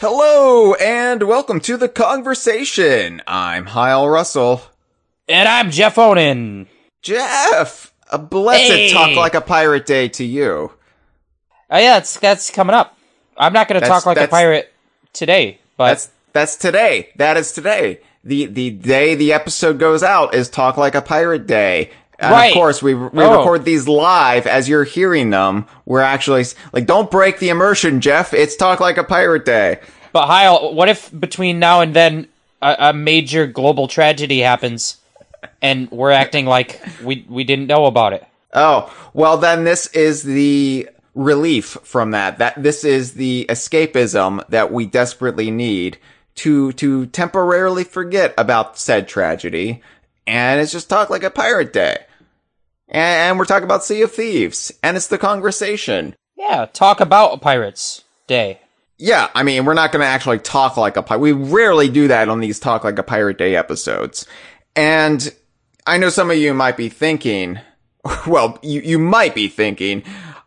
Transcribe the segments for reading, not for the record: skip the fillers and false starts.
Hello, and welcome to the Kongversation. I'm Hyle Russell. And I'm Jeff Onan. Jeff, a blessed Talk Like a Pirate Day to you. Oh yeah, that's coming up. I'm not going to talk like a pirate today, but... That's today. That is today. The day the episode goes out is Talk Like a Pirate Day. And right. Of course, we record these live as you're hearing them. We're actually, don't break the immersion, Jeff. It's Talk Like a Pirate Day. But Hyle, what if between now and then a major global tragedy happens and we're acting like we didn't know about it? Oh, well then this is the relief from that. This is the escapism that we desperately need to temporarily forget about said tragedy. And it's just Talk Like a Pirate Day. And we're talking about Sea of Thieves. And it's the Kongversation. Yeah, talk about Pirates Day. Yeah, I mean, we're not going to actually talk like a pirate. We rarely do that on these Talk Like a Pirate Day episodes. And I know some of you might be thinking, well, you might be thinking,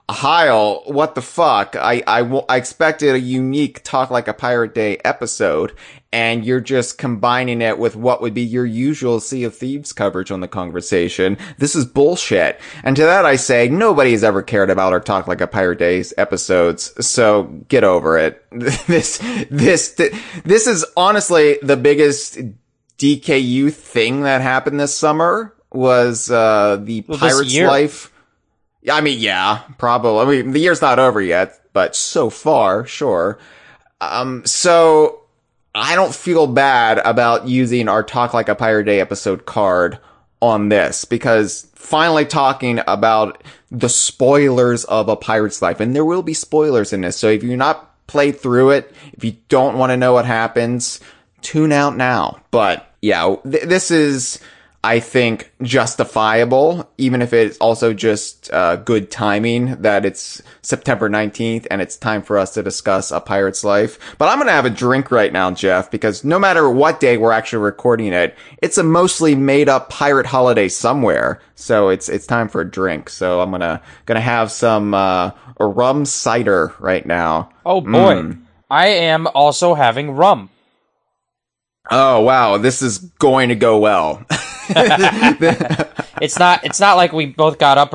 Hyle, what the fuck? I expected a unique Talk Like a Pirate Day episode, and you're just combining it with what would be your usual Sea of Thieves coverage on the Kongversation. This is bullshit. And to that I say, nobody's ever cared about our Talk Like a Pirate Days episodes, so get over it. This is honestly the biggest DKU thing that happened this summer, was the Pirate's Life. I mean, yeah, probably. I mean, the year's not over yet, but so far, sure. So I don't feel bad about using our Talk Like a Pirate Day episode card on this, because finally talking about the spoilers of A Pirate's Life, and there will be spoilers in this, so if you're not played through it, if you don't want to know what happens, tune out now. But yeah, this is, I think, justifiable, even if it's also just good timing that it's September 19th and it's time for us to discuss A Pirate's Life. But I'm going to have a drink right now, Jeff, because no matter what day we're actually recording it, it's a mostly made-up pirate holiday somewhere. So it's time for a drink. So I'm gonna have some a rum cider right now. Oh boy, I am also having rum. Oh wow, this is going to go well. It's not like we both got up,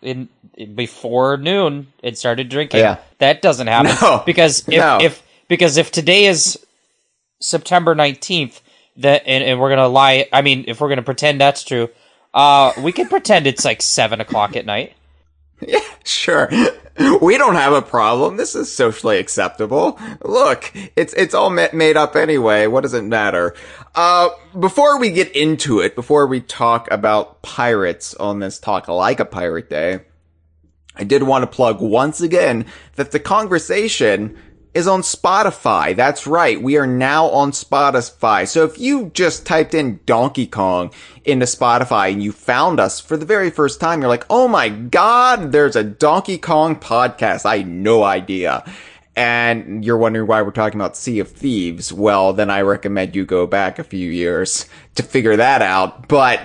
in before noon and started drinking. Yeah. That doesn't happen. No. Because if today is September 19th, and we're gonna lie, I mean, if we're gonna pretend that's true, we can pretend it's like 7 o'clock at night. Yeah, sure. We don't have a problem. This is socially acceptable. Look, it's all made up anyway. What does it matter? Before we get into it, before we talk about pirates on this Talk Like a Pirate Day, I did want to plug once again that the Kongversation is on Spotify. That's right. We are now on Spotify. So if you just typed in Donkey Kong into Spotify and you found us for the very first time, you're like, oh my God, there's a Donkey Kong podcast. I had no idea. And you're wondering why we're talking about Sea of Thieves. Well, then I recommend you go back a few years to figure that out. But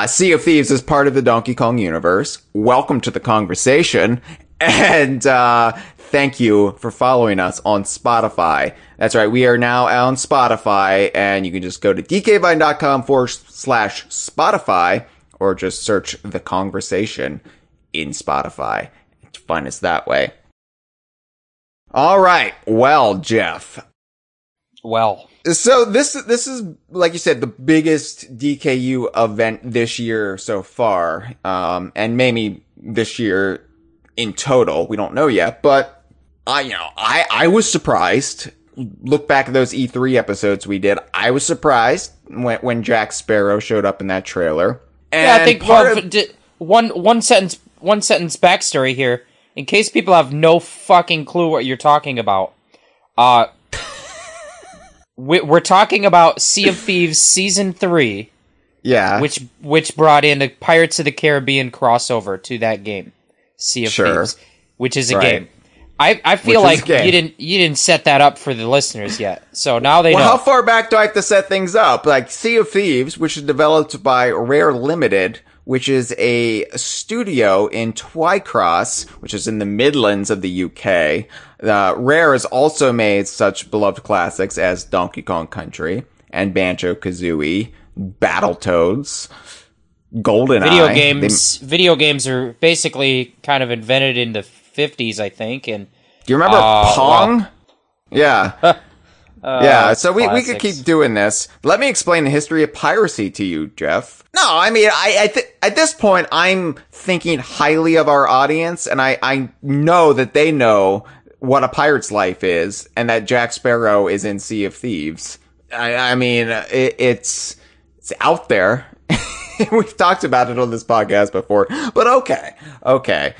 Sea of Thieves is part of the Donkey Kong universe. Welcome to the Kongversation. And thank you for following us on Spotify. That's right. We are now on Spotify, and you can just go to dkvine.com/Spotify, or just search The Kongversation in Spotify to find us that way. All right. Well, Jeff. Well. So this is, like you said, the biggest DKU event this year so far, and maybe this year in total. We don't know yet, but I was surprised. Look back at those E3 episodes we did. I was surprised when Jack Sparrow showed up in that trailer. And yeah, I think one sentence backstory here, in case people have no fucking clue what you're talking about. We're talking about Sea of Thieves Season 3. Yeah. Which brought in a Pirates of the Caribbean crossover to that game. Sea of Thieves, which is a game. I feel like you didn't set that up for the listeners yet, so now they know. How far back do I have to set things up? Like Sea of Thieves, which is developed by Rare Limited, which is a studio in Twycross, which is in the Midlands of the UK. Rare has also made such beloved classics as Donkey Kong Country and Banjo-Kazooie, Battletoads, GoldenEye. Video games are basically kind of invented in the 50s, I think. And do you remember Pong? Well, yeah. Yeah, so we could classics. keep doing this. Let me explain the history of piracy to you, Jeff. No, I mean, at this point, I'm thinking highly of our audience, and I know that they know what a pirate's life is, and that Jack Sparrow is in Sea of Thieves. I mean, it's out there. We've talked about it on this podcast before, but okay.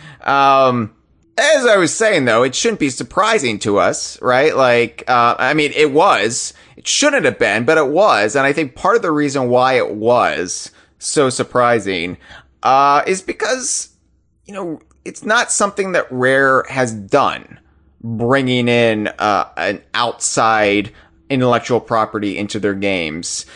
As I was saying, though, it shouldn't be surprising to us, right? Like, I mean, it shouldn't have been, but it was. And I think part of the reason why it was so surprising, is because, it's not something that Rare has done, bringing in, an outside intellectual property into their games.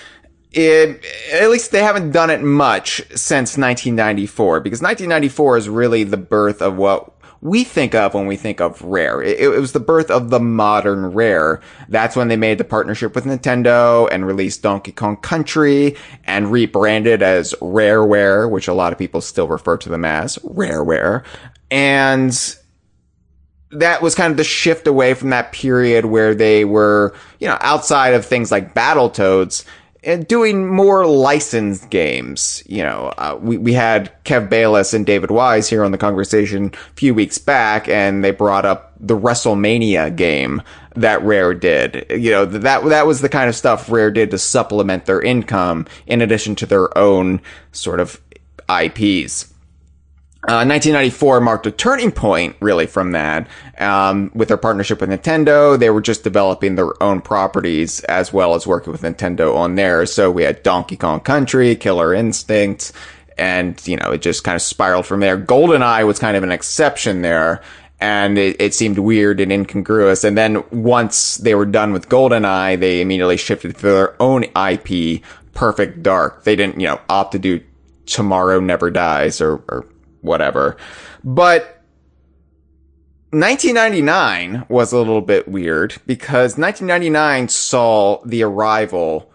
At least they haven't done it much since 1994, because 1994 is really the birth of what we think of when we think of Rare. It was the birth of the modern Rare. That's when they made the partnership with Nintendo and released Donkey Kong Country and rebranded as Rareware, which a lot of people still refer to them as Rareware. And that was kind of the shift away from that period where they were, outside of things like Battletoads, and doing more licensed games. We had Kev Bayless and David Wise here on the Kongversation a few weeks back, and they brought up the WrestleMania game that Rare did. That was the kind of stuff Rare did to supplement their income in addition to their own sort of IPs. 1994 marked a turning point, really, from that. With their partnership with Nintendo, they were just developing their own properties as well as working with Nintendo on theirs. So we had Donkey Kong Country, Killer Instinct, and, it just kind of spiraled from there. GoldenEye was kind of an exception there, and it seemed weird and incongruous. And then once they were done with GoldenEye, they immediately shifted to their own IP, Perfect Dark. They didn't, opt to do Tomorrow Never Dies or whatever. But 1999 was a little bit weird, because 1999 saw the arrival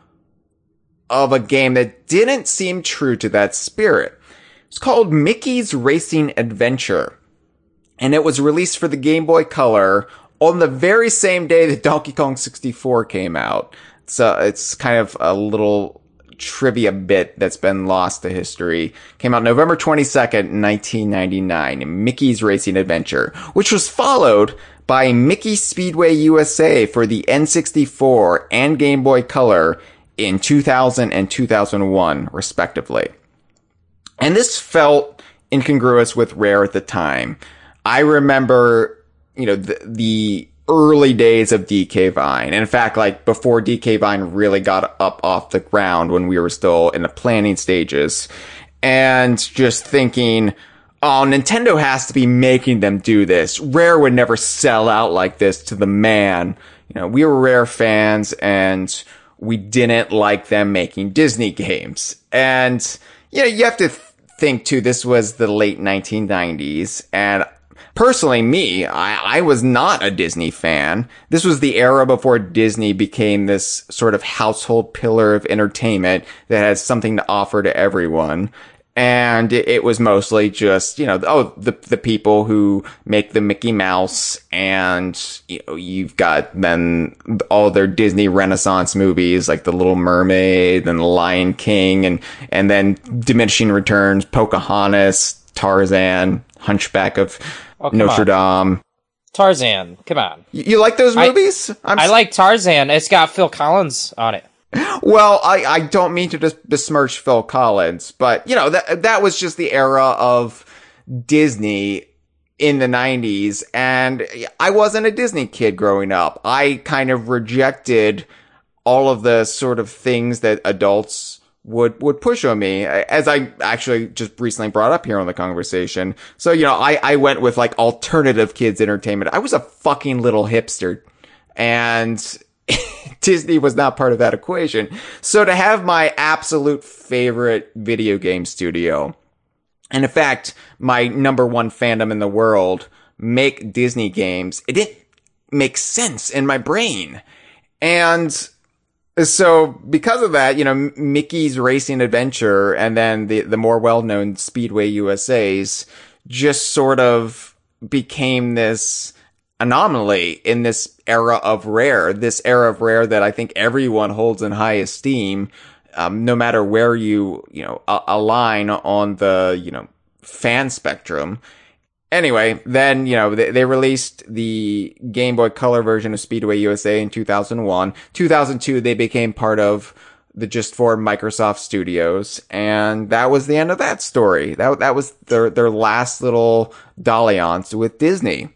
of a game that didn't seem true to that spirit. It's called Mickey's Racing Adventure, and it was released for the Game Boy Color on the very same day that Donkey Kong 64 came out. So it's kind of a little trivia bit that's been lost to history. Came out November 22nd, 1999, Mickey's Racing Adventure, which was followed by Mickey Speedway USA for the N64 and Game Boy Color in 2000 and 2001, respectively. And this felt incongruous with Rare at the time. I remember, the early days of DK Vine. And in fact, before DK Vine really got up off the ground, when we were still in the planning stages, and just thinking, oh, Nintendo has to be making them do this. Rare would never sell out like this to the man. We were Rare fans, and we didn't like them making Disney games. And, you have to think too, this was the late 1990s, and personally, I was not a Disney fan. This was the era before Disney became this sort of household pillar of entertainment that has something to offer to everyone. And it was mostly just, the people who make the Mickey Mouse, and, you've got then all their Disney Renaissance movies, like The Little Mermaid and The Lion King, and then diminishing returns, Pocahontas, Tarzan, Hunchback of Notre Dame. Tarzan, come on. You like those movies? I like Tarzan. It's got Phil Collins on it. Well, I don't mean to besmirch Phil Collins, but, that was just the era of Disney in the 90s, and I wasn't a Disney kid growing up. I kind of rejected all of the sort of things that adults would push on me, as I actually just recently brought up here on the Kongversation. So, I went with alternative kids entertainment. I was a fucking little hipster, and Disney was not part of that equation. So to have my absolute favorite video game studio and in fact, my number one fandom in the world, make Disney games, it didn't make sense in my brain. And so because of that, Mickey's Racing Adventure and then the more well-known Speedway USA's just sort of became this anomaly in this era of Rare that I think everyone holds in high esteem, no matter where you align on the, fan spectrum. Anyway, then, they released the Game Boy Color version of Speedway USA in 2001. 2002, they became part of the just formed Microsoft Studios, and that was the end of that story. That was their last little dalliance with Disney.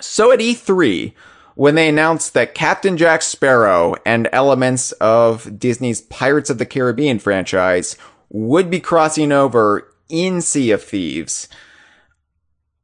So at E3, when they announced that Captain Jack Sparrow and elements of Disney's Pirates of the Caribbean franchise would be crossing over in Sea of Thieves,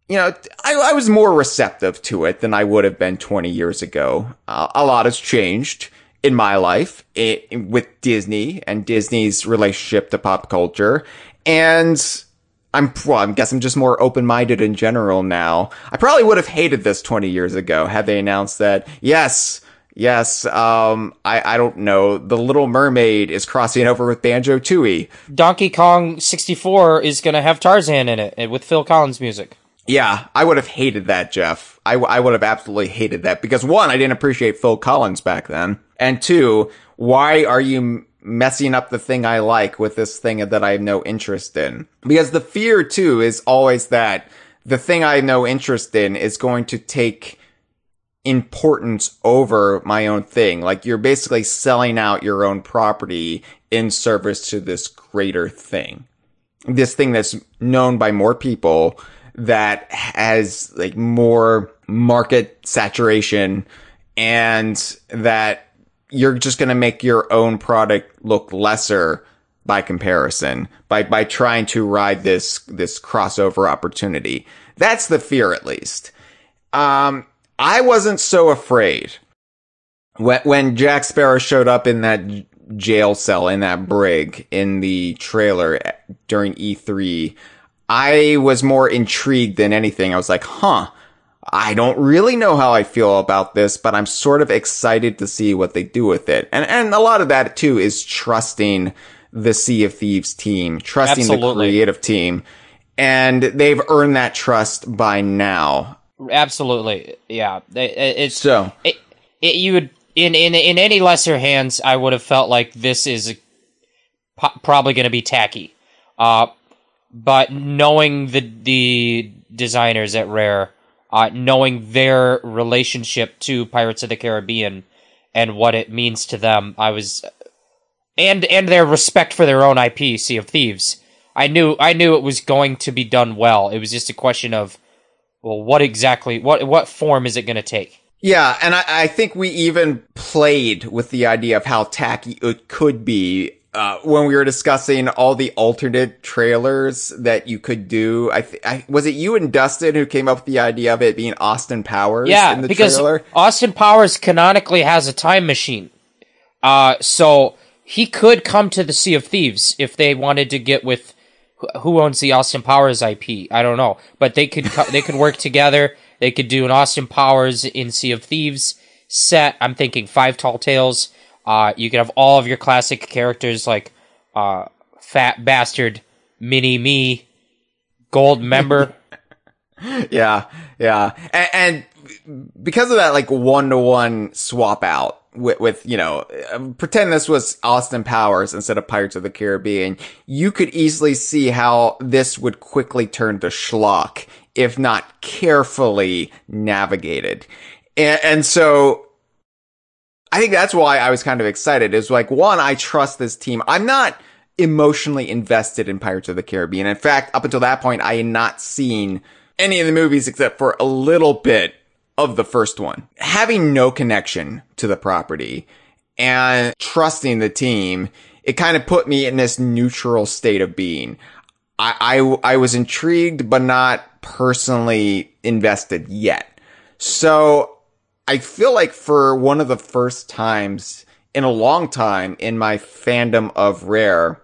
I was more receptive to it than I would have been 20 years ago. A lot has changed in my life with Disney and Disney's relationship to pop culture. And I guess I'm just more open-minded in general now. I probably would have hated this 20 years ago had they announced that, yes, I don't know, the Little Mermaid is crossing over with Banjo-Tooie. Donkey Kong 64 is going to have Tarzan in it with Phil Collins music. Yeah, I would have hated that, Jeff. I would have absolutely hated that because one, I didn't appreciate Phil Collins back then. And two, why are you messing up the thing I like with this thing that I have no interest in? Because the fear too is always that the thing I have no interest in is going to take importance over my own thing. Like you're basically selling out your own property in service to this greater thing. This thing that's known by more people, that has like more market saturation, and that you're just going to make your own product look lesser by comparison by trying to ride this crossover opportunity. That's the fear, at least. I wasn't so afraid when Jack Sparrow showed up in that jail cell, in that brig in the trailer during E3. I was more intrigued than anything. I was like, I don't really know how I feel about this, but I'm sort of excited to see what they do with it. And a lot of that, too, is trusting the Sea of Thieves team, trusting the creative team. And they've earned that trust by now. Absolutely. Yeah. You would, in any lesser hands, I would have felt like this is probably going to be tacky. But knowing the designers at Rare, knowing their relationship to Pirates of the Caribbean and what it means to them, and their respect for their own IP, Sea of Thieves, I knew it was going to be done well. It was just a question of, well, what form is it going to take? Yeah, and I think we even played with the idea of how tacky it could be. When we were discussing all the alternate trailers that you could do, was it you and Dustin who came up with the idea of it being Austin Powers in the trailer? Because Austin Powers canonically has a time machine. So he could come to the Sea of Thieves if they wanted to get with who owns the Austin Powers IP. I don't know, but they could work together. They could do an Austin Powers in Sea of Thieves set. I'm thinking Five Tall Tales. You could have all of your classic characters like Fat Bastard, Mini Me, Gold Member. Yeah. And because of that, like, one-to-one swap out with pretend this was Austin Powers instead of Pirates of the Caribbean, you could easily see how this would quickly turn to schlock if not carefully navigated. And so I think that's why I was kind of excited. Is like, one, I trust this team. I'm not emotionally invested in Pirates of the Caribbean. In fact, up until that point, I had not seen any of the movies except for a little bit of the first one. Having no connection to the property and trusting the team, it kind of put me in this neutral state of being. I was intrigued, but not personally invested yet. So I feel like for one of the first times in a long time in my fandom of Rare,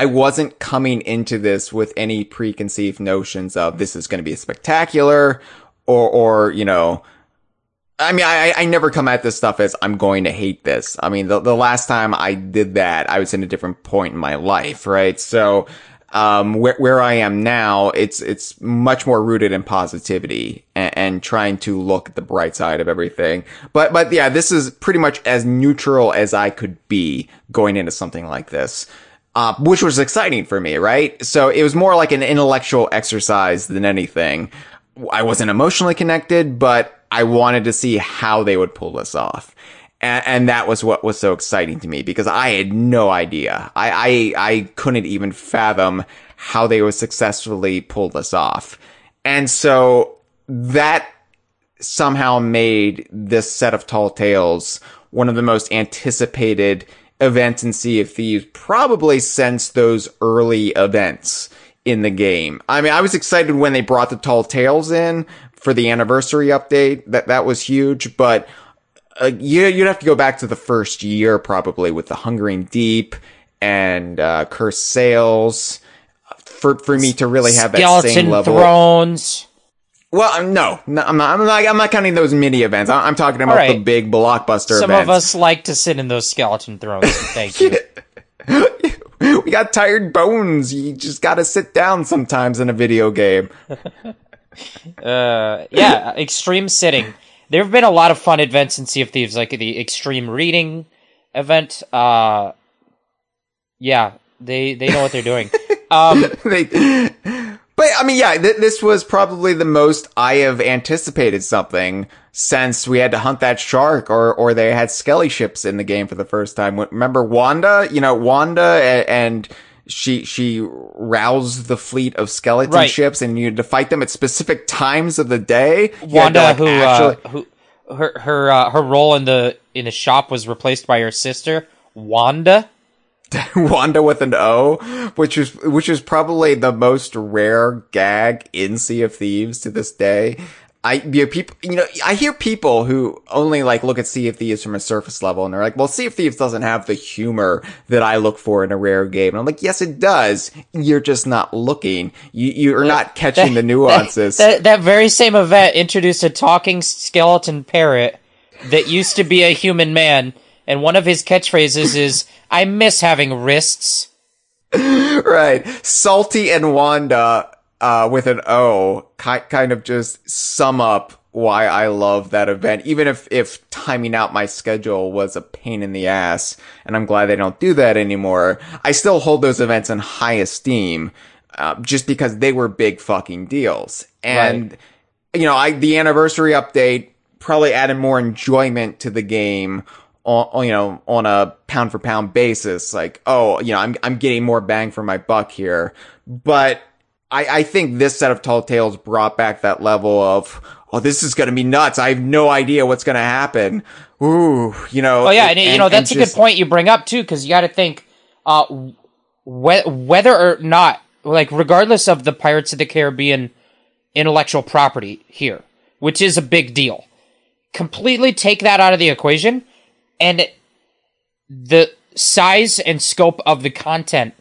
I wasn't coming into this with any preconceived notions of this is going to be spectacular or, you know, I mean, I never come at this stuff as I'm going to hate this. I mean, the last time I did that, I was in a different point in my life, right? So, where I am now, it's much more rooted in positivity and trying to look at the bright side of everything. But yeah, this is pretty much as neutral as I could be going into something like this. Which was exciting for me, right? So it was more like an intellectual exercise than anything. I wasn't emotionally connected, but I wanted to see how they would pull this off. And that was what was so exciting to me because I had no idea. I couldn't even fathom how they would successfully pull this off. And so that somehow made this set of Tall Tales one of the most anticipated events in Sea of Thieves, probably since those early events in the game. I mean, I was excited when they brought the Tall Tales in for the anniversary update. That was huge, but you'd have to go back to the first year probably with the Hungering Deep and Cursed Sails for me to really have that same level. Skeleton Thrones. Well, no, I'm not counting those mini events. I'm talking about the big blockbuster events. Some of us like to sit in those skeleton thrones. Thank you. We got tired bones. You just got to sit down sometimes in a video game. Yeah, extreme sitting. There have been a lot of fun events in Sea of Thieves, like the extreme reading event. Yeah, they know what they're doing. But I mean, yeah, this was probably the most I have anticipated something since we had to hunt that shark, or they had skelly ships in the game for the first time. Remember Wanda? You know, Wanda and she roused the fleet of skeleton ships, and you had to fight them at specific times of the day. Wanda, who her role in the shop was replaced by her sister, Wanda. Wanda with an O, which is probably the most rare gag in Sea of Thieves to this day. I hear people who only like look at Sea of Thieves from a surface level, and they're like, well, Sea of Thieves doesn't have the humor that I look for in a rare game. And I'm like, yes, it does. You're just not looking. You're not catching the nuances. That very same event introduced a talking skeleton parrot that used to be a human man, and one of his catchphrases is, I miss having wrists. Right. Salty and Wanda, with an O, kind of just sum up why I love that event, even if timing out my schedule was a pain in the ass, and I'm glad they don't do that anymore. I still hold those events in high esteem, just because they were big fucking deals. And, you know, the anniversary update probably added more enjoyment to the game on a pound for pound basis. Like, oh, you know, I'm getting more bang for my buck here. But I think this set of Tall Tales brought back that level of, oh, this is going to be nuts. I have no idea what's going to happen. Ooh, you know. Oh, yeah, and you know, that's a good point you bring up, too, because you got to think, whether or not, like, regardless of the Pirates of the Caribbean intellectual property here, which is a big deal, completely take that out of the equation, and the size and scope of the content,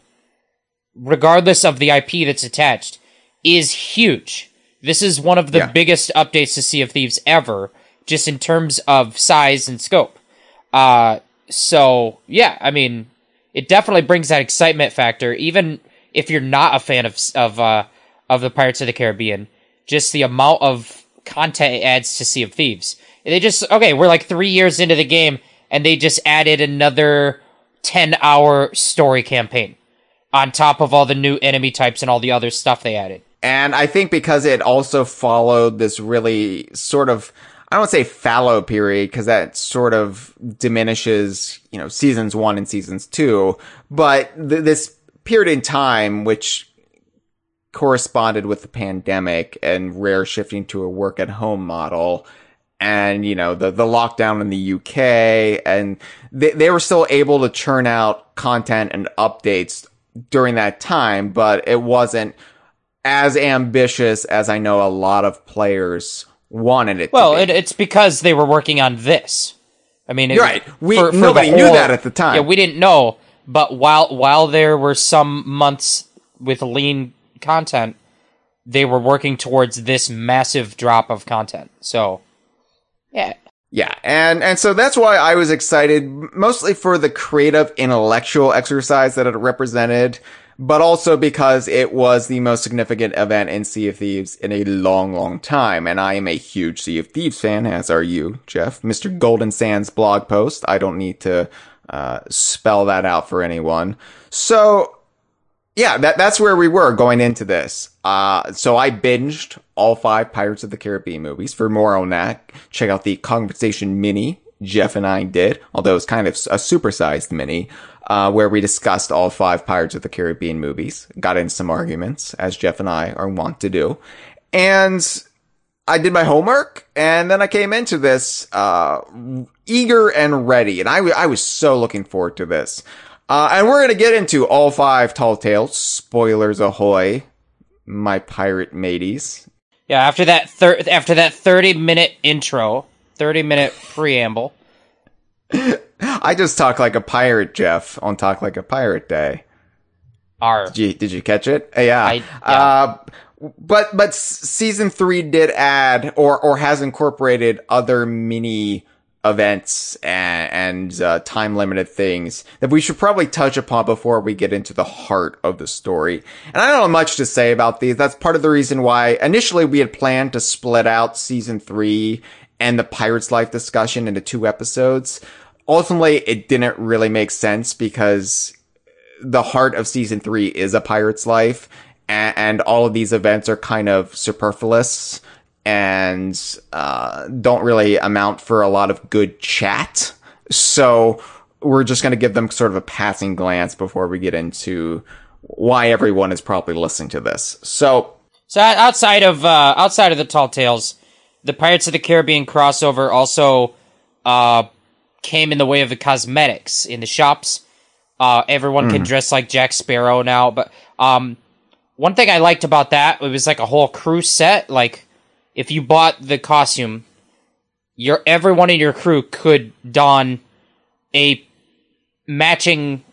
regardless of the IP that's attached, is huge. This is one of the biggest updates to Sea of Thieves ever, just in terms of size and scope. So, yeah, I mean, it definitely brings that excitement factor, even if you're not a fan of the Pirates of the Caribbean. Just the amount of content it adds to Sea of Thieves. We're like 3 years into the game, and they just added another 10-hour story campaign on top of all the new enemy types and all the other stuff they added. And I think because it also followed this really sort of, I don't want to say fallow period, because that sort of diminishes, you know, seasons 1 and seasons 2, but this period in time, which corresponded with the pandemic and Rare shifting to a work-at-home model, and, you know, the lockdown in the UK, and they were still able to churn out content and updates during that time, but it wasn't as ambitious as I know a lot of players wanted it to be. Well, it's because they were working on this. I mean, you're right. Nobody knew that at the time. Yeah, we didn't know, But while there were some months with lean content, they were working towards this massive drop of content. So, yeah. Yeah, and so that's why I was excited, mostly for the creative, intellectual exercise that it represented, but also because it was the most significant event in Sea of Thieves in a long, long time. And I am a huge Sea of Thieves fan, as are you, Jeff. Mr. Golden Sands blog post. I don't need to spell that out for anyone. So, yeah, that's where we were going into this. So I binged all 5 Pirates of the Caribbean movies. For more on that, check out the Kongversation mini Jeff and I did, although it's kind of a supersized mini, where we discussed all 5 Pirates of the Caribbean movies, got into some arguments, as Jeff and I are wont to do. And I did my homework, and then I came into this eager and ready, and I was so looking forward to this. And we're going to get into all 5 Tall Tales. Spoilers ahoy, my pirate mateys. Yeah, after that 30-minute intro, 30-minute preamble. I just talk like a pirate, Jeff, on Talk Like a Pirate Day. Did you catch it? Yeah. But season 3 did add or has incorporated other mini events and time limited things that we should probably touch upon before we get into the heart of the story. And I don't have much to say about these. That's part of the reason why initially we had planned to split out season 3 and the Pirate's Life discussion into 2 episodes. Ultimately, it didn't really make sense because the heart of season 3 is a pirate's life, and all of these events are kind of superfluous and don't really amount for a lot of good chat. So we're just going to give them sort of a passing glance before we get into why everyone is probably listening to this. So outside of the Tall Tales, the Pirates of the Caribbean crossover also came in the way of the cosmetics in the shops. Everyone can dress like Jack Sparrow now, but one thing I liked about that, it was like a whole crew set. Like, if you bought the costume, everyone in your crew could don a matching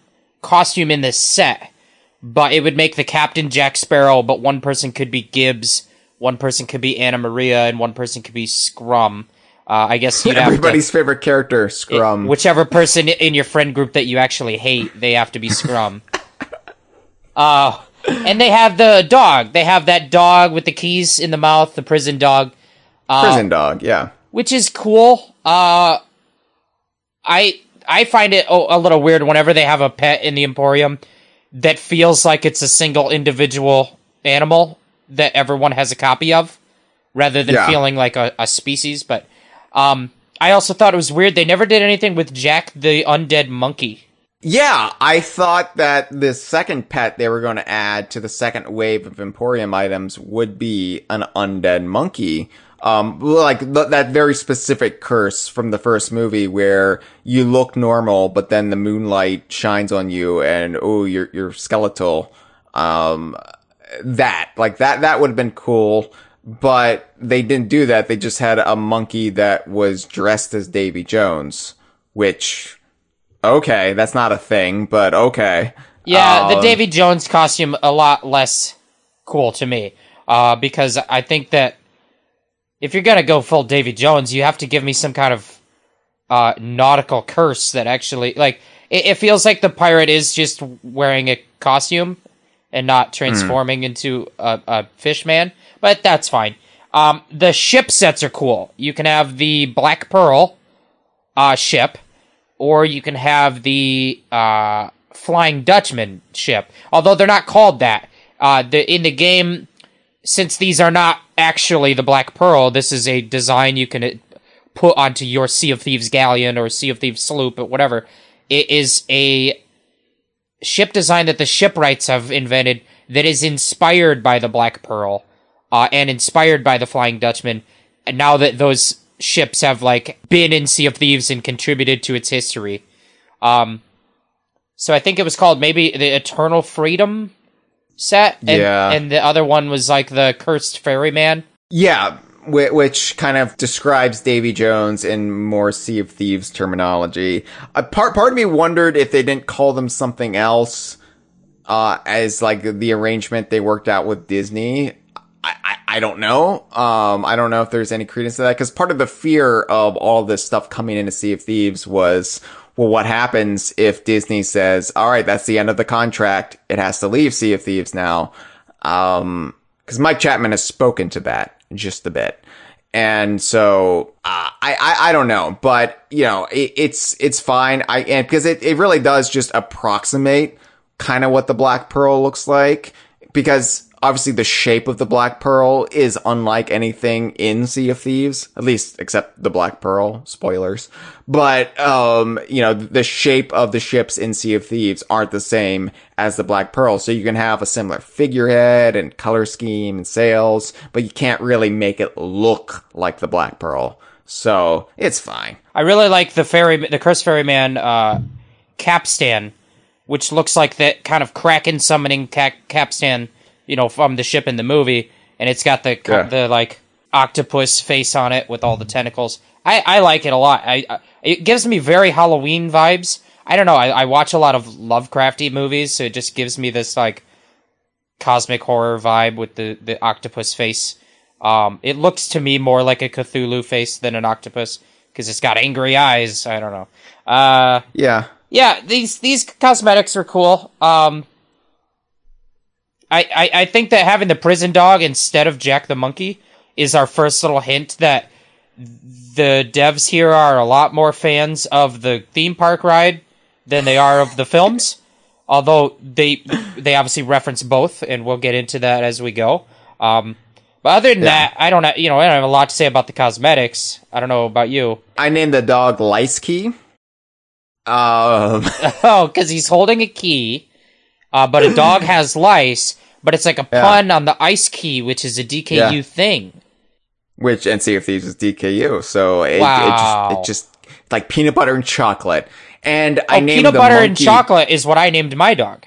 costume in this set, but it would make the captain Jack Sparrow, but one person could be Gibbs, one person could be Anna Maria, and one person could be Scrum. I guess you'd have everybody's favorite character, Scrum. Whichever person in your friend group that you actually hate, they have to be Scrum. And they have the dog. They have that dog with the keys in the mouth, the prison dog. Prison dog, yeah. Which is cool. I find it a little weird whenever they have a pet in the Emporium that feels like it's a single individual animal that everyone has a copy of, rather than feeling like a species. But I also thought it was weird they never did anything with Jack the Undead Monkey. Yeah, I thought that the second pet they were going to add to the second wave of Emporium items would be an undead monkey. Like that very specific curse from the first movie where you look normal, but then the moonlight shines on you and, you're skeletal. That would have been cool, but they didn't do that. They just had a monkey that was dressed as Davy Jones, which... Okay, that's not a thing, but okay. Yeah, the Davy Jones costume, a lot less cool to me. Because I think that if you're gonna go full Davy Jones, you have to give me some kind of nautical curse that actually... Like, it feels like the pirate is just wearing a costume and not transforming into a fish man, but that's fine. The ship sets are cool. You can have the Black Pearl ship, or you can have the Flying Dutchman ship. Although they're not called that. In the game, since these are not actually the Black Pearl, this is a design you can put onto your Sea of Thieves galleon or Sea of Thieves sloop or whatever. It is a ship design that the shipwrights have invented that is inspired by the Black Pearl and inspired by the Flying Dutchman. And now that those ships have been in Sea of Thieves and contributed to its history. So I think it was called maybe the Eternal Freedom set. And the other one was the Cursed Ferryman. Yeah. which kind of describes Davy Jones in more Sea of Thieves terminology. Part of me wondered if they didn't call them something else, as like the arrangement they worked out with Disney. I don't know. I don't know if there's any credence to that, because part of the fear of all this stuff coming into Sea of Thieves was, well, what happens if Disney says, all right, that's the end of the contract. It has to leave Sea of Thieves now. Because Mike Chapman has spoken to that just a bit. And so, I don't know, but, you know, it's fine. Because it really does just approximate kind of what the Black Pearl looks like, because obviously the shape of the Black Pearl is unlike anything in Sea of Thieves, at least except the Black Pearl, spoilers. But, you know, the shape of the ships in Sea of Thieves aren't the same as the Black Pearl. So you can have a similar figurehead and color scheme and sails, but you can't really make it look like the Black Pearl. So it's fine. I really like the Cursed Ferryman, capstan, which looks like that kind of Kraken summoning capstan, you know, from the ship in the movie, and it's got the like octopus face on it with all the tentacles. I like it a lot. It gives me very Halloween vibes. I don't know. I watch a lot of Lovecrafty movies, so it just gives me this like cosmic horror vibe with the octopus face. It looks to me more like a Cthulhu face than an octopus, because it's got angry eyes. I don't know. Yeah. These cosmetics are cool. I think that having the prison dog instead of Jack the Monkey is our first little hint that the devs here are a lot more fans of the theme park ride than they are of the films. Although they obviously reference both, and we'll get into that as we go. But other than that, I don't have a lot to say about the cosmetics. I don't know about you. I named the dog Lice Key. Oh, because he's holding a key. But a dog has lice, but it's like a pun on the ice key, which is a DKU thing. Which, and Sea of Thieves is DKU, so it just like peanut butter and chocolate. And I named peanut butter and chocolate is what I named my dog.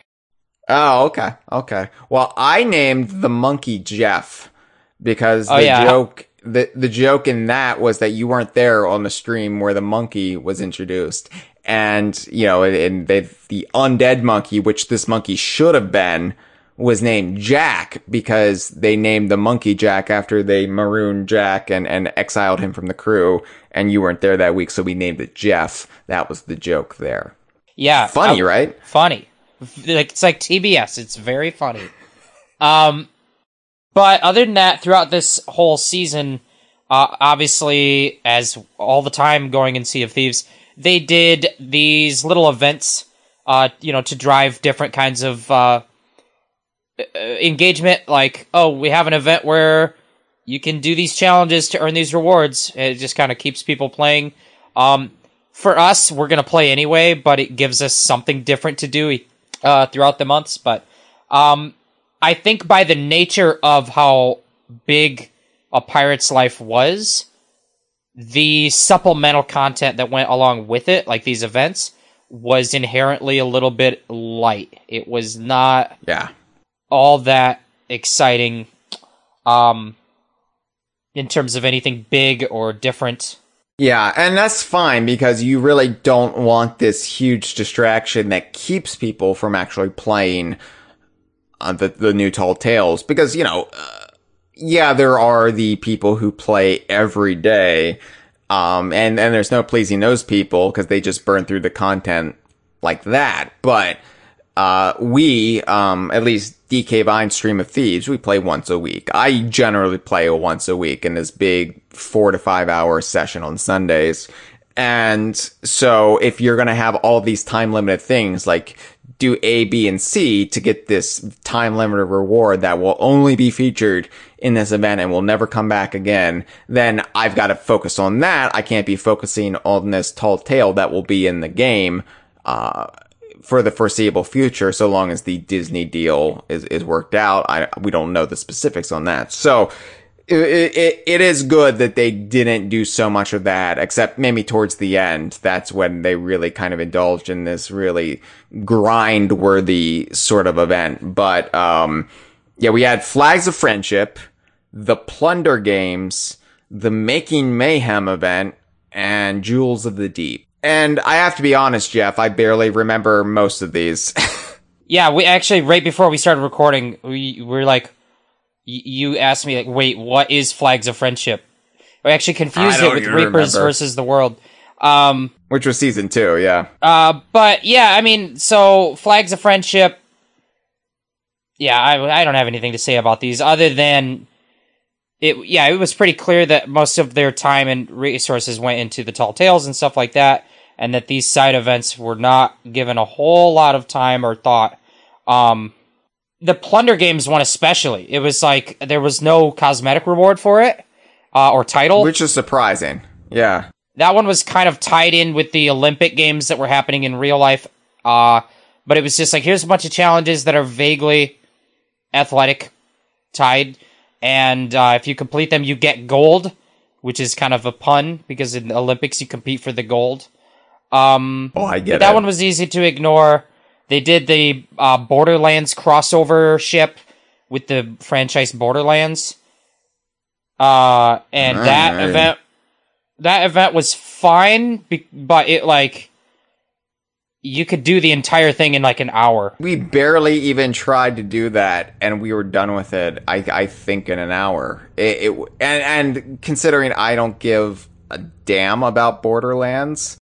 Oh, okay. Well, I named the monkey Jeff, because the joke in that was that you weren't there on the stream where the monkey was introduced. And, you know, the Undead Monkey, which this monkey should have been, was named Jack, because they named the monkey Jack after they marooned Jack and exiled him from the crew. And you weren't there that week, so we named it Jeff. That was the joke there. Yeah. Funny, right? Funny. It's like TBS. It's very funny. But other than that, throughout this whole season, obviously, as all the time going in Sea of Thieves, they did these little events, to drive different kinds of engagement. Like, we have an event where you can do these challenges to earn these rewards. It just kind of keeps people playing. For us, we're going to play anyway, but it gives us something different to do throughout the months. But I think by the nature of how big A Pirate's Life was, the supplemental content that went along with it, like these events, was inherently a little bit light. It was not all that exciting in terms of anything big or different. Yeah, and that's fine, because you really don't want this huge distraction that keeps people from actually playing the new Tall Tales. Because, there are the people who play every day, and there's no pleasing those people, because they just burn through the content like that. But we, at least DK Vine's Stream of Thieves, we play once a week. I generally play once a week in this big 4 to 5 hour session on Sundays. And so if you're going to have all these time limited things, like do A, B, and C to get this time limited reward that will only be featured in this event and will never come back again, then I've got to focus on that. I can't be focusing on this Tall Tale that will be in the game, for the foreseeable future, so long as the Disney deal is worked out. We don't know the specifics on that. So it is good that they didn't do so much of that, except maybe towards the end. That's when they really kind of indulged in this really grind-worthy sort of event. But, we had Flags of Friendship, the Plunder Games, the Making Mayhem event, and Jewels of the Deep. And I have to be honest, Jeff, I barely remember most of these. Yeah, we actually, right before we started recording, we were like, you asked me, like, wait, what is Flags of Friendship? We actually confused it with Reapers versus the World. Which was season 2, yeah. But yeah, I mean, so Flags of Friendship, yeah, I don't have anything to say about these other than it was pretty clear that most of their time and resources went into the Tall Tales and stuff like that, and that these side events were not given a whole lot of time or thought. The Plunder Games one especially, it was like there was no cosmetic reward for it, or title. Which is surprising, yeah. That one was kind of tied in with the Olympic Games that were happening in real life, but it was just like, here's a bunch of challenges that are vaguely athletic tied, and if you complete them, you get gold, which is kind of a pun, because in the Olympics you compete for the gold. I get it. That one was easy to ignore. They did the Borderlands crossover ship with the franchise Borderlands, and that event was fine, but it, like, you could do the entire thing in like an hour. We barely even tried to do that, and we were done with it, I think, in an hour. And considering I don't give a damn about Borderlands,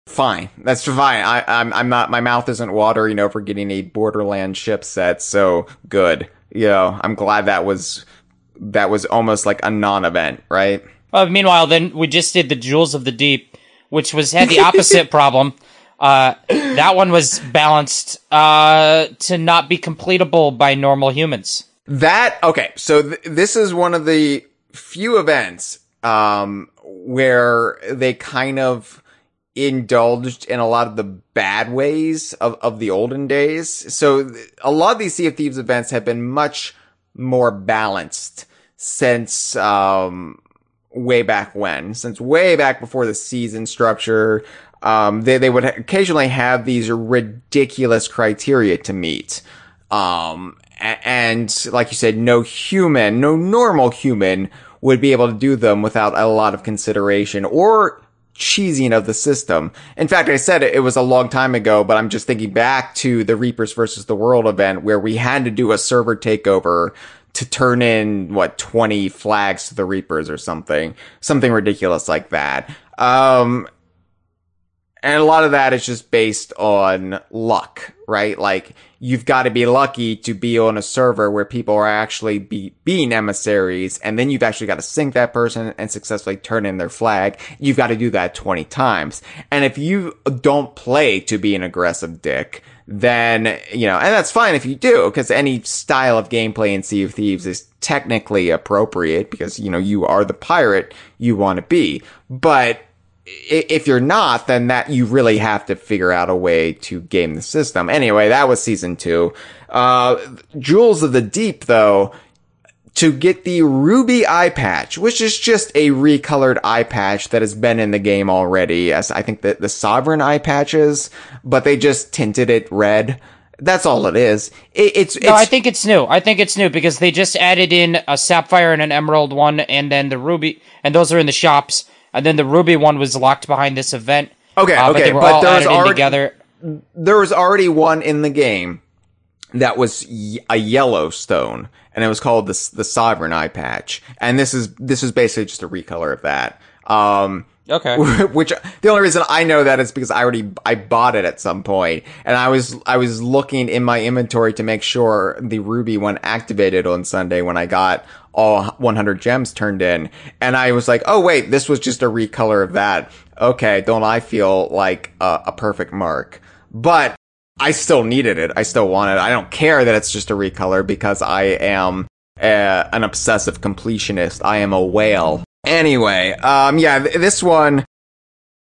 fine. That's fine. I'm not, my mouth isn't watering over getting a Borderlands ship set, so good. You know, I'm glad that was almost like a non-event, right? Meanwhile, then we just did the Jewels of the Deep, which had the opposite problem. That one was balanced to not be completable by normal humans. Okay, so this is one of the few events where they kind of indulged in a lot of the bad ways of the olden days. So a lot of these Sea of Thieves events have been much more balanced since way back before the season structure. They would occasionally have these ridiculous criteria to meet. And like you said, no normal human would be able to do them without a lot of consideration or cheesing of the system. In fact, I said it was a long time ago, but I'm just thinking back to the Reapers versus the World event where we had to do a server takeover to turn in 20 flags to the Reapers or something ridiculous like that. And a lot of that is just based on luck, right? Like, you've got to be lucky to be on a server where people are actually being emissaries, and then you've actually got to sink that person and successfully turn in their flag. You've got to do that 20 times. And if you don't play to be an aggressive dick, then, and that's fine if you do, because any style of gameplay in Sea of Thieves is technically appropriate, because, you are the pirate you want to be. But if you're not, then that you really have to figure out a way to game the system. Anyway, that was season 2. Jewels of the Deep, though, to get the ruby eye patch, which is just a recolored eye patch that has been in the game already, as I think that the Sovereign eye patches, but they just tinted it red. That's all it is. No, I think it's new. I think it's new because they just added in a Sapphire and an Emerald one, and then the Ruby, and those are in the shops. And then the Ruby one was locked behind this event. Okay, but they were all added in together. There was already one in the game that was a yellow stone, and it was called the Sovereign Eye Patch. And this is basically just a recolor of that. Okay. Which the only reason I know that is because I bought it at some point, and I was looking in my inventory to make sure the Ruby one activated on Sunday when I got all 100 gems turned in, and I was like, oh wait, this was just a recolor of that. Okay, don't I feel like a perfect mark? But I still needed it. I still wanted it. I don't care that it's just a recolor because I am an obsessive completionist. I am a whale. Anyway, this one,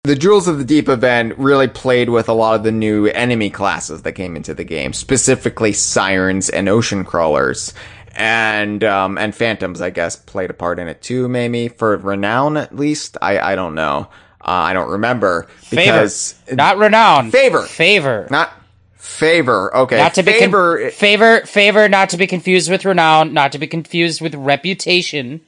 the Jewels of the Deep event really played with a lot of the new enemy classes that came into the game, specifically sirens and ocean crawlers. And phantoms, I guess, played a part in it too, maybe, for renown at least. I don't know. I don't remember. Because favor. Not renown. Favor. Not favor. Okay. Not to favor, not to be confused with renown, not to be confused with reputation.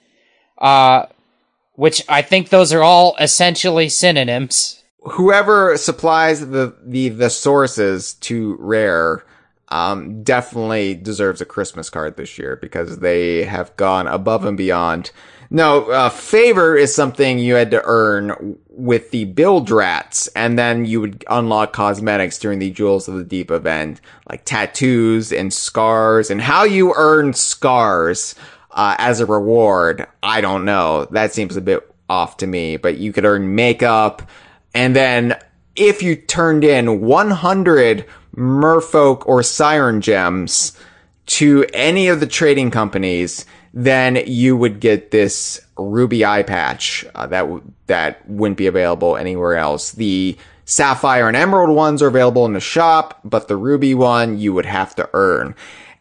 which I think those are all essentially synonyms. Whoever supplies the sources to Rare definitely deserves a Christmas card this year, because they have gone above and beyond. No, favor is something you had to earn with the build rats, and then you would unlock cosmetics during the Jewels of the Deep event, like tattoos and scars. And how you earn scars as a reward, I don't know. That seems a bit off to me, but you could earn makeup. And then if you turned in 100 merfolk or siren gems to any of the trading companies, then you would get this ruby eye patch that wouldn't be available anywhere else. The sapphire and emerald ones are available in the shop, but the ruby one you would have to earn.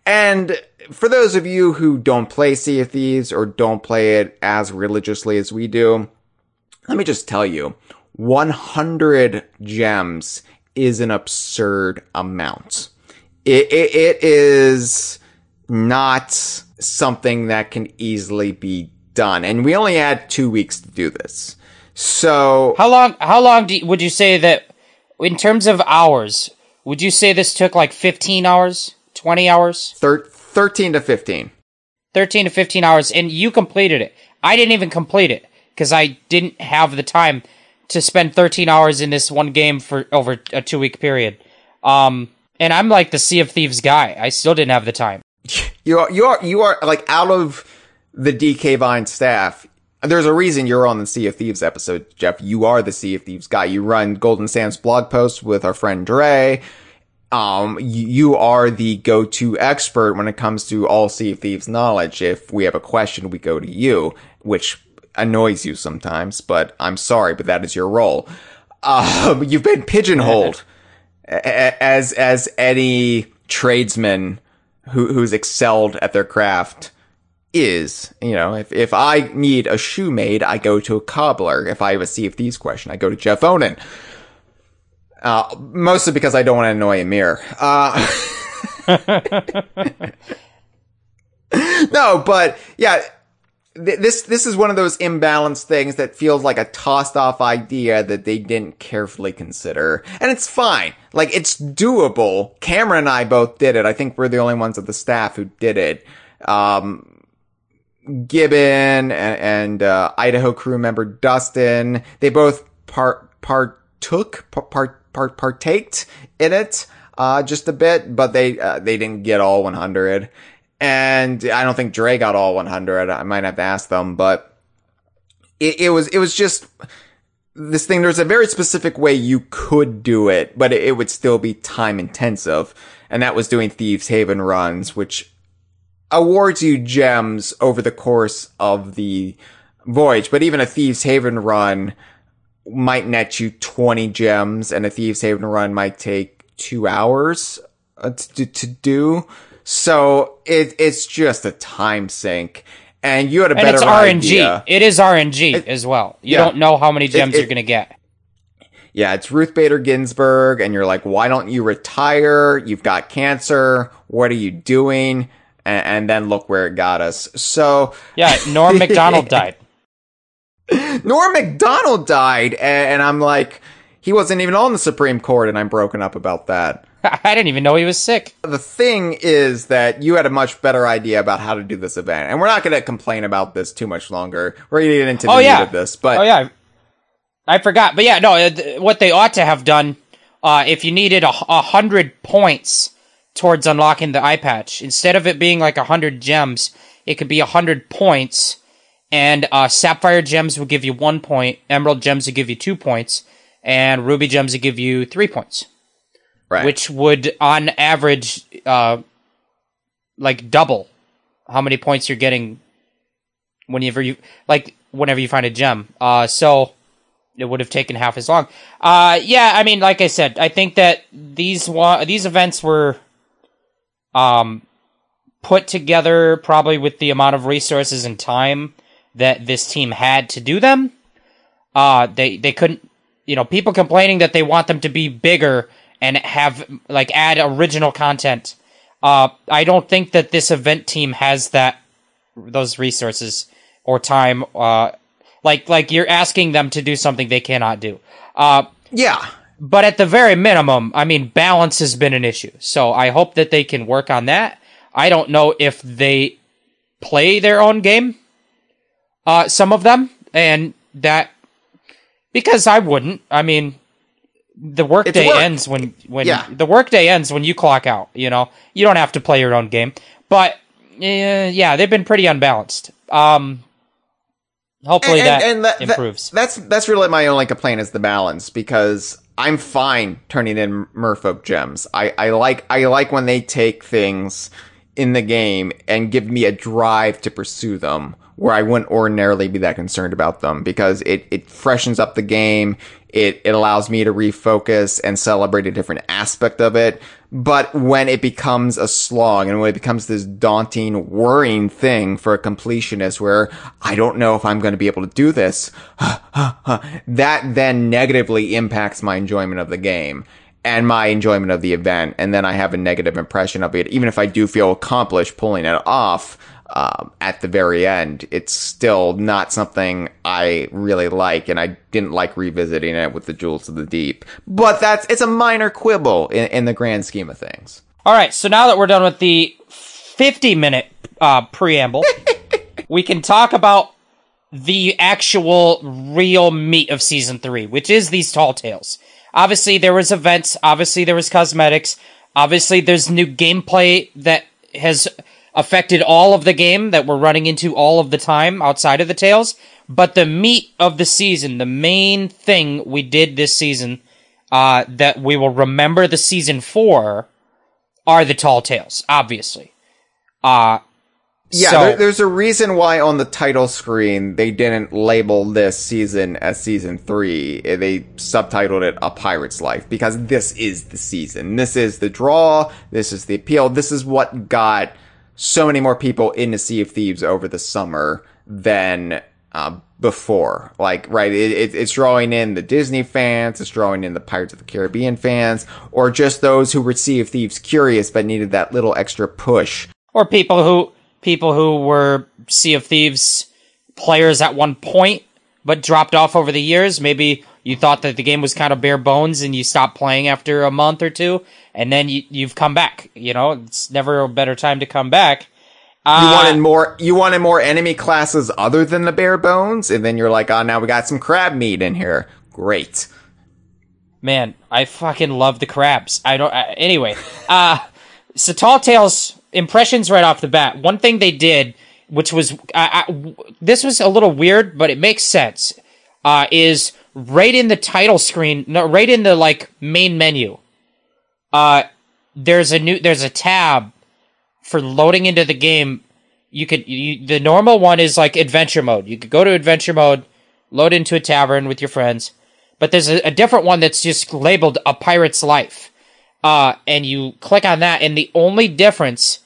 And for those of you who don't play Sea of Thieves or don't play it as religiously as we do, let me just tell you, 100 gems is an absurd amount. It is not something that can easily be done, and we only had 2 weeks to do this. So how long would you say that, in terms of hours, would you say this took like 15 hours, 20 hours? 13 to 15. 13 to 15 hours, and you completed it. I didn't even complete it, because I didn't have the time to spend 13 hours in this one game for over a 2-week period. And I'm like the Sea of Thieves guy. I still didn't have the time. You are like, out of the DK Vine staff, there's a reason you're on the Sea of Thieves episode, Jeff. You are the Sea of Thieves guy. You run Golden Sands blog posts with our friend Dre. You are the go-to expert when it comes to all Sea of Thieves knowledge. If we have a question, we go to you, which annoys you sometimes, but I'm sorry, but that is your role. You've been pigeonholed as any tradesman who's excelled at their craft is. You know, if I need a shoe made, I go to a cobbler. If I have a Sea of Thieves question, I go to Jeff Onan. Mostly because I don't want to annoy Amir. No, but yeah, this is one of those imbalanced things that feels like a tossed off idea that they didn't carefully consider. And it's fine. Like, it's doable. Cameron and I both did it. I think we're the only ones of the staff who did it. Gibbon and Idaho crew member Dustin, they both partaked in it, just a bit, but they didn't get all 100. And I don't think Dre got all 100. I might have to ask them, but it was just this thing. There's a very specific way you could do it, but it would still be time intensive. And that was doing Thieves Haven runs, which awards you gems over the course of the voyage. But even a Thieves Haven run might net you 20 gems, and a Thieves Haven run might take 2 hours to do. So it's just a time sink, and you had a better idea. RNG. It is RNG as well. You don't know how many gems you're gonna get. Yeah, it's Ruth Bader Ginsburg, and you're like, why don't you retire? You've got cancer. What are you doing? And then look where it got us. So yeah, Norm Macdonald died. Norm Macdonald died, and I'm like, he wasn't even on the Supreme Court, and I'm broken up about that. I didn't even know he was sick. The thing is that you had a much better idea about how to do this event, and we're not going to complain about this too much longer. We're going to get into the meat of this, but I forgot. But yeah, no, what they ought to have done, if you needed 100 points towards unlocking the eye patch, instead of it being like 100 gems, it could be 100 points, and sapphire gems would give you 1 point, emerald gems would give you 2 points, and ruby gems would give you 3 points. Right. Which would, on average, like double how many points you're getting whenever you find a gem. So it would have taken half as long. Yeah, I mean, like I said, I think that these events were put together probably with the amount of resources and time that this team had to do them. They couldn't, people complaining that they want them to be bigger and have, add original content. I don't think that this event team has those resources or time. Like you're asking them to do something they cannot do. Yeah. But at the very minimum, I mean, balance has been an issue. So I hope that they can work on that. I don't know if they play their own game, some of them, and that, because I wouldn't. I mean, the workday ends when the workday ends when you clock out. You know, you don't have to play your own game. But yeah, they've been pretty unbalanced. Hopefully that improves. That's really my only complaint is the balance, because I'm fine turning in merfolk gems. I like when they take things in the game and give me a drive to pursue them, where I wouldn't ordinarily be that concerned about them, because it freshens up the game. It allows me to refocus and celebrate a different aspect of it. But when it becomes a slog, and when it becomes this daunting, worrying thing for a completionist where I don't know if I'm going to be able to do this, that then negatively impacts my enjoyment of the game and my enjoyment of the event. And then I have a negative impression of it. Even if I do feel accomplished pulling it off, at the very end, it's still not something I really like, and I didn't like revisiting it with the Jewels of the Deep. But it's a minor quibble in the grand scheme of things. All right, so now that we're done with the 50-minute preamble, we can talk about the actual real meat of Season 3, which is these Tall Tales. Obviously, there was events. Obviously, there was cosmetics. Obviously, there's new gameplay that has affected all of the game that we're running into all of the time outside of the Tales. But the meat of the season, the main thing we did this season, that we will remember the season for, are the Tall Tales, obviously. There's a reason why on the title screen they didn't label this season as Season 3. They subtitled it A Pirate's Life, because this is the season. This is the draw. This is the appeal. This is what got so many more people into Sea of Thieves over the summer than before. Like, right, it's drawing in the Disney fans, it's drawing in the Pirates of the Caribbean fans, or just those who were Sea of Thieves curious but needed that little extra push. Or people who were Sea of Thieves players at one point but dropped off over the years. Maybe you thought that the game was kind of bare bones and you stopped playing after a month or two, and then you've come back. You know, it's never a better time to come back. You wanted more enemy classes other than the bare bones, and then you're like, oh, now we got some crab meat in here. Great. Man, I fucking love the crabs. Anyway, so Tall Tales impressions right off the bat. One thing they did, which was this was a little weird, but it makes sense, is right in the title screen, no, right in the like main menu. There's a tab for loading into the game. The normal one is like adventure mode. You could go to adventure mode, load into a tavern with your friends, but there's a different one that's just labeled A Pirate's Life. And you click on that, and the only difference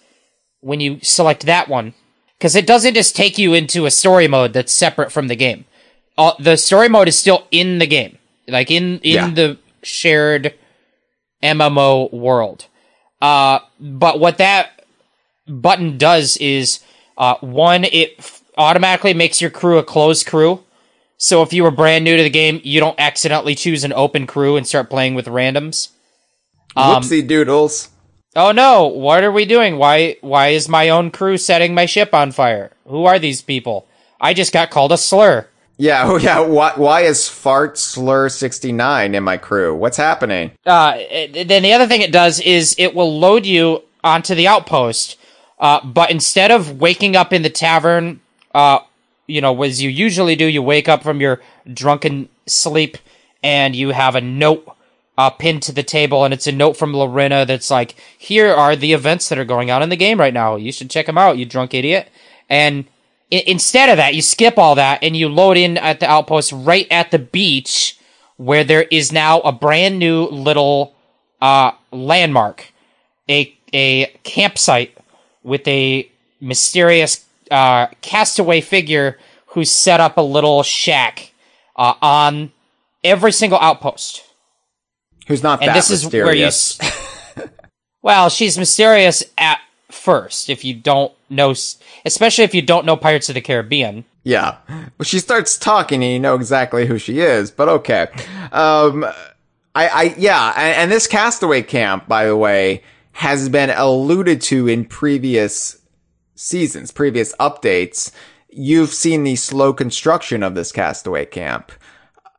when you select that one, because it doesn't just take you into a story mode that's separate from the game. The story mode is still in the game, like in the shared MMO world. But what that button does is, one, it automatically makes your crew a closed crew. So if you were brand new to the game, you don't accidentally choose an open crew and start playing with randoms. Whoopsie doodles. Oh no, what are we doing? Why is my own crew setting my ship on fire? Who are these people? I just got called a slur. Yeah. Why is Fart Slur 69 in my crew? What's happening? Then the other thing it does is it will load you onto the outpost, but instead of waking up in the tavern, as you usually do, you wake up from your drunken sleep and you have a note pinned to the table, and it's a note from Lorena that's like, here are the events that are going on in the game right now. You should check them out, you drunk idiot. And instead of that, you skip all that, and you load in at the outpost right at the beach, where there is now a brand new little landmark, a campsite with a mysterious castaway figure who set up a little shack on every single outpost. Who's not that mysterious. Well, she's mysterious at first, if you don't know, especially if you don't know Pirates of the Caribbean. Yeah. Well, she starts talking and you know exactly who she is, but okay. And this castaway camp, by the way, has been alluded to in previous seasons, previous updates. You've seen the slow construction of this castaway camp.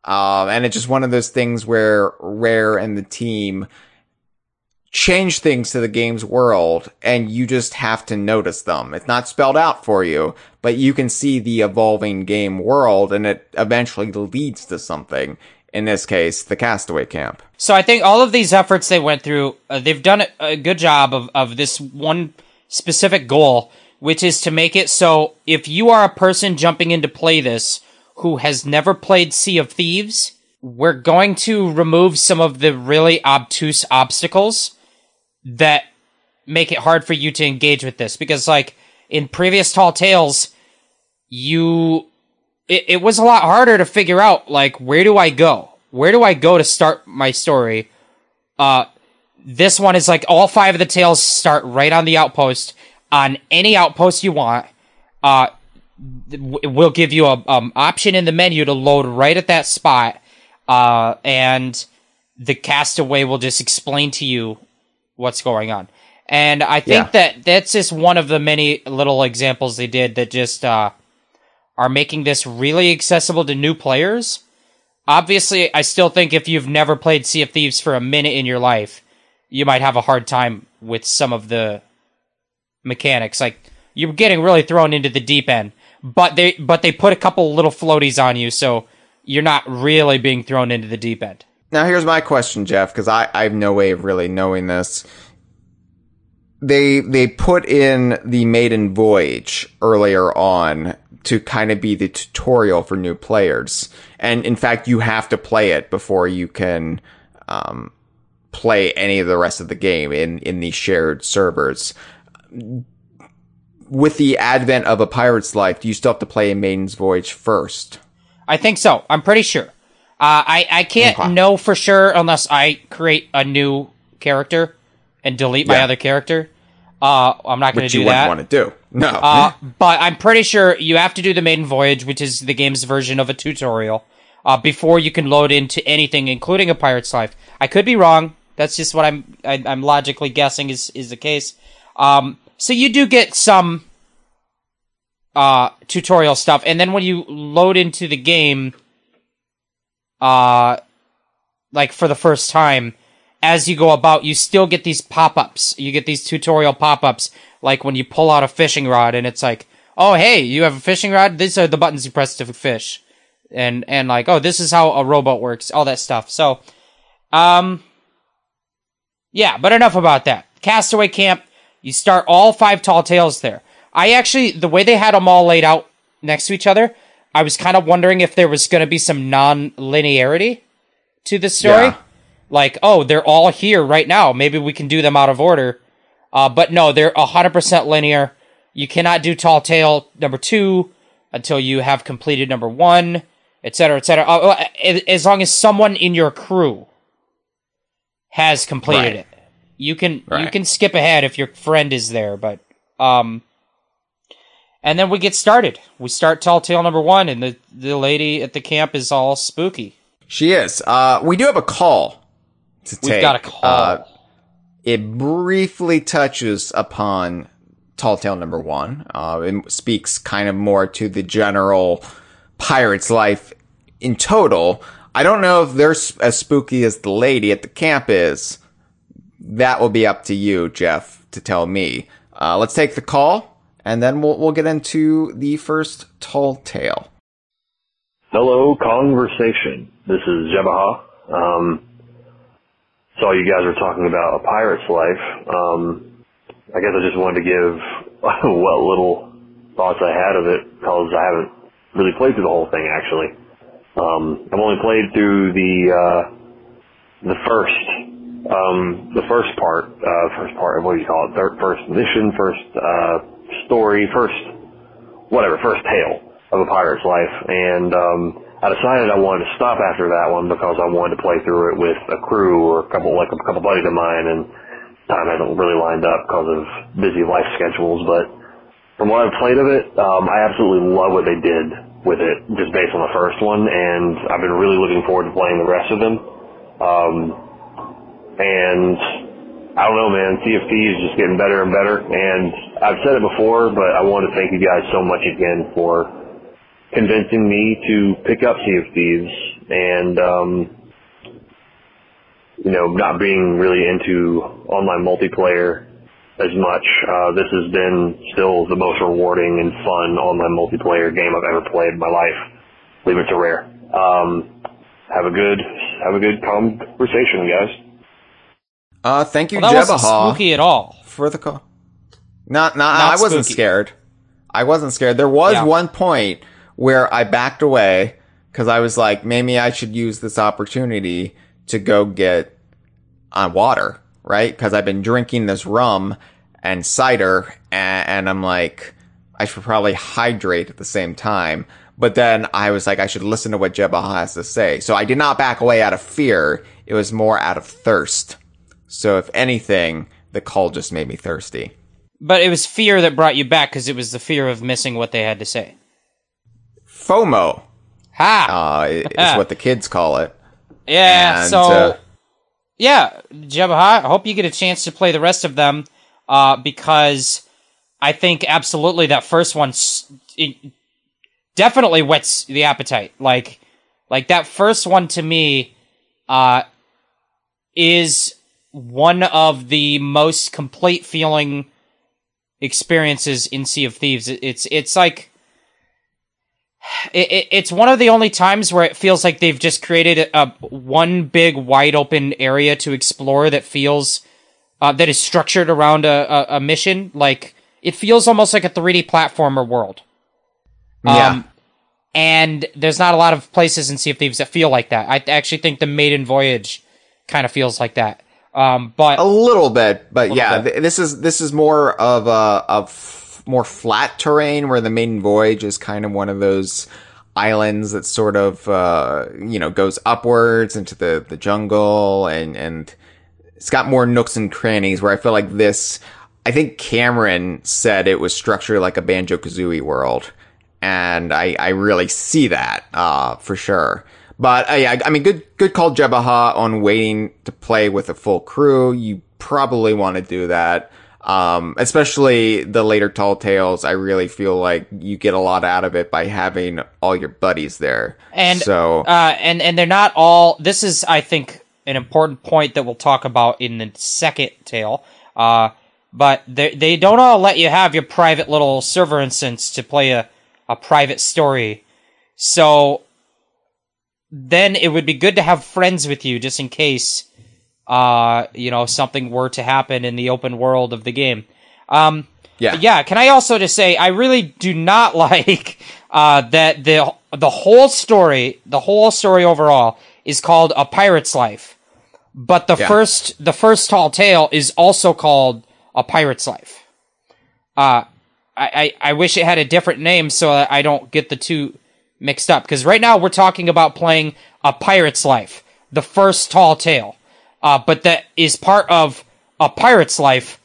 And it's just one of those things where Rare and the team change things to the game's world, and you just have to notice them. It's not spelled out for you, but you can see the evolving game world, and it eventually leads to something. In this case, the castaway camp. So I think all of these efforts they went through, they've done a good job of this one specific goal, which is to make it so if you are a person jumping in to play this who has never played Sea of Thieves, we're going to remove some of the really obtuse obstacles that make it hard for you to engage with this. Because, like, in previous Tall Tales, it was a lot harder to figure out, like, where do I go? Where do I go to start my story? This one is like all 5 of the tales start right on the outpost. On any outpost you want, we'll give you a option in the menu to load right at that spot, and the castaway will just explain to you what's going on. And I think that's just one of the many little examples they did that just are making this really accessible to new players. Obviously, I still think if you've never played Sea of Thieves for a minute in your life, you might have a hard time with some of the mechanics. Like, you're getting really thrown into the deep end, but they put a couple little floaties on you, so you're not really being thrown into the deep end. Now, here's my question, Jeff, because I have no way of really knowing this. They put in the maiden voyage earlier on to kind of be the tutorial for new players. And in fact, you have to play it before you can play any of the rest of the game in the shared servers. With the advent of A Pirate's Life, do you still have to play a Maiden's Voyage first? I think so. I'm pretty sure. I can't know for sure unless I create a new character and delete my other character. I'm not going to do that. Which you wouldn't want to do. No. But I'm pretty sure you have to do the Maiden Voyage, which is the game's version of a tutorial, before you can load into anything, including A Pirate's Life. I could be wrong. That's just what I'm logically guessing is the case. So you do get some tutorial stuff, and then when you load into the game, like for the first time, as you go about, you still get these pop-ups. You get these tutorial pop-ups, like when you pull out a fishing rod, and it's like, oh, hey, you have a fishing rod? These are the buttons you press to fish. And like, oh, this is how a rowboat works, all that stuff. So, yeah, but enough about that. Castaway Camp, you start all 5 Tall Tales there. I actually, the way they had them all laid out next to each other, I was kind of wondering if there was going to be some non-linearity to the story. Yeah. Like, oh, they're all here right now. Maybe we can do them out of order. But no, they're 100% linear. You cannot do Tall Tale number 2 until you have completed number 1, etc., etc. As long as someone in your crew has completed it. You can skip ahead if your friend is there, but and then we get started. We start Tall Tale number 1, and the lady at the camp is all spooky. She is. We do have a call to take. We've got a call. It briefly touches upon Tall Tale number 1. It speaks kind of more to the general pirate's life in total. I don't know if they're as spooky as the lady at the camp is. That will be up to you, Jeff, to tell me. Let's take the call, and then we'll get into the first Tall Tale. Hello, Kongversation. This is Jebaha. Saw you guys were talking about A Pirate's Life. I guess I just wanted to give what little thoughts I had of it, because I haven't really played through the whole thing, actually. I've only played through the first part, what do you call it? First mission, first story, first tale of A Pirate's Life, and I decided I wanted to stop after that one because I wanted to play through it with a crew or a couple buddies of mine, and time hasn't really lined up because of busy life schedules. But From what I've played of it, I absolutely love what they did with it, just based on the first one, and I've been really looking forward to playing the rest of them. And I don't know, man, Sea of Thieves is just getting better and better, and I've said it before, but I want to thank you guys so much again for convincing me to pick up Sea of Thieves, and, not being really into online multiplayer as much. This has been still the most rewarding and fun online multiplayer game I've ever played in my life. Leave it to Rare. Have a good conversation, guys. Thank you, that wasn't Jebaha, spooky at all. for the call. I wasn't spooky. scared. I wasn't scared. There was one point where I backed away because I was like, maybe I should use this opportunity to go get on water, right? Because I've been drinking this rum and cider, and I'm like, I should probably hydrate at the same time. But then I was like, I should listen to what Jebaha has to say. So I did not back away out of fear. It was more out of thirst. So if anything, the call just made me thirsty. But it was fear that brought you back, because it was the fear of missing what they had to say. FOMO. Is what the kids call it. Yeah, Jebaha, I hope you get a chance to play the rest of them, because I think absolutely that first one definitely whets the appetite. Like that first one to me, is one of the most complete feeling experiences in Sea of Thieves. It's like, it's one of the only times where it feels like they've just created one big wide open area to explore that feels that is structured around a mission. Like, it feels almost like a 3D platformer world. Yeah. And there's not a lot of places in Sea of Thieves that feel like that. I actually think the maiden voyage kind of feels like that. But a little bit, but yeah, this is more of more flat terrain, where the maiden voyage is kind of one of those islands that sort of goes upwards into the jungle, and it's got more nooks and crannies, where I feel like this, I think Cameron said it was structured like a Banjo-Kazooie world, and I really see that for sure. But yeah, I mean, good call, Jebaha, on waiting to play with a full crew. You probably want to do that. Especially the later Tall Tales, I really feel like you get a lot out of it by having all your buddies there. And so, and they're not all. This is, I think, an important point that we'll talk about in the second tale. But they don't all let you have your private little server instance to play a private story. So then it would be good to have friends with you, just in case something were to happen in the open world of the game. Yeah. Can I also just say, I really do not like that the whole story overall is called A Pirate's Life, but the first tall tale is also called A Pirate's Life. I wish it had a different name so that I don't get the two mixed up, because right now we're talking about playing A Pirate's Life, the first tall tale. But that is part of A Pirate's Life,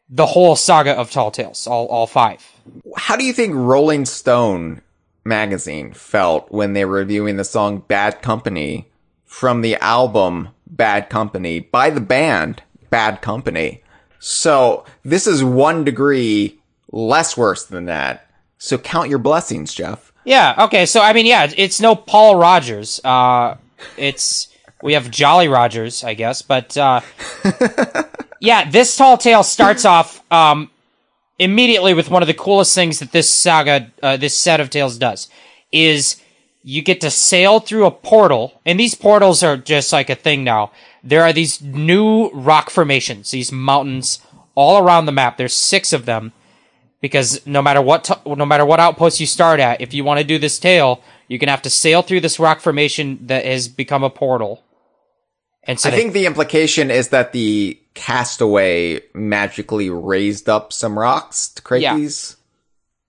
the whole saga of Tall Tales, all 5. How do you think Rolling Stone magazine felt when they were reviewing the song Bad Company from the album Bad Company by the band Bad Company? So this is 1 degree less worse than that. So count your blessings, Jeff. Yeah, okay, so I mean, yeah, it's no Paul Rogers. We have Jolly Rogers, I guess, but yeah, this tall tale starts off immediately with one of the coolest things that this saga, this set of tales does, is you get to sail through a portal, and these portals are just like a thing now. There are these new rock formations, these mountains all around the map. There's 6 of them, because no matter what outpost you start at, if you want to do this tale, you're gonna have to sail through this rock formation that has become a portal. And so I think the implication is that the castaway magically raised up some rocks to create these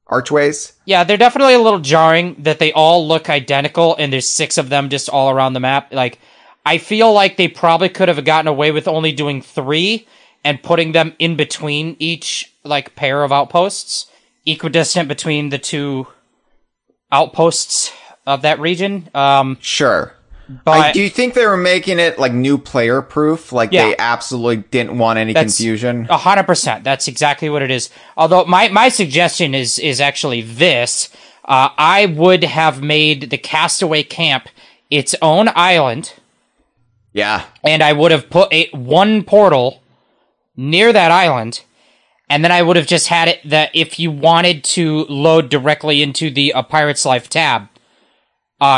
archways. Yeah, they're definitely a little jarring that they all look identical and there's 6 of them just all around the map. Like, I feel like they probably could have gotten away with only doing 3 and putting them in between each, like, pair of outposts. equidistant between the two outposts of that region. Sure. But do you think they were making it like new player proof? Like they absolutely didn't want any confusion? 100%. That's exactly what it is. Although my suggestion is actually this. I would have made the Castaway Camp its own island. Yeah. And I would have put one portal near that island. And then I would have just had it that if you wanted to load directly into the Pirate's Life tab,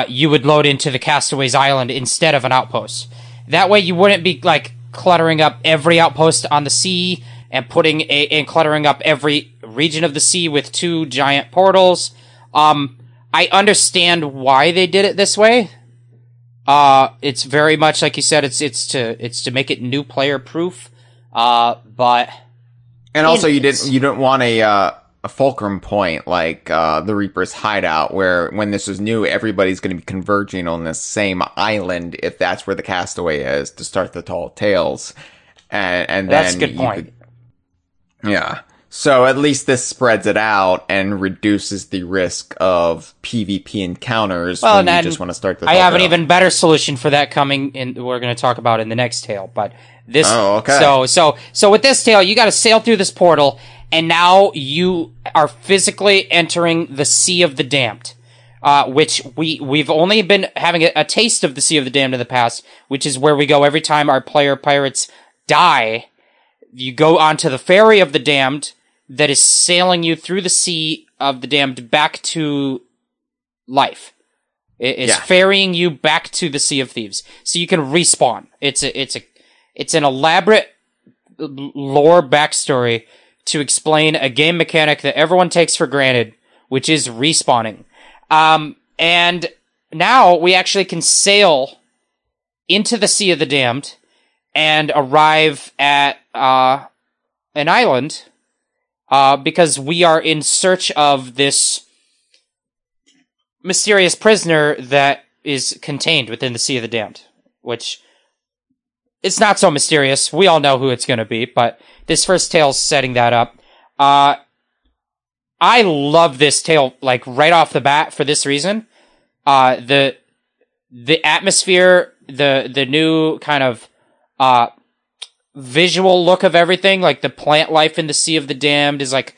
you would load into the Castaway's Island instead of an outpost. That way you wouldn't be, like, cluttering up every outpost on the sea and cluttering up every region of the sea with 2 giant portals. I understand why they did it this way. It's very much, like you said, it's to make it new player proof. But... And also you didn't want a fulcrum point like the Reaper's hideout, where when this is new, everybody's going to be converging on this same island if that's where the Castaway is to start the Tall Tales. And that's then a good point. Yeah. So at least this spreads it out and reduces the risk of PvP encounters when you just want to start the Tall I have Tale. an even better solution for that coming in. We're going to talk about in the next tale, but this. Oh, okay. So with this tale, you got to sail through this portal. And now you are physically entering the Sea of the Damned, which we've only been having a taste of the Sea of the Damned in the past, which is where we go every time our player pirates die. You go onto the Ferry of the Damned that is sailing you through the Sea of the Damned back to life. It is ferrying you back to the Sea of Thieves, so you can respawn. It's an elaborate lore backstory to explain a game mechanic that everyone takes for granted, which is respawning. And now we actually can sail into the Sea of the Damned and arrive at an island because we are in search of this mysterious prisoner that is contained within the Sea of the Damned, which it's not so mysterious. We all know who it's going to be, but this first tale's setting that up. I love this tale, like, right off the bat for this reason. The atmosphere, the new kind of, visual look of everything, like the plant life in the Sea of the Damned is like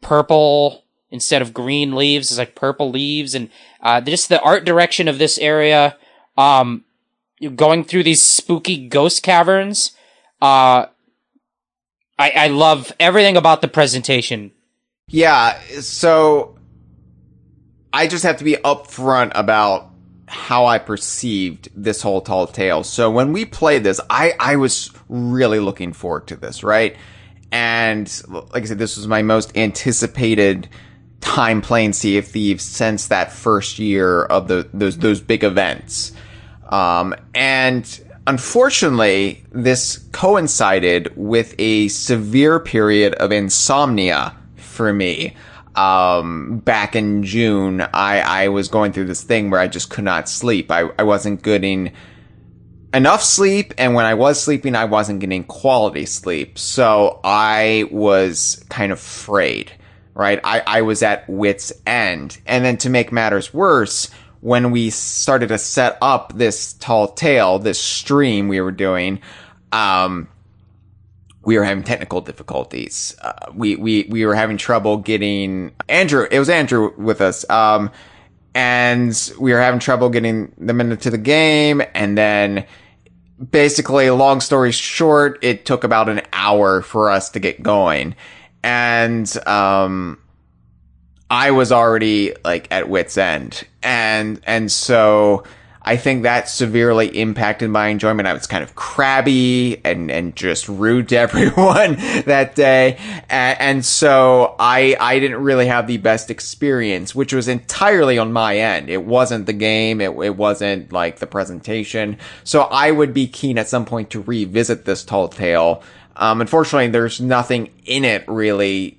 purple instead of green leaves, is like purple leaves, and, just the art direction of this area, going through these spooky ghost caverns, I love everything about the presentation. Yeah, so I just have to be upfront about how I perceived this whole Tall Tale. So when we played this, I was really looking forward to this, right? And like I said, this was my most anticipated time playing Sea of Thieves since that first year of those big events. And unfortunately, this coincided with a severe period of insomnia for me. Back in June, I was going through this thing where I just could not sleep. I wasn't getting enough sleep, and when I was sleeping, I wasn't getting quality sleep. So I was kind of frayed, right? I was at wit's end. And then to make matters worse, when we started to set up this Tall Tale, this stream we were doing, we were having technical difficulties. We were having trouble getting Andrew. It was Andrew with us. And we were having trouble getting them into the game. And then basically, long story short, it took about an hour for us to get going. And, I was already like at wit's end. And so I think that severely impacted my enjoyment. I was kind of crabby and just rude to everyone that day. And so I didn't really have the best experience, which was entirely on my end. It wasn't the game. It wasn't like the presentation. So I would be keen at some point to revisit this Tall Tale. Unfortunately, there's nothing in it really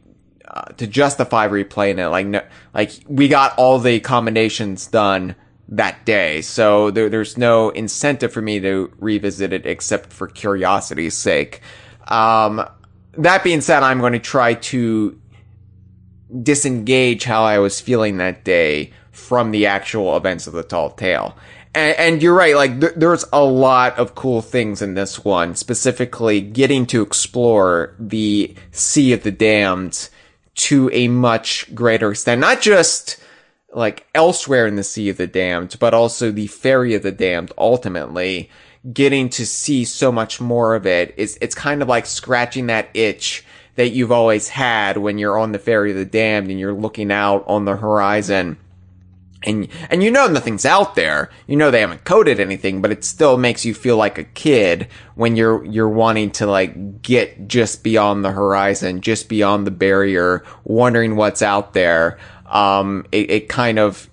to justify replaying it. Like we got all the combinations done that day, so there's no incentive for me to revisit it except for curiosity's sake. That being said, I'm going to try to disengage how I was feeling that day from the actual events of the Tall Tale. And you're right, like, there's a lot of cool things in this one, specifically getting to explore the Sea of the Damned to a much greater extent. Not just, like, elsewhere in the Sea of the Damned, but also the Ferry of the Damned, ultimately. Getting to see so much more of it, it's kind of like scratching that itch that you've always had when you're on the Ferry of the Damned and you're looking out on the horizon. And you know nothing's out there. You know they haven't coded anything, but it still makes you feel like a kid when you're wanting to, like, get just beyond the horizon, just beyond the barrier, wondering what's out there. It kind of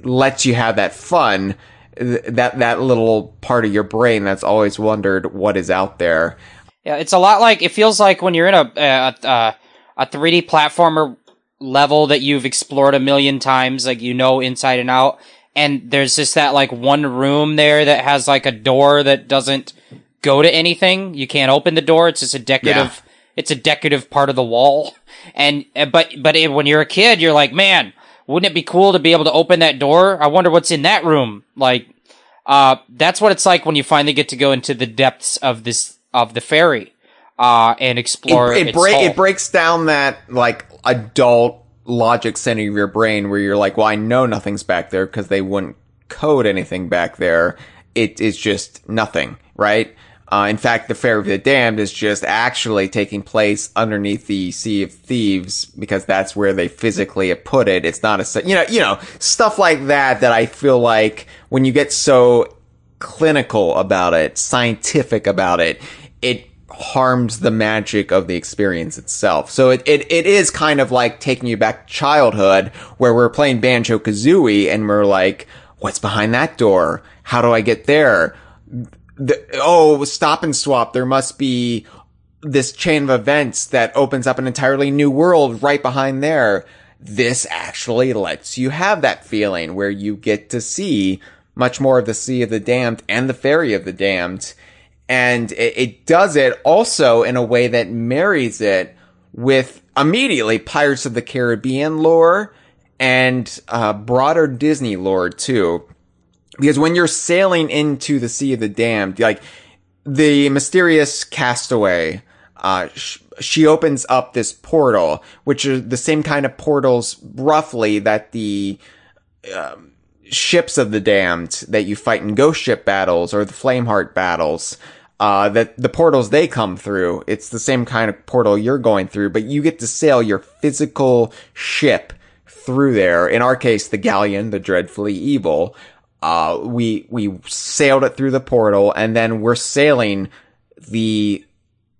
lets you have that fun, that little part of your brain that's always wondered what is out there. Yeah, it's a lot like, it feels like when you're in a 3D platformer level that you've explored a million times, like, you know, inside and out, and there's just that, like, one room there that has, like, a door that doesn't go to anything. You can't open the door. It's just a decorative, it's a decorative part of the wall. And, when you're a kid, you're like, man, wouldn't it be cool to be able to open that door? I wonder what's in that room. Like, that's what it's like when you finally get to go into the depths of the ferry, and explore it breaks down that, like, adult logic center of your brain where you're like, well, I know nothing's back there because they wouldn't code anything back there. It is just nothing, right? In fact, the Ferry of the Damned is just actually taking place underneath the Sea of Thieves because that's where they physically have put it. It's not you know, stuff like that I feel like when you get so clinical about it, scientific about it, it harms the magic of the experience itself. So it is kind of like taking you back to childhood where we're playing Banjo-Kazooie and we're like, what's behind that door? How do I get there? Stop and swap. There must be this chain of events that opens up an entirely new world right behind there. This actually lets you have that feeling where you get to see much more of the Sea of the Damned and the Ferry of the Damned. And it does it also in a way that marries it with immediately Pirates of the Caribbean lore and broader Disney lore too. Because when you're sailing into the Sea of the Damned, like the mysterious castaway, she opens up this portal, which are the same kind of portals roughly that the ships of the damned that you fight in ghost ship battles or the Flameheart battles, that the portals they come through, it's the same kind of portal you're going through, but you get to sail your physical ship through there. In our case, the galleon, the Dreadfully Evil. We sailed it through the portal, and then we're sailing the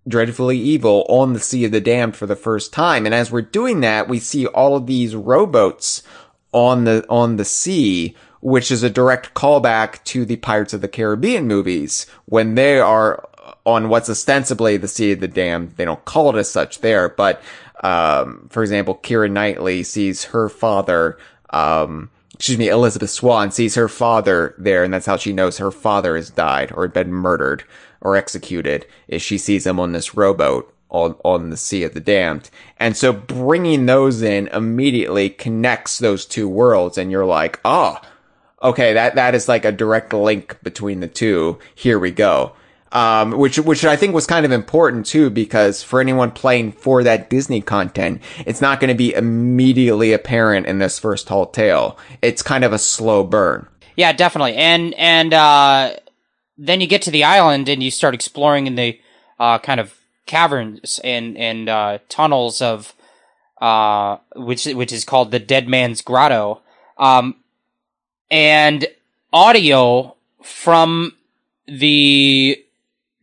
Dreadfully Evil on the Sea of the Damned for the first time. And as we're doing that, we see all of these rowboats on the sea, which is a direct callback to the Pirates of the Caribbean movies when they are on what's ostensibly the Sea of the Damned. They don't call it as such there, but for example, Keira Knightley sees her father, Elizabeth Swann sees her father there, and that's how she knows her father has died or been murdered or executed, is she sees him on this rowboat on the Sea of the Damned. And so bringing those in immediately connects those two worlds, and you're like, okay, that is like a direct link between the two. Here we go. Which I think was kind of important too, because for anyone playing for that Disney content, it's not going to be immediately apparent in this first Tall Tale. It's kind of a slow burn. Yeah, definitely. And then you get to the island and you start exploring in the kind of caverns and tunnels of which is called the Dead Man's Grotto, and audio from the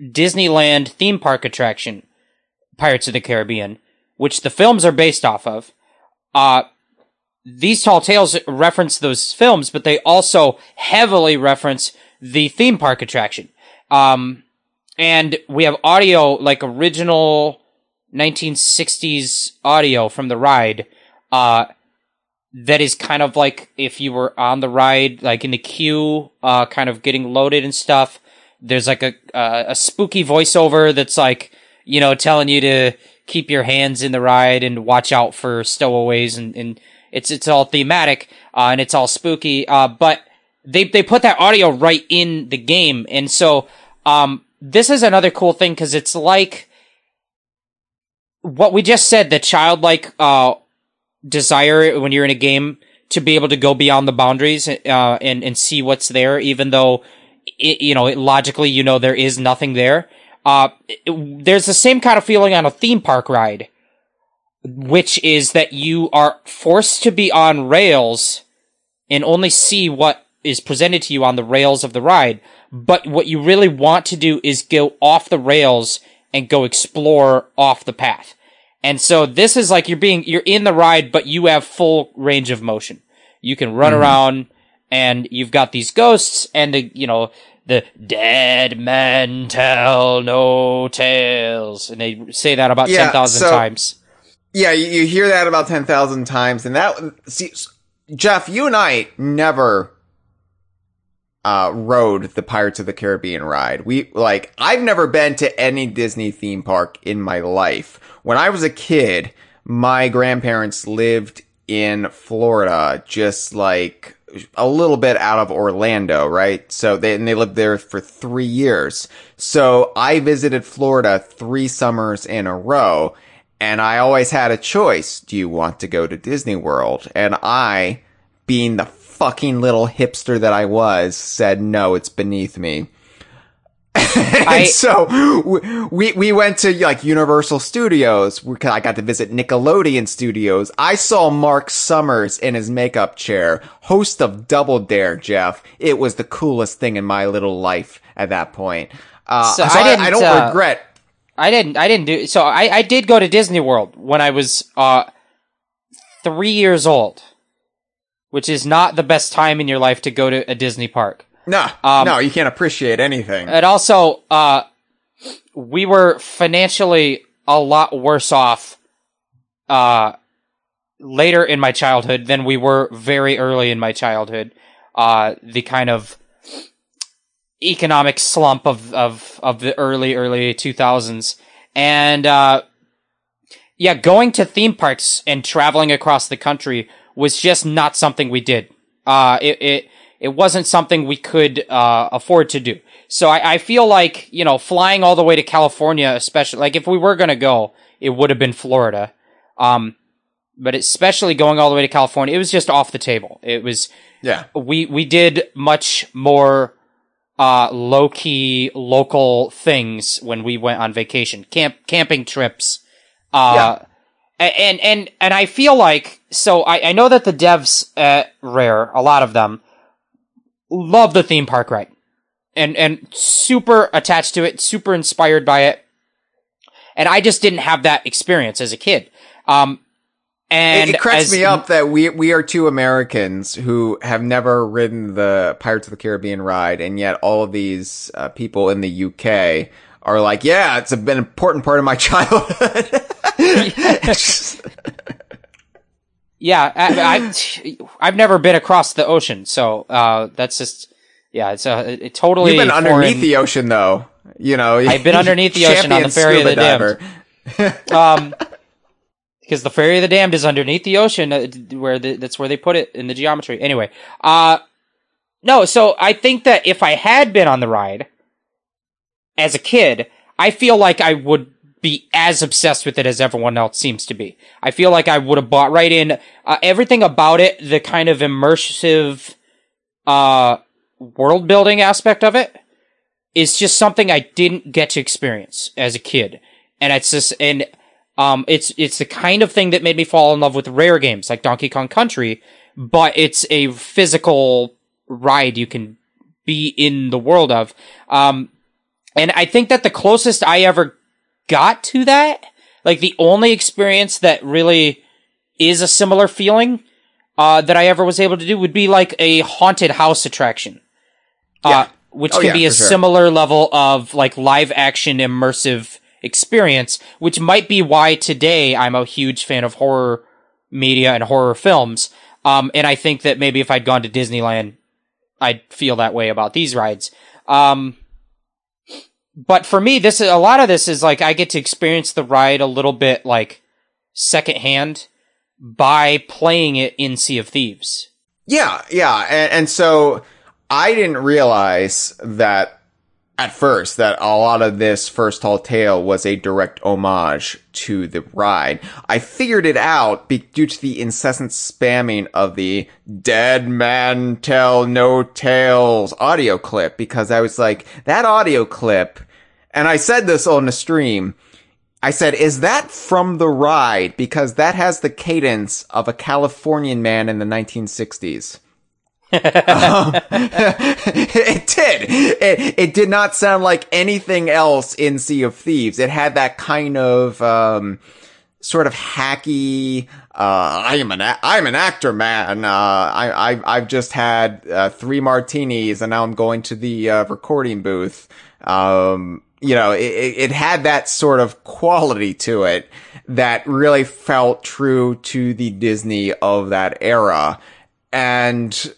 Disneyland theme park attraction, Pirates of the Caribbean, which the films are based off of. These Tall Tales reference those films, but they also heavily reference the theme park attraction. And we have audio, like original 1960s audio from the ride, that is kind of like if you were on the ride, like in the queue, kind of getting loaded and stuff. There's like a spooky voiceover that's like, telling you to keep your hands in the ride and watch out for stowaways, and it's all thematic, and it's all spooky, but they put that audio right in the game, and so, this is another cool thing, because it's like what we just said, the childlike, desire when you're in a game to be able to go beyond the boundaries, and see what's there, even though, logically, there is nothing there. There's the same kind of feeling on a theme park ride, which is that you are forced to be on rails and only see what is presented to you on the rails of the ride. But what you really want to do is go off the rails and go explore off the path. And so this is like you're in the ride, but you have full range of motion. You can run around, and you've got these ghosts, and the dead men tell no tales. And they say that about 10,000 times. Yeah, you hear that about 10,000 times. And Jeff, you and I never rode the Pirates of the Caribbean ride. I've never been to any Disney theme park in my life. When I was a kid, my grandparents lived in Florida, just like a little bit out of Orlando, right? So they lived there for 3 years. So I visited Florida 3 summers in a row, and I always had a choice. Do you want to go to Disney World? And I, being the fucking little hipster that I was, said no, it's beneath me. So we went to Universal Studios. I got to visit Nickelodeon Studios. I saw Mark Summers in his makeup chair, host of Double Dare, Jeff. It was the coolest thing in my little life at that point. I don't regret. I did go to Disney World when I was 3 years old, which is not the best time in your life to go to a Disney park. No, you can't appreciate anything. And also, we were financially a lot worse off, later in my childhood than we were very early in my childhood. The kind of economic slump of the early 2000s. And, going to theme parks and traveling across the country was just not something we did. It wasn't something we could afford to do. So I feel like, flying all the way to California, especially, like if we were going to go, it would have been Florida. But especially going all the way to California, it was just off the table. It was, we did much more low-key local things when we went on vacation, camping trips. And I feel like, so I know that the devs at Rare, a lot of them, love the theme park ride, and super attached to it, super inspired by it. And I just didn't have that experience as a kid. And it cracks me up that we are 2 Americans who have never ridden the Pirates of the Caribbean ride, and yet all of these people in the UK are like, yeah, it's an important part of my childhood. Yeah, I've never been across the ocean, so that's just it's a totally. You've been underneath the ocean, though. I've been underneath the ocean on the Ferry of the Damned. Because the Ferry of the Damned is underneath the ocean, that's where they put it in the geometry. Anyway, no, so I think that if I had been on the ride as a kid, I feel like I would be as obsessed with it as everyone else seems to be. I feel like I would have bought right in. Everything about it, the kind of immersive world building aspect of it, is just something I didn't get to experience as a kid. And it's just, it's the kind of thing that made me fall in love with rare games like Donkey Kong Country, but it's a physical ride you can be in the world of. And I think that the closest I ever got to that, like the only experience that really is a similar feeling that I ever was able to do would be like a haunted house attraction, which can be a similar level of like live action immersive experience, which might be why today I'm a huge fan of horror media and horror films. And I think that maybe if I'd gone to Disneyland, I'd feel that way about these rides. But for me, a lot of this is like I get to experience the ride a little bit like secondhand by playing it in Sea of Thieves. Yeah. And so I didn't realize that at first that a lot of this First Tall Tale was a direct homage to the ride. I figured it out due to the incessant spamming of the Dead Man Tell No Tales audio clip, because I was like, that audio clip, and I said this on the stream, I said, is that from the ride? Because that has the cadence of a Californian man in the 1960s. It did. It did not sound like anything else in Sea of Thieves. It had that kind of sort of hacky. I'm an actor, man. I've just had 3 martinis and now I'm going to the recording booth. It had that sort of quality to it that really felt true to the Disney of that era. And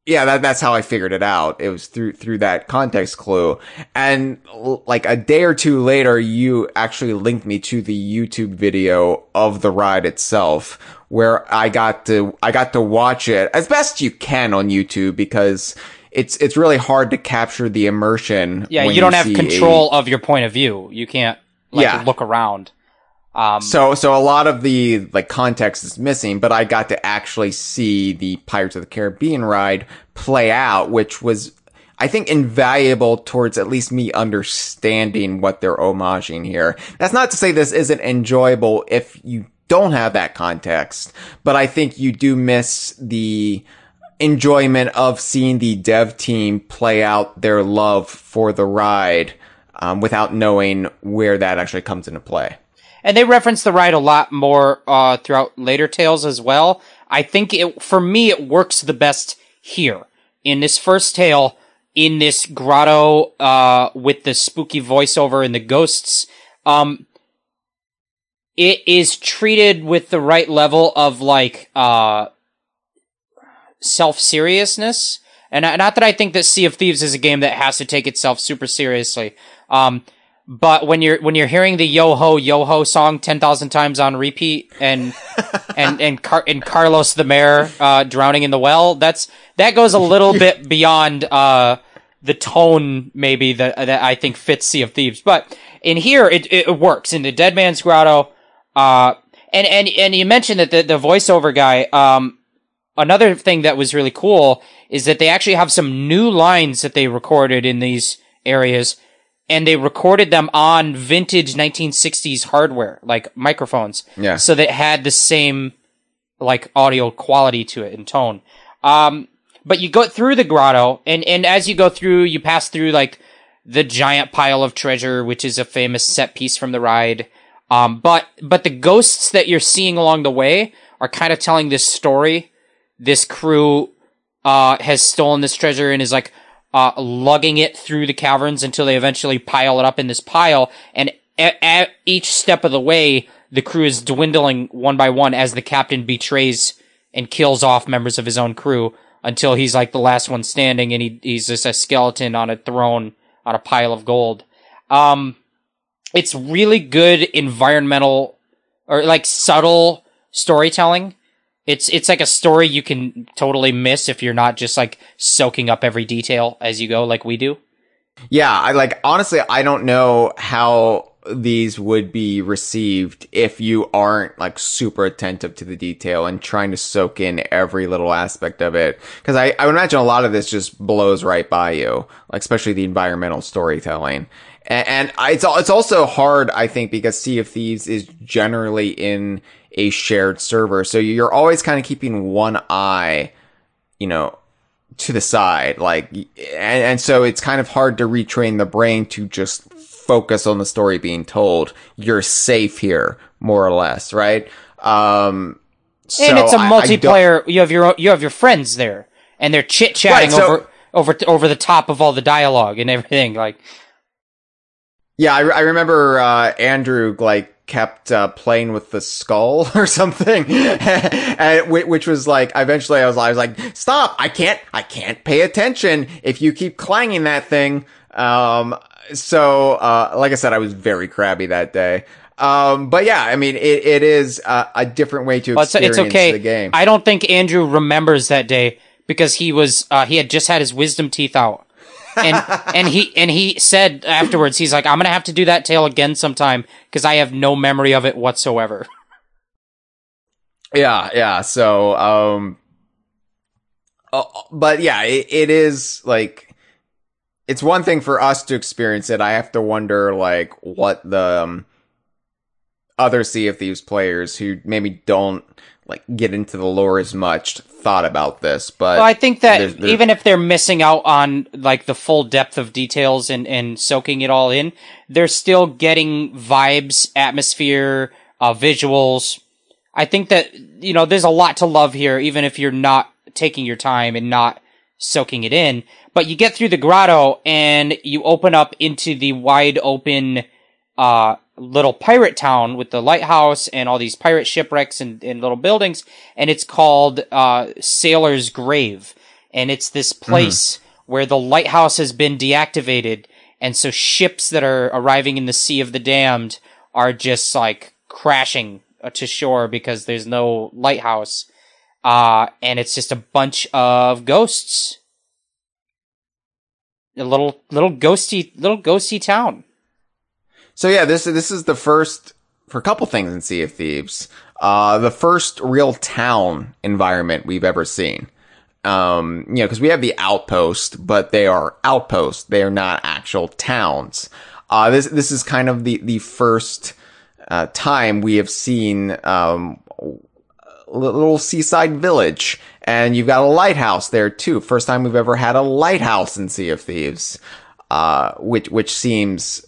yeah, that's how I figured it out. It was through that context clue. And like a day or two later, you actually linked me to the YouTube video of the ride itself, where I got to watch it as best you can on YouTube, because it's really hard to capture the immersion. Yeah, you don't have control of your point of view. You can't look around. So a lot of the like context is missing, but I got to actually see the Pirates of the Caribbean ride play out, which was, I think, invaluable towards at least me understanding what they're homaging here. That's not to say this isn't enjoyable if you don't have that context, but I think you do miss the enjoyment of seeing the dev team play out their love for the ride, without knowing where that actually comes into play. And they reference the ride a lot more throughout later tales as well. I think for me, it works the best here. In this first tale, in this grotto, with the spooky voiceover and the ghosts, it is treated with the right level of, like, self-seriousness. And not that I think that Sea of Thieves is a game that has to take itself super seriously. But when you're hearing the yo ho song 10,000 times on repeat and Carlos the mayor drowning in the well, that goes a little bit beyond the tone maybe that I think fits Sea of Thieves. But in here it works in the Dead Man's Grotto. And you mentioned that the voiceover guy, another thing that was really cool is that they actually have some new lines that they recorded in these areas. And they recorded them on vintage 1960s hardware, like microphones. Yeah. So that it had the same, like, audio quality to it and tone. But you go through the grotto, and as you go through, you pass through, like, the giant pile of treasure, which is a famous set piece from the ride. But the ghosts that you're seeing along the way are kind of telling this story. This crew, has stolen this treasure and is, like, lugging it through the caverns until they eventually pile it up in this pile. And at each step of the way, the crew is dwindling one by one as the captain betrays and kills off members of his own crew until he's like the last one standing and he's just a skeleton on a throne on a pile of gold. It's really good environmental or like subtle storytelling. It's like a story you can totally miss if you're not just like soaking up every detail as you go like we do. Yeah, honestly, I don't know how these would be received if you aren't like super attentive to the detail and trying to soak in every little aspect of it. Because I would imagine a lot of this just blows right by you, like especially the environmental storytelling. And it's also hard, I think, because Sea of Thieves is generally in a shared server. So you're always kind of keeping one eye, to the side. And so it's kind of hard to retrain the brain to just focus on the story being told. You're safe here, more or less, right? And it's a multiplayer. You have your friends there, and they're chit-chatting over the top of all the dialogue and everything. Yeah, I remember Andrew kept playing with the skull or something, which was eventually I was like, stop! I can't pay attention if you keep clanging that thing. So, like I said, I was very crabby that day. But yeah, I mean, it is a different way to experience the game. I don't think Andrew remembers that day because he had just had his wisdom teeth out. And he said afterwards, he's like, I'm going to have to do that tale again sometime because I have no memory of it whatsoever. Yeah. So, but yeah, it is like, it's one thing for us to experience it. I have to wonder, like, what the other Sea of Thieves players who maybe don't like get into the lore as much thought about this. But well, I think that even if they're missing out on like the full depth of details and soaking it all in, they're still getting vibes, atmosphere, visuals. I think that, you know, there's a lot to love here, even if you're not taking your time and not soaking it in. But you get through the grotto and you open up into the wide open little pirate town with the lighthouse and all these pirate shipwrecks and little buildings, and it's called Sailor's Grave. And it's this place where the lighthouse has been deactivated, and so ships that are arriving in the Sea of the Damned are just like crashing to shore because there's no lighthouse. And it's just a bunch of ghosts. A little ghosty town. So yeah, this is the first, for a couple things in Sea of Thieves, the first real town environment we've ever seen. You know, because we have the outpost, but they are outposts. They are not actual towns. This is kind of the first time we have seen little seaside village, and you've got a lighthouse there too. First time we've ever had a lighthouse in Sea of Thieves, which seems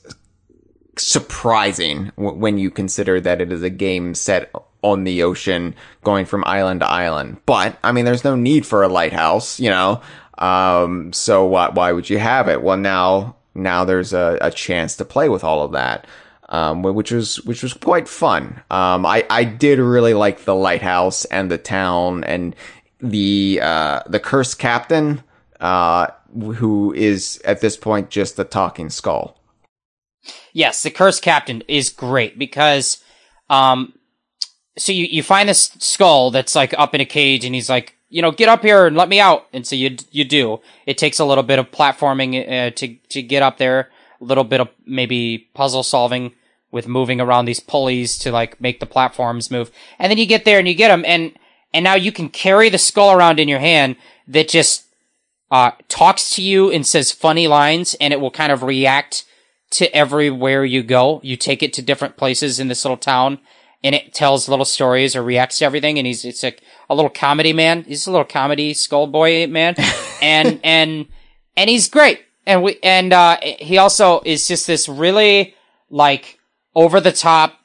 surprising when you consider that it is a game set on the ocean going from island to island. But I mean, there's no need for a lighthouse, you know. So why would you have it? Well, now there's a chance to play with all of that. Which was quite fun. I did really like the lighthouse and the town and the cursed captain, who is at this point just a talking skull. Yes, the cursed captain is great because, so you find this skull that's like up in a cage and he's like, you know, get up here and let me out. And so you do. It takes a little bit of platforming, to get up there, a little bit of maybe puzzle solving with moving around these pulleys to like make the platforms move. And then you get there and you get them, and now you can carry the skull around in your hand that just talks to you and says funny lines, and it will kind of react to everywhere you go. You take it to different places in this little town, and it tells little stories or reacts to everything, and it's like a little comedy man. He's a little comedy skull boy man. and he's great. And he also is just this really like over the top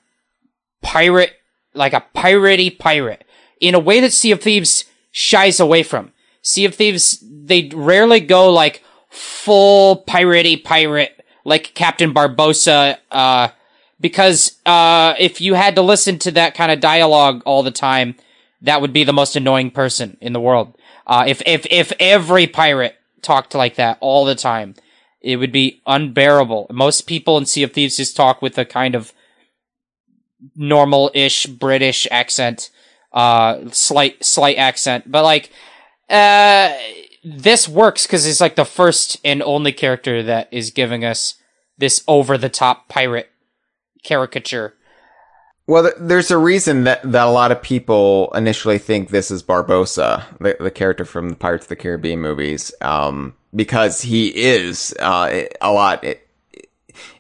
pirate, like a piratey pirate, in a way that Sea of Thieves shies away from. Sea of Thieves, they rarely go like full piratey pirate, like Captain Barbossa, because if you had to listen to that kind of dialogue all the time, that would be the most annoying person in the world. If every pirate talked like that all the time, it would be unbearable. Most people in Sea of Thieves just talk with a kind of normal-ish British accent, slight accent. But like, this works because it's like the first and only character that is giving us this over-the-top pirate caricature. Well, there's a reason that a lot of people initially think this is Barbossa, the character from the Pirates of the Caribbean movies, because he is a lot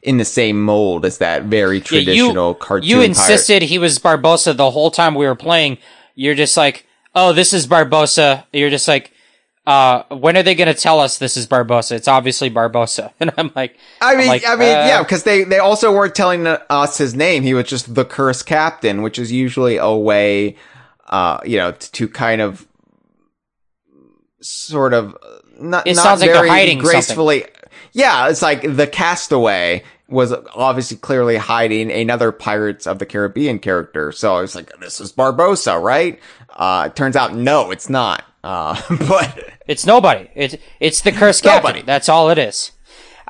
in the same mold as that very traditional cartoon You insisted pirate. He was Barbossa the whole time we were playing. You're just like, oh, this is Barbossa. You're just like, when are they going to tell us this is Barbossa? It's obviously Barbossa. And I'm like, yeah, because they also weren't telling us his name. He was just the cursed captain, which is usually a way, to kind of sort of not sounds like very they're hiding gracefully. Something. Yeah, it's like the castaway was obviously clearly hiding another Pirates of the Caribbean character. So it's like, this is Barbossa, right? It turns out, no, it's not. But it's nobody. It's the cursed captain. That's all it is.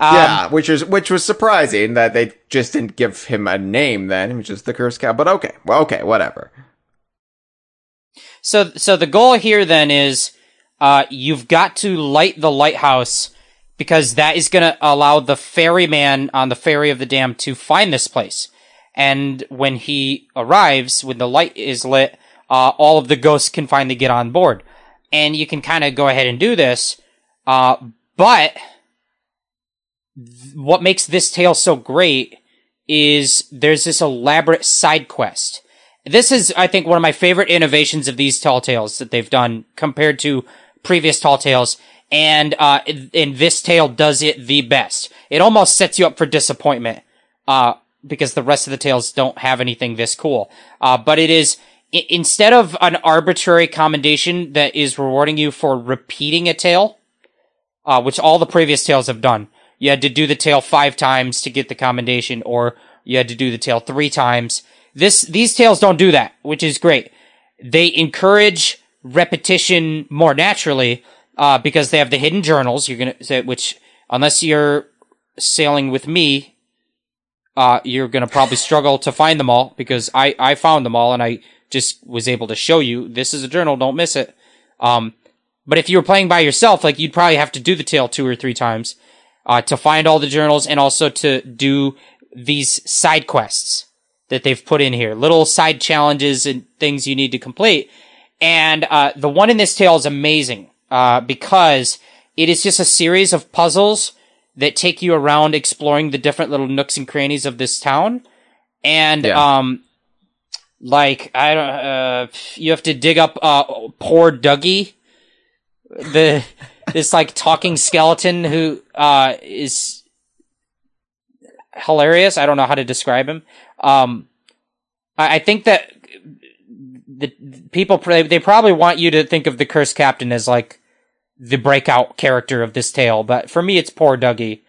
Yeah, which was surprising that they just didn't give him a name then. It was just the Cursed Cow. But okay, whatever. So the goal here then is you've got to light the lighthouse, because that is going to allow the ferryman on the ferry of the dam to find this place. And when he arrives, when the light is lit, all of the ghosts can finally get on board. And you can kind of go ahead and do this. But what makes this tale so great is there's this elaborate side quest. This is, I think, one of my favorite innovations of these tall tales that they've done compared to previous tall tales. And this tale does it the best. It almost sets you up for disappointment, because the rest of the tales don't have anything this cool. But it is, instead of an arbitrary commendation that is rewarding you for repeating a tale, which all the previous tales have done. You had to do the tale 5 times to get the commendation, or you had to do the tale 3 times. These tales don't do that, which is great. They encourage repetition more naturally, because they have the hidden journals. Which, unless you're sailing with me, you're gonna probably struggle to find them all, because I found them all and I just was able to show you, this is a journal, don't miss it. But if you were playing by yourself, like, you'd probably have to do the tale 2 or 3 times, to find all the journals, and also to do these side quests that they've put in here. Little side challenges and things you need to complete. And, the one in this tale is amazing, because it is just a series of puzzles that take you around exploring the different little nooks and crannies of this town. And, you have to dig up, poor Dougie, this like talking skeleton who, is hilarious. I don't know how to describe him. I think that the people, they probably want you to think of the Cursed Captain as like the breakout character of this tale, but for me, it's poor Dougie.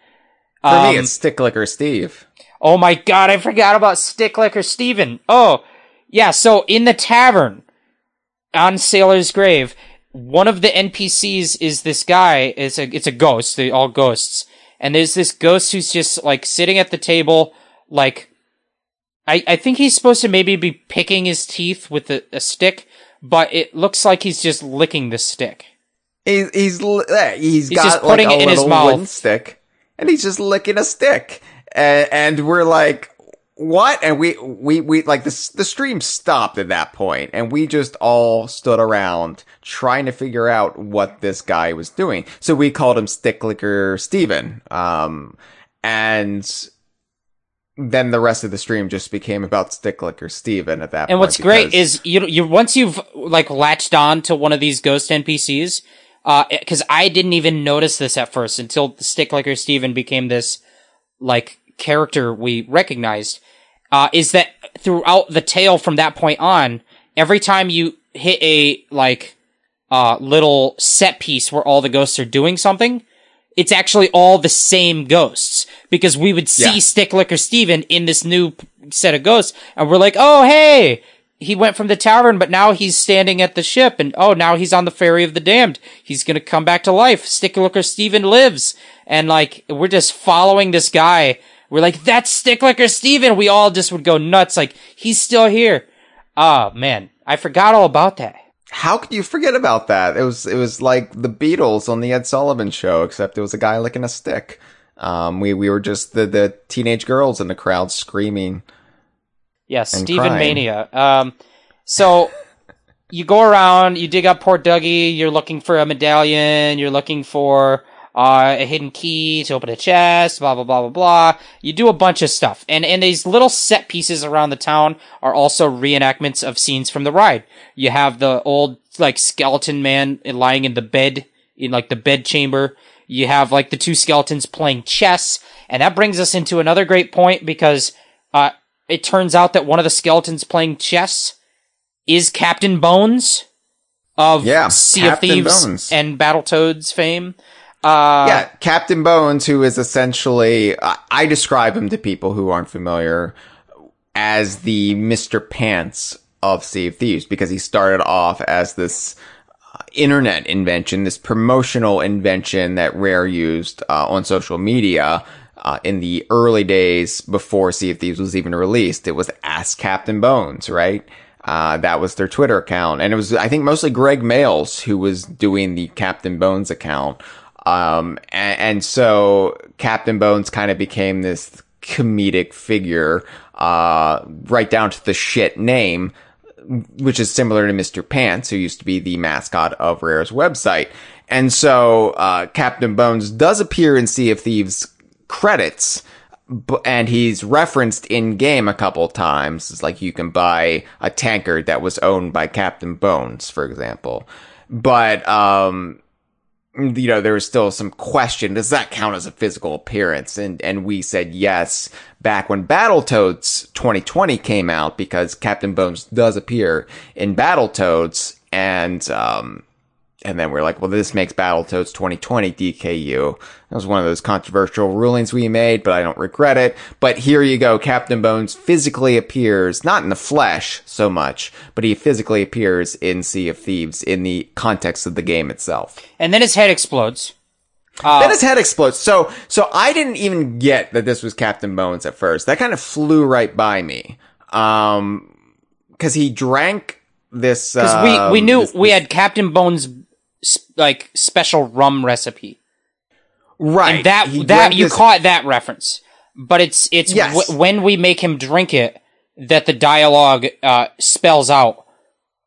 For me, it's Sticklicker Steve. Oh my god, I forgot about Sticklicker Steven. Oh, yeah, so in the tavern on Sailor's Grave, one of the NPCs is this guy. It's a ghost. They're all ghosts. And there's this ghost who's just like sitting at the table, like, I think he's supposed to maybe be picking his teeth with a stick, but it looks like he's just licking the stick. He's got just putting like it in his mouth. Wooden stick, and he's just licking a stick. And we're like, what? And we like the stream stopped at that point, and we just all stood around trying to figure out what this guy was doing. So we called him Sticklicker Steven. And then the rest of the stream just became about Sticklicker Steven at that point. And what's great is you once you've like latched on to one of these ghost NPCs, cause I didn't even notice this at first until Sticklicker Steven became this like character we recognized, is that throughout the tale from that point on, every time you hit a like little set piece where all the ghosts are doing something, it's actually all the same ghosts, because we would see Sticklicker Steven in this new set of ghosts, and we're like, oh, hey, he went from the tavern, but now he's standing at the ship, and oh, now he's on the ferry of the damned. He's gonna come back to life. Sticklicker Steven lives. And like, we're just following this guy. We're like, that's Sticklicker Steven. We all just would go nuts, like, he's still here. Oh, man, I forgot all about that. How could you forget about that? It was like the Beatles on the Ed Sullivan Show, except it was a guy licking a stick. We were just the teenage girls in the crowd screaming. Yeah, Steven Mania. So you go around, you dig up poor Dougie, you're looking for a medallion, you're looking for a hidden key to open a chest, blah, blah, blah, blah, blah. You do a bunch of stuff. And these little set pieces around the town are also reenactments of scenes from the ride. You have the old, like, skeleton man lying in the bed, in, like, the bed chamber. You have, like, the 2 skeletons playing chess. And that brings us into another great point, because it turns out that one of the skeletons playing chess is Captain Bones of Sea of Thieves and Battletoads fame. Captain Bones, who is essentially, I describe him to people who aren't familiar as the Mr. Pants of Sea of Thieves, because he started off as this internet invention, this promotional invention that Rare used on social media in the early days before Sea of Thieves was even released. It was Ask Captain Bones, right? That was their Twitter account. And it was, I think, mostly Greg Mails who was doing the Captain Bones account. And so Captain Bones kind of became this comedic figure, right down to the shit name, which is similar to Mr. Pants, who used to be the mascot of Rare's website. And so, Captain Bones does appear in Sea of Thieves credits, and he's referenced in game a couple times. It's like you can buy a tankard that was owned by Captain Bones, for example. But, there was still some question, does that count as a physical appearance? And we said yes back when Battletoads 2020 came out, because Captain Bones does appear in Battletoads, and then we're like, well, this makes Battletoads 2020 DKU. That was one of those controversial rulings we made, but I don't regret it. But here you go. Captain Bones physically appears, not in the flesh so much, but he physically appears in Sea of Thieves in the context of the game itself. And then his head explodes. So I didn't even get that this was Captain Bones at first. That kind of flew right by me. 'Cause he drank this, because we knew we had Captain Bones' like special rum recipe, right? And that you caught that reference, but it's yes. When we make him drink it that the dialogue spells out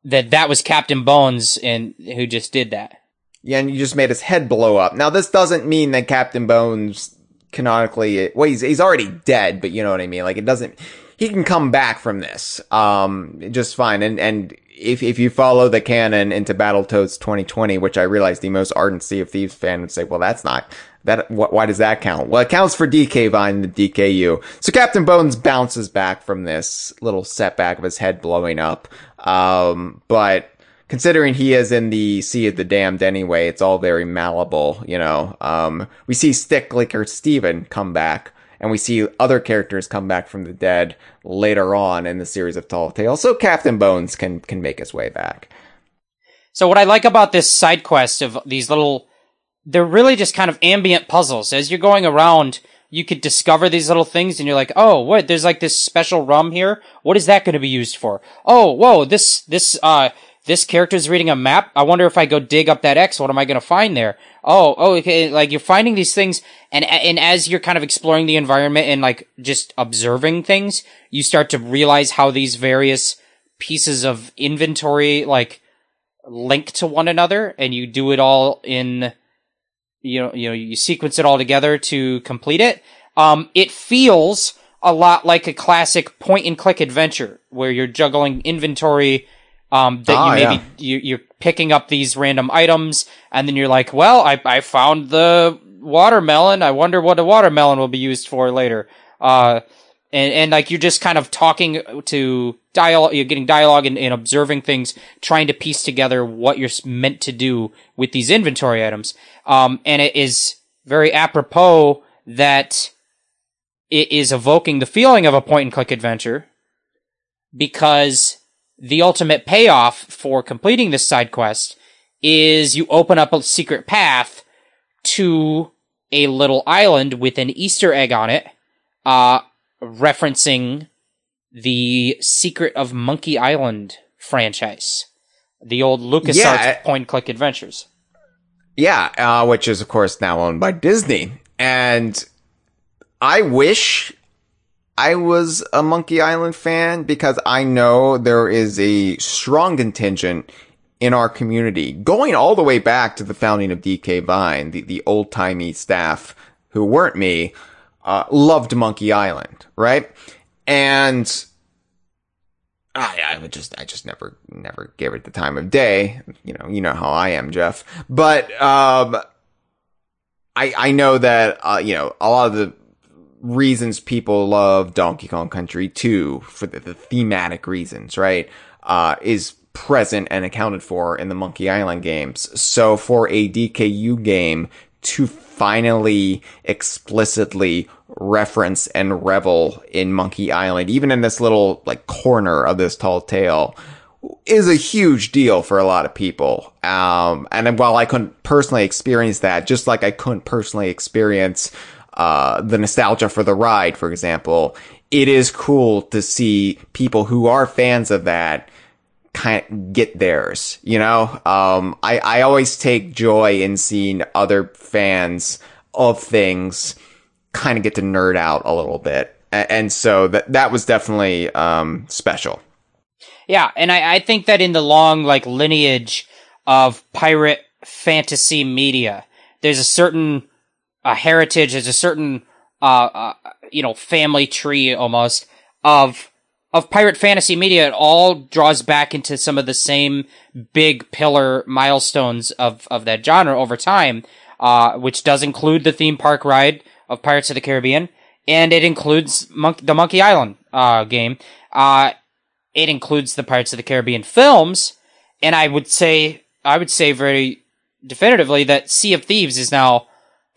that was Captain Bones and who just did that. Yeah, and you just made his head blow up. Now this doesn't mean that Captain Bones canonically, well, he's already dead, but you know what I mean. Like it doesn't. He can come back from this, just fine. And if you follow the canon into Battletoads 2020, which I realize the most ardent Sea of Thieves fan would say, well, that's not, why does that count? Well, it counts for DK Vine, the DKU. So Captain Bones bounces back from this little setback of his head blowing up. But considering he is in the Sea of the Damned anyway, it's all very malleable, you know. We see Stick Licker Steven come back. And we see other characters come back from the dead later on in the series of Tall Tales. So Captain Bones can make his way back. So what I like about this side quest of these they're really just kind of ambient puzzles. As you're going around, you could discover these little things and you're like, oh, what? There's like this special rum here. What is that going to be used for? Oh, whoa, this character's reading a map. I wonder if I go dig up that X, what am I going to find there? Oh, okay. Like you're finding these things, and as you're kind of exploring the environment and like just observing things, you start to realize how these various pieces of inventory like link to one another, and you do it all in, you sequence it all together to complete it. It feels a lot like a classic point and click adventure where you're juggling inventory. You're picking up these random items, and then you're like, well, I found the watermelon. I wonder what a watermelon will be used for later. And like you're just kind of talking to dialogue, you're getting dialogue and observing things, trying to piece together what you're meant to do with these inventory items. And it is very apropos that it is evoking the feeling of a point and click adventure, because the ultimate payoff for completing this side quest is you open up a secret path to a little island with an Easter egg on it, referencing the Secret of Monkey Island franchise, the old LucasArts point-and-click adventures. Yeah, which is, of course, now owned by Disney. And I wish I was a Monkey Island fan, because I know there is a strong contingent in our community, going all the way back to the founding of DK Vine, the old-timey staff who weren't me, loved Monkey Island, right? And I just never gave it the time of day. You know how I am, Jeff. But I know that a lot of the reasons people love Donkey Kong Country 2 for the thematic reasons, right? Is present and accounted for in the Monkey Island games. So for a DKU game to finally explicitly reference and revel in Monkey Island, even in this little like corner of this tall tale, is a huge deal for a lot of people. And while I couldn't personally experience that, just like I couldn't personally experience the nostalgia for the ride, for example, it is cool to see people who are fans of that kind of get theirs, you know? I always take joy in seeing other fans of things kind of get to nerd out a little bit. And so that was definitely special. Yeah, and I think that in the long, like, lineage of pirate fantasy media, there's a certain heritage, there's a certain, family tree almost of pirate fantasy media. It all draws back into some of the same big pillar milestones of that genre over time, which does include the theme park ride of Pirates of the Caribbean, and it includes the Monkey Island game. It includes the Pirates of the Caribbean films, and I would say very definitively that Sea of Thieves is now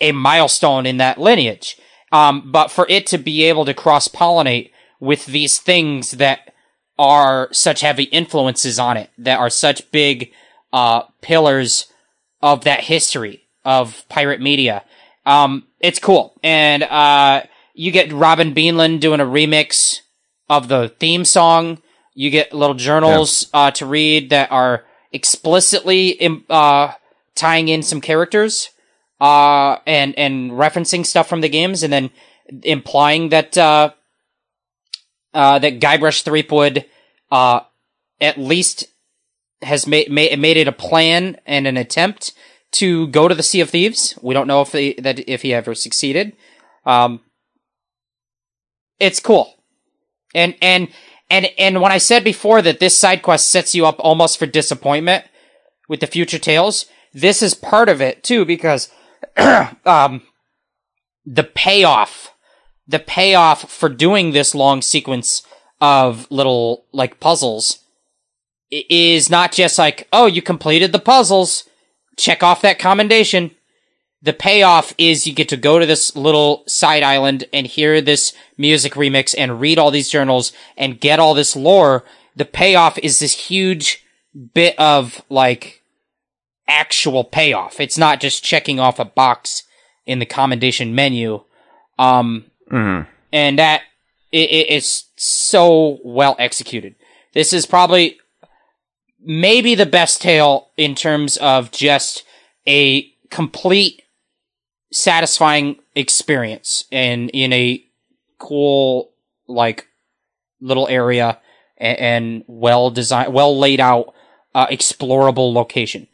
a milestone in that lineage. But for it to be able to cross-pollinate with these things that are such heavy influences on it, that are such big pillars of that history of pirate media, it's cool. And you get Robin Beanland doing a remix of the theme song. You get little journals to read that are explicitly tying in some characters and referencing stuff from the games, and then implying that that Guybrush Threepwood at least has made it a plan and an attempt to go to the Sea of Thieves. We don't know if he ever succeeded. It's cool, and when I said before that this side quest sets you up almost for disappointment with the future tales, this is part of it too, because the payoff for doing this long sequence of little, like, puzzles is not just like, oh, you completed the puzzles, check off that commendation. The payoff is you get to go to this little side island and hear this music remix and read all these journals and get all this lore. The payoff is this huge bit of, like, actual payoff. It's not just checking off a box in the commendation menu. And that it's so well executed. This is probably maybe the best tale in terms of just a complete satisfying experience in a cool, like, little area and well designed, well laid out, explorable location.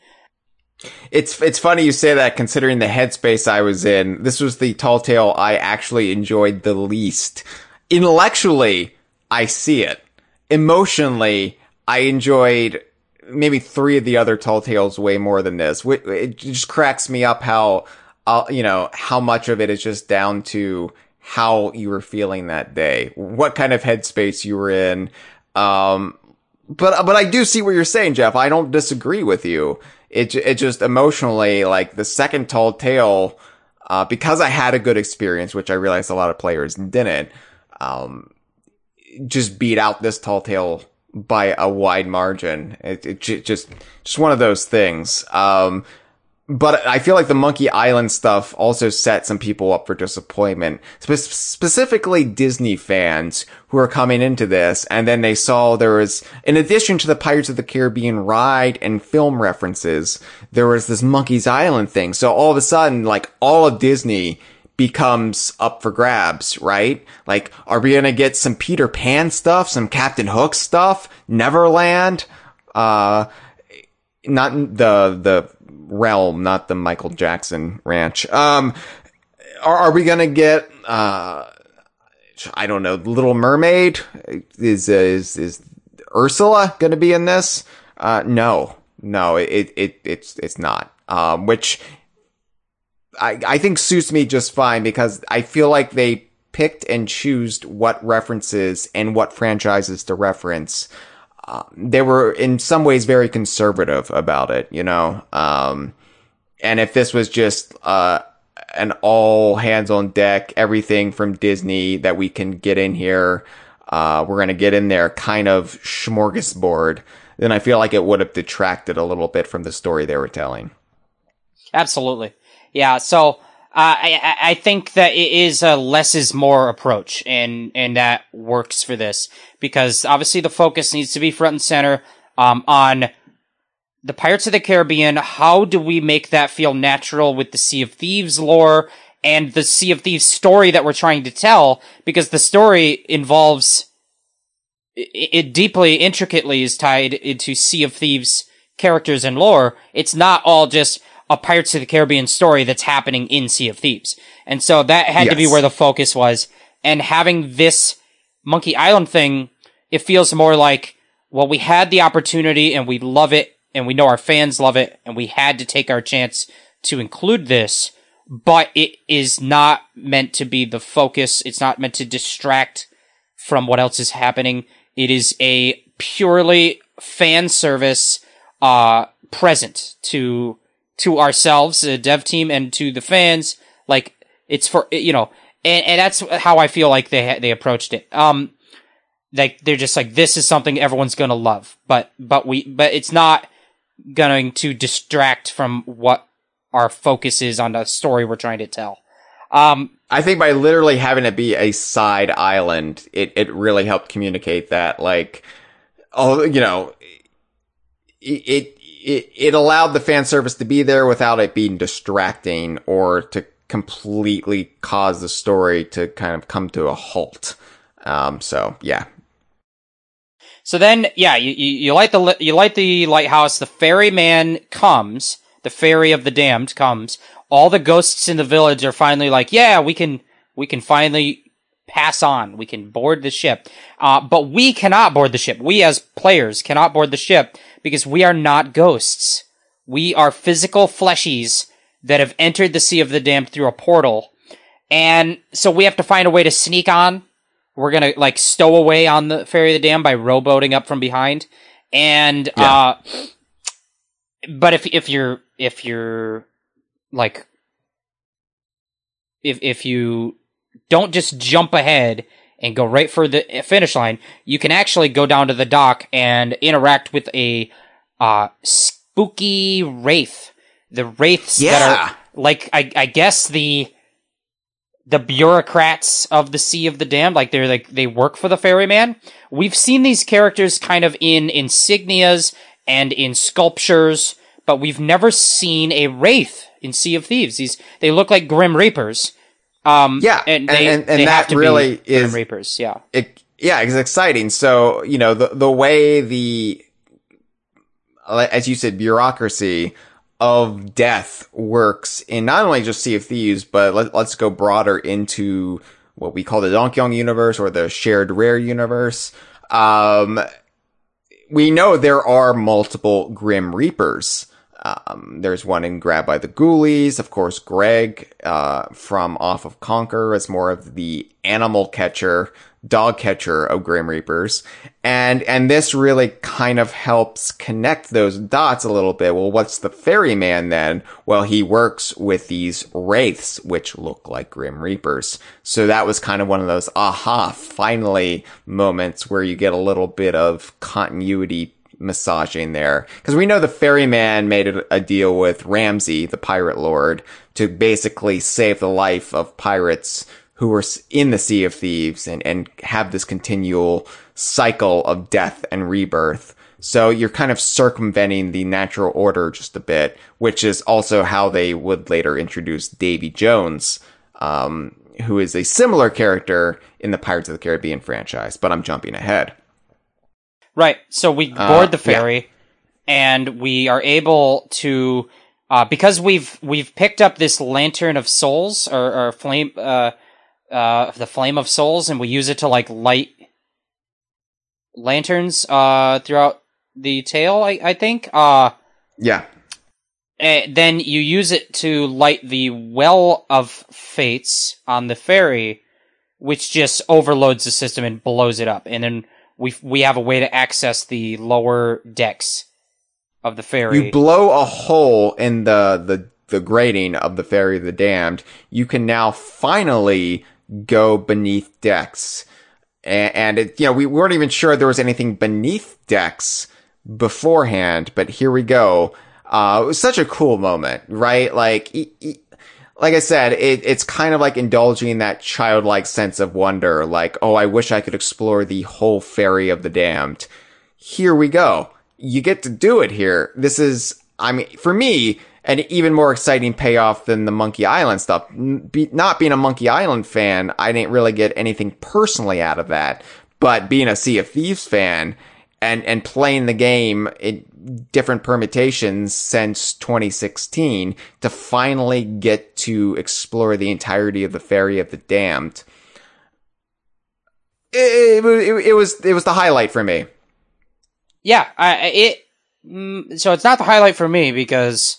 It's funny you say that, considering the headspace I was in. This was the tall tale I actually enjoyed the least. Intellectually, I see it. Emotionally, I enjoyed maybe 3 of the other tall tales way more than this. It just cracks me up how much of it is just down to how you were feeling that day, what kind of headspace you were in. But I do see what you're saying, Jeff. I don't disagree with you. It just emotionally, like, the second tall tale, because I had a good experience, which I realized a lot of players didn't, just beat out this tall tale by a wide margin. It just one of those things. But I feel like the Monkey Island stuff also set some people up for disappointment, specifically Disney fans who are coming into this, and then they saw there was, in addition to the Pirates of the Caribbean ride and film references, there was this Monkey's Island thing. So all of a sudden, like, all of Disney becomes up for grabs, right? Like, are we gonna get some Peter Pan stuff, some Captain Hook stuff, Neverland? Not the realm, not the Michael Jackson ranch. Are we gonna get, I don't know, Little Mermaid? Is Ursula gonna be in this? No, it's not. Which I think suits me just fine, because I feel like they picked and choosed what references and what franchises to reference. They were in some ways very conservative about it, you know? And if this was just, an all hands on deck, everything from Disney that we can get in here, we're going to get in there kind of smorgasbord, then I feel like it would have detracted a little bit from the story they were telling. Absolutely. Yeah, so I think that it is a less is more approach, and that works for this, because obviously the focus needs to be front and center on the Pirates of the Caribbean. How do we make that feel natural with the Sea of Thieves lore and the Sea of Thieves story that we're trying to tell? Because the story involves, it deeply, intricately is tied into Sea of Thieves characters and lore. It's not all just a Pirates of the Caribbean story that's happening in Sea of Thieves. And so that had to be where the focus was. And having this Monkey Island thing, it feels more like, well, we had the opportunity and we love it, and we know our fans love it, and we had to take our chance to include this, but it is not meant to be the focus. It's not meant to distract from what else is happening. It is a purely fan service present to ourselves, the dev team, and to the fans. Like, it's for, you know, and that's how I feel like they approached it. Like, they're just like, this is something everyone's gonna love, but it's not going to distract from what our focus is on the story we're trying to tell. I think by literally having it be a side island, it really helped communicate that, like, oh, you know, it allowed the fan service to be there without it being distracting or to completely cause the story to kind of come to a halt. So yeah. So then, yeah, you light the lighthouse. The ferryman comes. The ferry of the damned comes. All the ghosts in the village are finally like, yeah, we can finally pass on. We can board the ship. But we cannot board the ship. We as players cannot board the ship because we are not ghosts. We are physical fleshies that have entered the Sea of the Damned through a portal. And so we have to find a way to sneak on. We're gonna, like, stow away on the Ferry of the Damned by rowboating up from behind. And, but if you're, like, if you don't just jump ahead and go right for the finish line, you can actually go down to the dock and interact with a, spooky wraith. The wraiths that are, like, I guess the bureaucrats of the Sea of the Damned, like they work for the ferryman. We've seen these characters kind of in insignias and in sculptures, but we've never seen a wraith in Sea of Thieves. They look like Grim Reapers. And they that have to really be Grim Reapers. Yeah. It's exciting. So, you know, the way as you said, bureaucracy of death works in not only just Sea of Thieves, but let's go broader into what we call the Donkey Kong universe or the shared rare universe. We know there are multiple Grim Reapers. There's one in Grab by the Ghoulies. Of course, Greg, from Off of Conquer is more of the animal catcher, dog catcher of Grim Reapers. And this really kind of helps connect those dots a little bit. Well, what's the ferryman then? Well, he works with these wraiths, which look like Grim Reapers. So that was kind of one of those finally moments where you get a little bit of continuity massaging there. Because we know the ferryman made a deal with Ramsey, the pirate lord, to basically save the life of pirates who were in the Sea of Thieves and have this continual cycle of death and rebirth. So you're kind of circumventing the natural order just a bit, which is also how they would later introduce Davy Jones, who is a similar character in the Pirates of the Caribbean franchise, but I'm jumping ahead. Right. So we board the ferry, and we are able to, because we've picked up this Lantern of Souls or flame, the Flame of Souls, and we use it to, like, light lanterns throughout the tale. I think. Then you use it to light the Well of Fates on the ferry, which just overloads the system and blows it up, and then we have a way to access the lower decks of the ferry. You blow a hole in the grating of the Ferry of the Damned. You can now finally go beneath decks. And we weren't even sure there was anything beneath decks beforehand, but here we go. It was such a cool moment, right? Like I said, it's kind of like indulging in that childlike sense of wonder, like, oh, I wish I could explore the whole Ferry of the Damned. Here we go. You get to do it here. This is, I mean, for me, an even more exciting payoff than the Monkey Island stuff. Not being a Monkey Island fan, I didn't really get anything personally out of that. But being a Sea of Thieves fan and playing the game in different permutations since 2016 to finally get to explore the entirety of the Ferry of the Damned, it was the highlight for me. Yeah, so it's not the highlight for me because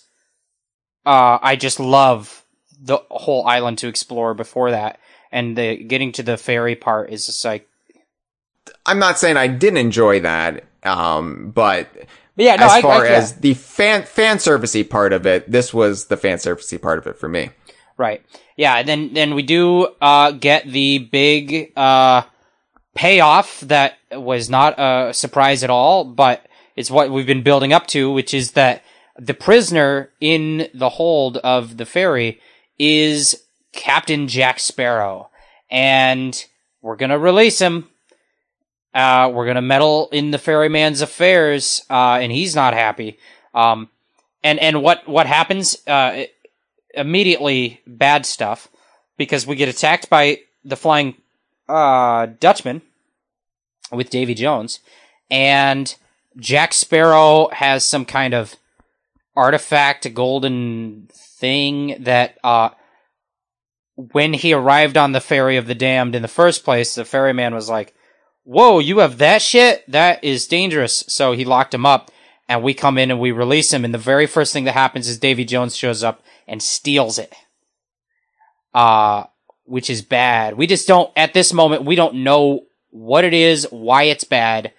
I just love the whole island to explore before that, and getting to the ferry part is just like. I'm not saying I didn't enjoy that, but yeah, no, as far as the fan servicey part of it, this was the fan servicey part of it for me. Right. Yeah, and then we do get the big payoff that was not a surprise at all, but it's what we've been building up to, which is that the prisoner in the hold of the ferry is Captain Jack Sparrow, and we're gonna release him. We're gonna meddle in the ferryman's affairs, and he's not happy. And what happens? Immediately bad stuff, because we get attacked by the Flying Dutchman with Davy Jones, and Jack Sparrow has some kind of artifact, a golden thing that, when he arrived on the Ferry of the Damned in the first place, the ferryman was like, whoa, you have that shit? That is dangerous. So he locked him up, and we come in and we release him, and the very first thing that happens is Davy Jones shows up and steals it. Which is bad. We just don't, at this moment, we don't know what it is, why it's bad,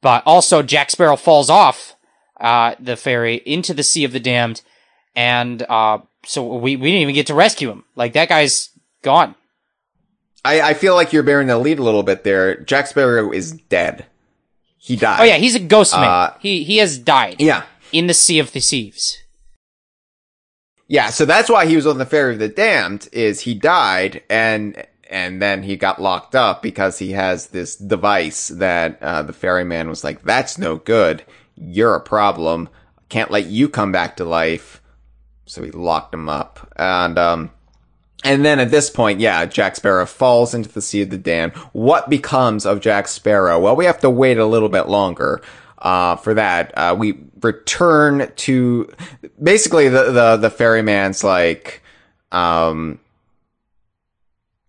but also Jack Sparrow falls off the ferry into the Sea of the Damned, and so we didn't even get to rescue him. Like, that guy's gone. I feel like you're bearing the lead a little bit there. Jack Sparrow is dead. He died. Oh yeah, he's a ghost man. He has died. Yeah. In the Sea of the Thieves. Yeah, so that's why he was on the Ferry of the Damned, is he died, and then he got locked up because he has this device that the ferryman was like, that's no good. You're a problem. Can't let you come back to life. So he locked him up. And then at this point, yeah, Jack Sparrow falls into the Sea of the Damned. What becomes of Jack Sparrow? Well, we have to wait a little bit longer for that. We return to basically the ferryman's like, all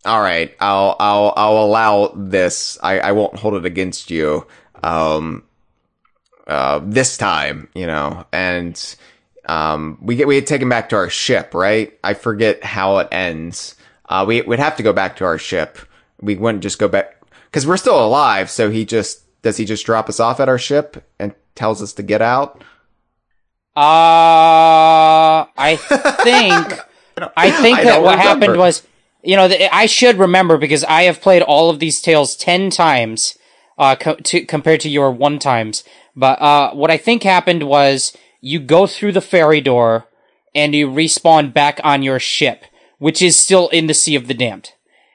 right, I'll allow this. I won't hold it against you this time, you know, and we take him back to our ship, right? I forget how it ends. We'd have to go back to our ship. We wouldn't just go back because we're still alive. So does he just drop us off at our ship and tells us to get out? I think that what happened was, you know, I should remember because I have played all of these tales 10 times, compared to your 1 times. But, what I think happened was you go through the ferry door and you respawn back on your ship, which is still in the Sea of the Damned.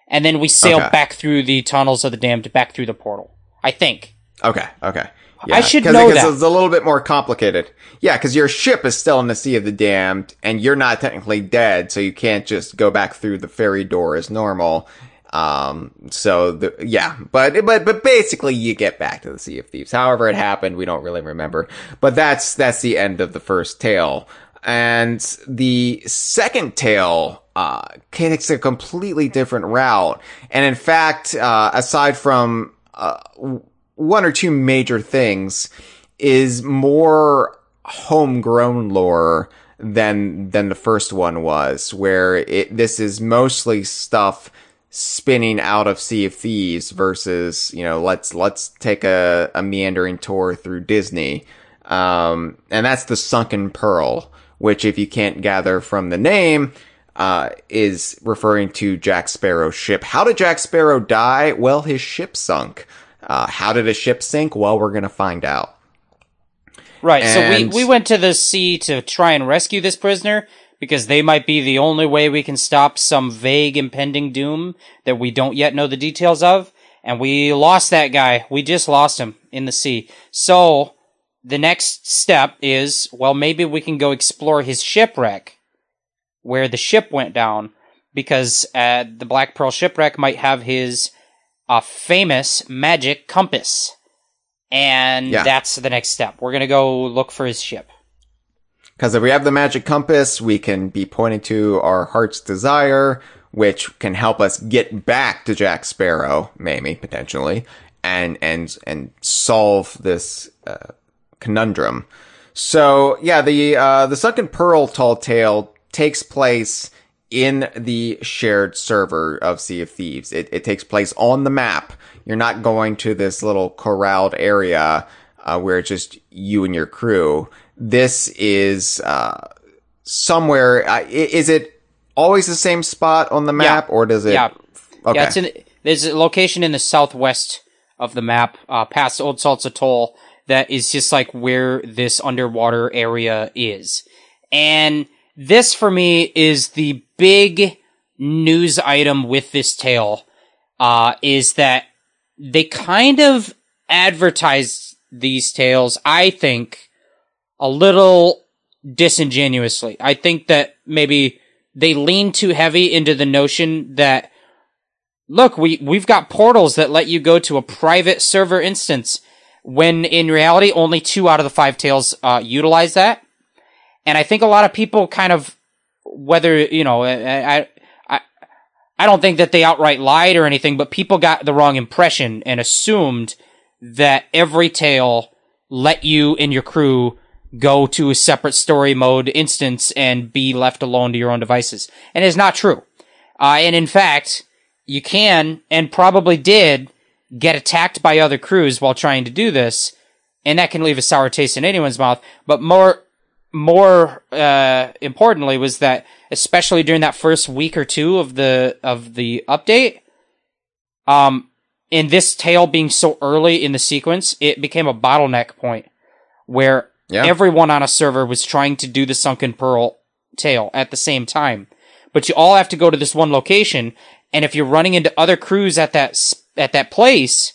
And then we sail back through the tunnels of the Damned, back through the portal. I think. Okay. Yeah, I should know that. Because it's a little bit more complicated. Yeah, because your ship is still in the Sea of the Damned, and you're not technically dead, so you can't just go back through the ferry door as normal. But basically you get back to the Sea of Thieves. However it happened, we don't really remember. But that's the end of the first tale. And the second tale, takes a completely different route. And in fact, aside from, 1 or 2 major things, is more homegrown lore than the first one was, where this is mostly stuff spinning out of Sea of Thieves versus, you know, let's take a meandering tour through Disney. And that's the Sunken Pearl, which, if you can't gather from the name, is referring to Jack Sparrow's ship. How did Jack Sparrow die? Well, his ship sunk. How did a ship sink? Well, we're gonna find out. Right, and so we went to the sea to try and rescue this prisoner, because they might be the only way we can stop some vague impending doom that we don't yet know the details of. And we lost that guy. We just lost him in the sea. So the next step is, well, maybe we can go explore his shipwreck, where the ship went down, because the Black Pearl shipwreck might have his famous magic compass. And that's the next step. We're going to go look for his ship. Because if we have the magic compass, we can be pointing to our heart's desire, which can help us get back to Jack Sparrow, maybe, potentially, and solve this conundrum. So, yeah, the Sunken Pearl Tall Tale takes place in the shared server of Sea of Thieves. It takes place on the map. You're not going to this little corralled area where it's just you and your crew. This is somewhere. Is it always the same spot on the map, or does it? Yeah. Okay. Yeah, there's a location in the southwest of the map, past Old Salts Atoll, that is just like where this underwater area is. And this, for me, is the big news item with this tale, is that they kind of advertise these tales, I think, a little disingenuously. I think that maybe they lean too heavy into the notion that, look, we've got portals that let you go to a private server instance, when in reality only 2 out of the 5 tales utilize that. And I think a lot of people kind of, whether, I don't think that they outright lied or anything, but people got the wrong impression and assumed that every tale let you and your crew go to a separate story mode instance and be left alone to your own devices. And it's not true. And in fact, you can, and probably did, get attacked by other crews while trying to do this, and that can leave a sour taste in anyone's mouth. But more importantly was that, especially during that first week or two of the update, in this tale being so early in the sequence, it became a bottleneck point where everyone on a server was trying to do the Sunken Pearl tale at the same time. But you all have to go to this one location, and if you're running into other crews at that place,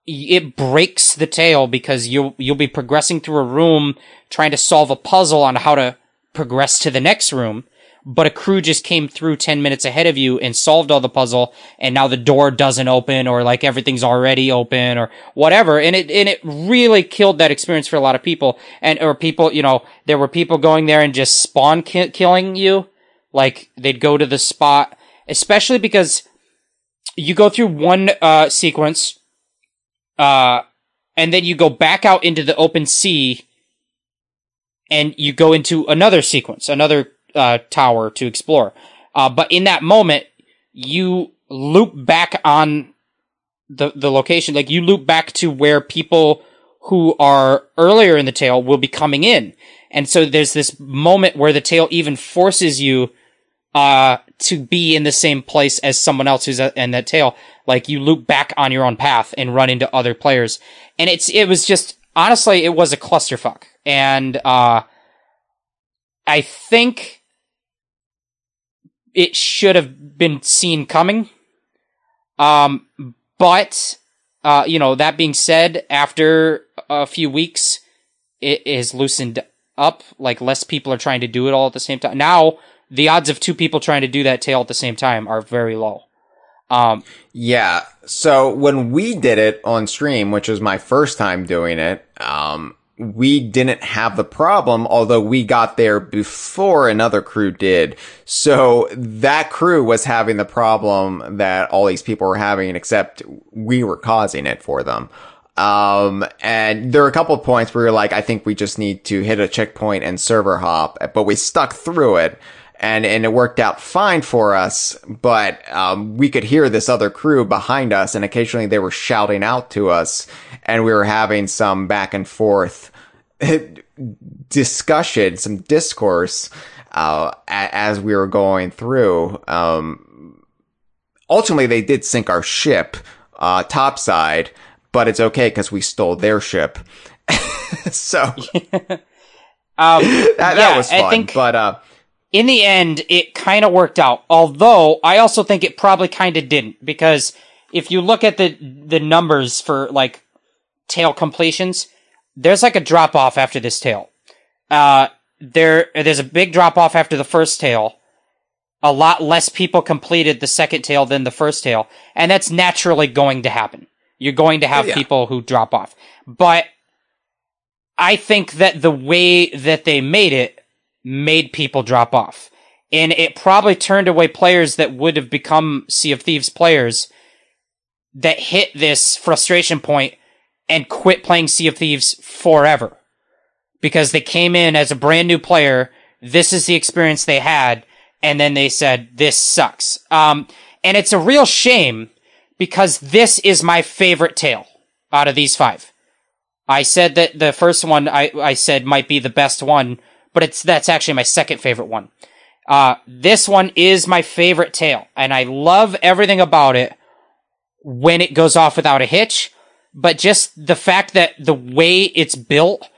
it breaks the tale, because you'll be progressing through a room trying to solve a puzzle on how to progress to the next room, but a crew just came through 10 minutes ahead of you and solved all the puzzle, and now the door doesn't open, or like everything's already open, or whatever. And it really killed that experience for a lot of people. Or people, there were people going there and just spawn killing you. Like, they'd go to the spot, especially because you go through one sequence, and then you go back out into the open sea, and you go into another sequence, another tower to explore. But in that moment, you loop back on the location. Like, you loop back to where people who are earlier in the tale will be coming in. And so there's this moment where the tale even forces you to be in the same place as someone else who's in that tale. Like, you loop back on your own path and run into other players. And it was just, honestly, it was a clusterfuck. And I think it should have been seen coming. But that being said, after a few weeks, it is loosened up. Like, less people are trying to do it all at the same time. Now, the odds of 2 people trying to do that tale at the same time are very low. Yeah. So when we did it on stream, which was my first time doing it, we didn't have the problem, although we got there before another crew did. So that crew was having the problem that all these people were having, except we were causing it for them. And there were a couple of points where we were like, I think we just need to hit a checkpoint and server hop, but we stuck through it. And it worked out fine for us, but we could hear this other crew behind us, and occasionally they were shouting out to us, and we were having some back and forth discussion, some discourse as we were going through. Ultimately, they did sink our ship topside, but it's okay because we stole their ship. So that was fun. I think, but in the end, it kind of worked out. Although I also think it probably kind of didn't, because if you look at the numbers for like tale completions, there's like a drop off after this tale. There's a big drop off after the first tale. A lot less people completed the second tale than the first tale, and that's naturally going to happen. You're going to have people who drop off. But I think that the way that they made it made people drop off. And it probably turned away players that would have become Sea of Thieves players that hit this frustration point and quit playing Sea of Thieves forever. Because they came in as a brand new player, this is the experience they had, and then they said, this sucks. And it's a real shame, because this is my favorite tale out of these 5. I said that the first one I said might be the best one, but that's actually my second favorite one. This one is my favorite tale, and I love everything about it when it goes off without a hitch, but just the fact that the way it's built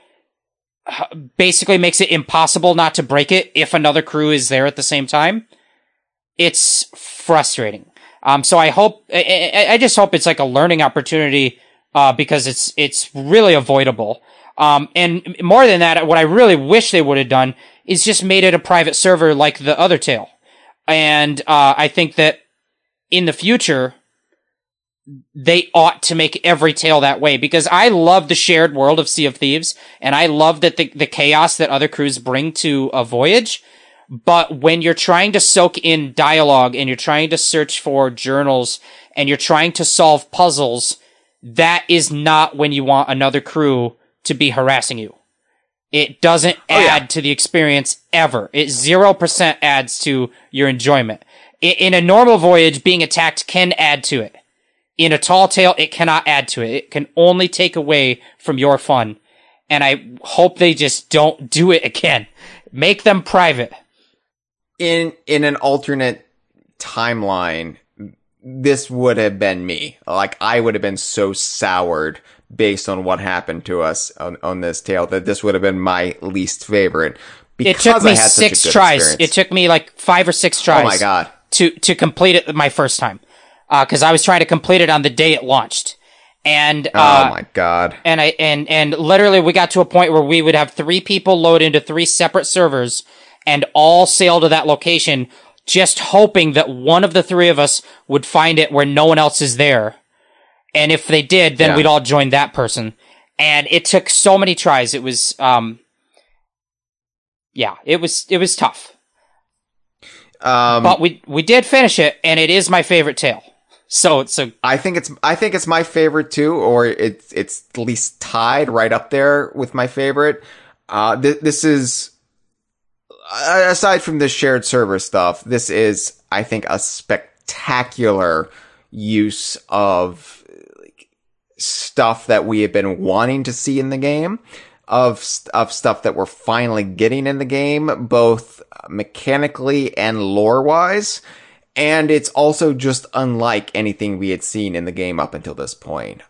basically makes it impossible not to break it if another crew is there at the same time. It's frustrating. So I just hope it's like a learning opportunity, because it's really avoidable. And more than that, what I really wish they would have done is just made it a private server like the other tale. And, I think that in the future, they ought to make every tale that way, because I love the shared world of Sea of Thieves, and I love that the chaos that other crews bring to a voyage. But when you're trying to soak in dialogue, and you're trying to search for journals, and you're trying to solve puzzles, that is not when you want another crew to be harassing you. It doesn't add to the experience ever. It 0% adds to your enjoyment. In a normal voyage, being attacked can add to it. In a tall tale, it cannot add to it. It can only take away from your fun. And I hope they just don't do it again. Make them private. In an alternate timeline, this would have been me. Like, I would have been so soured based on what happened to us on this tale that this would have been my least favorite. It took me 6 tries. Experience. It took me like 5 or 6 tries. Oh my god. To complete it my first time. Cause I was trying to complete it on the day it launched. And, oh my god. And literally we got to a point where we would have 3 people load into 3 separate servers and all sail to that location, just hoping that one of the 3 of us would find it where no one else is there. And if they did, then we'd all join that person. And it took so many tries. It was, it was tough. But we did finish it, and it is my favorite tale. So I think it's my favorite too, or it's at least tied right up there with my favorite. This is, aside from the shared server stuff, this is, I think, a spectacular use of like stuff that we have been wanting to see in the game, of stuff that we're finally getting in the game, both mechanically and lore-wise. And it's also just unlike anything we had seen in the game up until this point.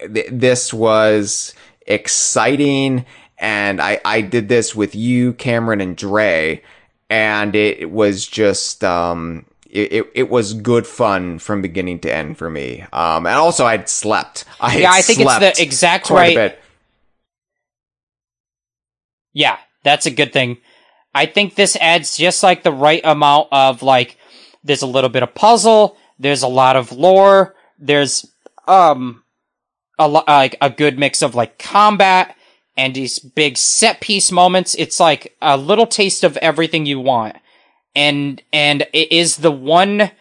This was exciting, and I did this with you, Cameron, and Dre, and it was just, it was good fun from beginning to end for me. And also I'd slept. I think it's the exact right. Yeah, that's a good thing. I think this adds just like the right amount of like, there's a little bit of puzzle, there's a lot of lore, there's like a good mix of like combat and these big set piece moments. It's like a little taste of everything you want. And it is the one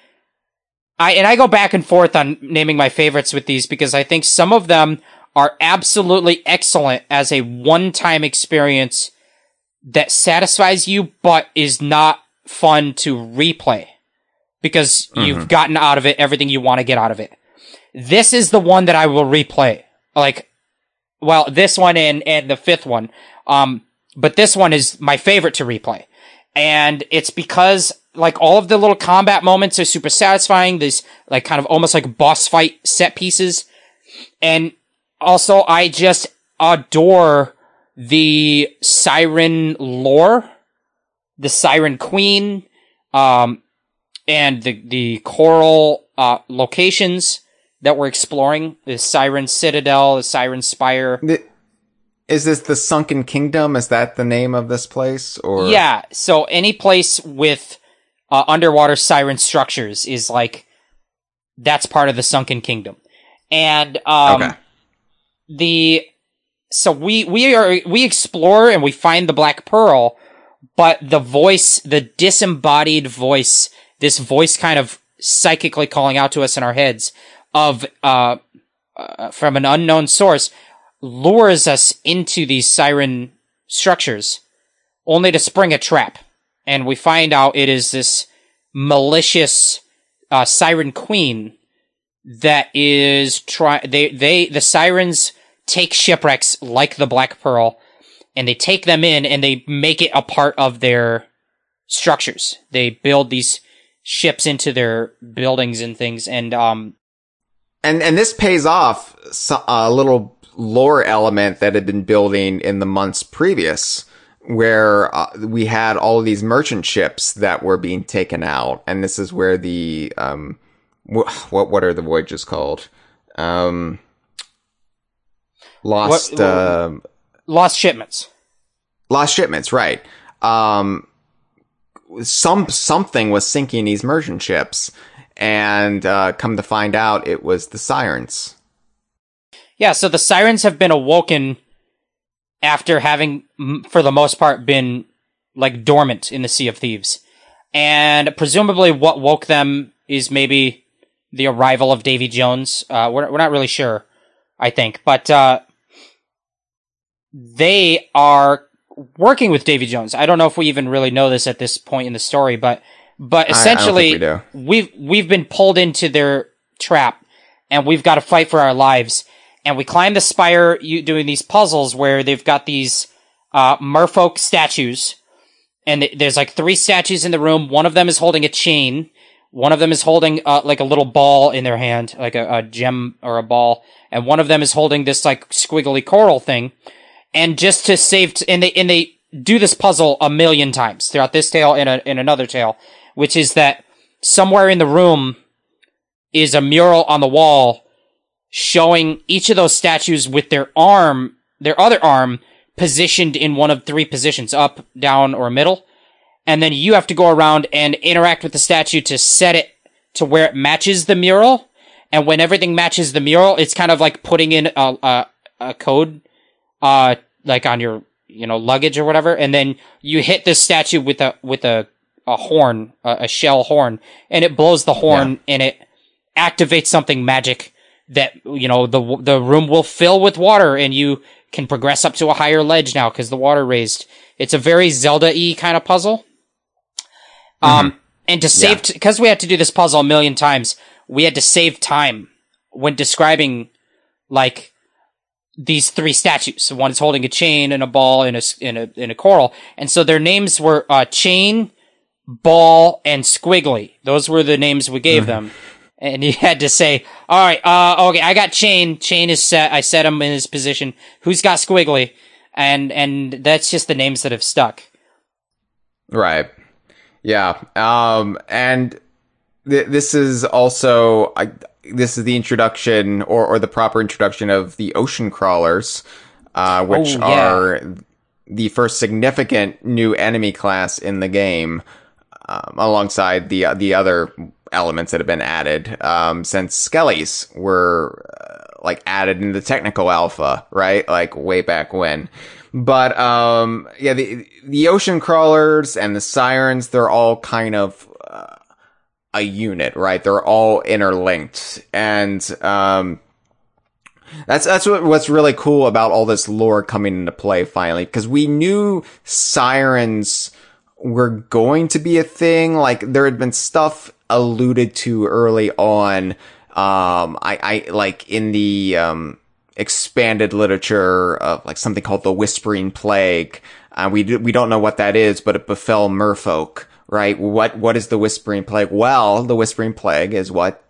I go back and forth on naming my favorites with these, because I think some of them are absolutely excellent as a one-time experience that satisfies you, but is not fun to replay because you've gotten out of it everything you want to get out of it. This is the one that I will replay. Like, well, this one and the 5th one. But this one is my favorite to replay. And it's because like all of the little combat moments are super satisfying. These like kind of almost like boss fight set pieces. And also I just adore the siren lore, the siren queen, and the coral locations that we're exploring. The Siren Citadel, the Siren Spire. Is this the Sunken Kingdom? Is that the name of this place? Or yeah, so any place with underwater siren structures is like, that's part of the Sunken Kingdom. And so we explore and we find the Black Pearl, but the voice, the disembodied voice, this voice kind of psychically calling out to us in our heads of from an unknown source, lures us into these siren structures, only to spring a trap. And we find out it is this malicious siren queen that is the sirens take shipwrecks like the Black Pearl, and they take them in and they make it a part of their structures. They build these ships into their buildings and things, and this pays off a little lore element that had been building in the months previous, where we had all of these merchant ships that were being taken out, and this is where the what are the voyages called? Lost shipments. Lost shipments, right? Something was sinking these merchant ships, and come to find out, it was the sirens. Yeah, so the sirens have been awoken after having, for the most part, been like dormant in the Sea of Thieves, and presumably what woke them is maybe the arrival of Davy Jones. We're not really sure, I think, but they are working with Davy Jones. I don't know if we even really know this at this point in the story, but essentially, I don't think we do. We've been pulled into their trap, and we've got to fight for our lives. And we climb the spire doing these puzzles where they've got these merfolk statues, and there's like 3 statues in the room. One of them is holding a chain. One of them is holding like a little ball in their hand, like a gem or a ball, and one of them is holding this like squiggly coral thing. And just to save, and they do this puzzle a million times throughout this tale and another tale, which is that somewhere in the room is a mural on the wall showing each of those statues with their other arm positioned in one of 3 positions, up, down, or middle. And then you have to go around and interact with the statue to set it to where it matches the mural. And when everything matches the mural, it's kind of like putting in a code, like on your, luggage or whatever. And then you hit this statue with a horn, a shell horn, and it blows the horn, and it activates something magic that, the room will fill with water, and you can progress up to a higher ledge now because the water raised. It's a very Zelda-y kind of puzzle. And to save, because we had to do this puzzle a million times, we had to save time when describing, like, these 3 statues. So one is holding a chain and a ball and a coral. And so their names were, Chain, Ball, and Squiggly. Those were the names we gave them. And you had to say, all right, okay, I got Chain. Chain is set. I set him in his position. Who's got Squiggly? And that's just the names that have stuck. Right. Yeah. And this is also, this is the introduction or the proper introduction of the ocean crawlers, which are the first significant new enemy class in the game, alongside the other elements that have been added, since Skellies were, added in the technical alpha, right? Like, way back when. But, the ocean crawlers and the sirens, they're all kind of, a unit, right? They're all interlinked. And, that's what's really cool about all this lore coming into play finally, because we knew sirens were going to be a thing. Like, there had been stuff alluded to early on, I like in the, expanded literature of like something called the Whispering Plague. We don't know what that is, but it befell merfolk, right? What is the Whispering Plague? Well, the Whispering Plague is what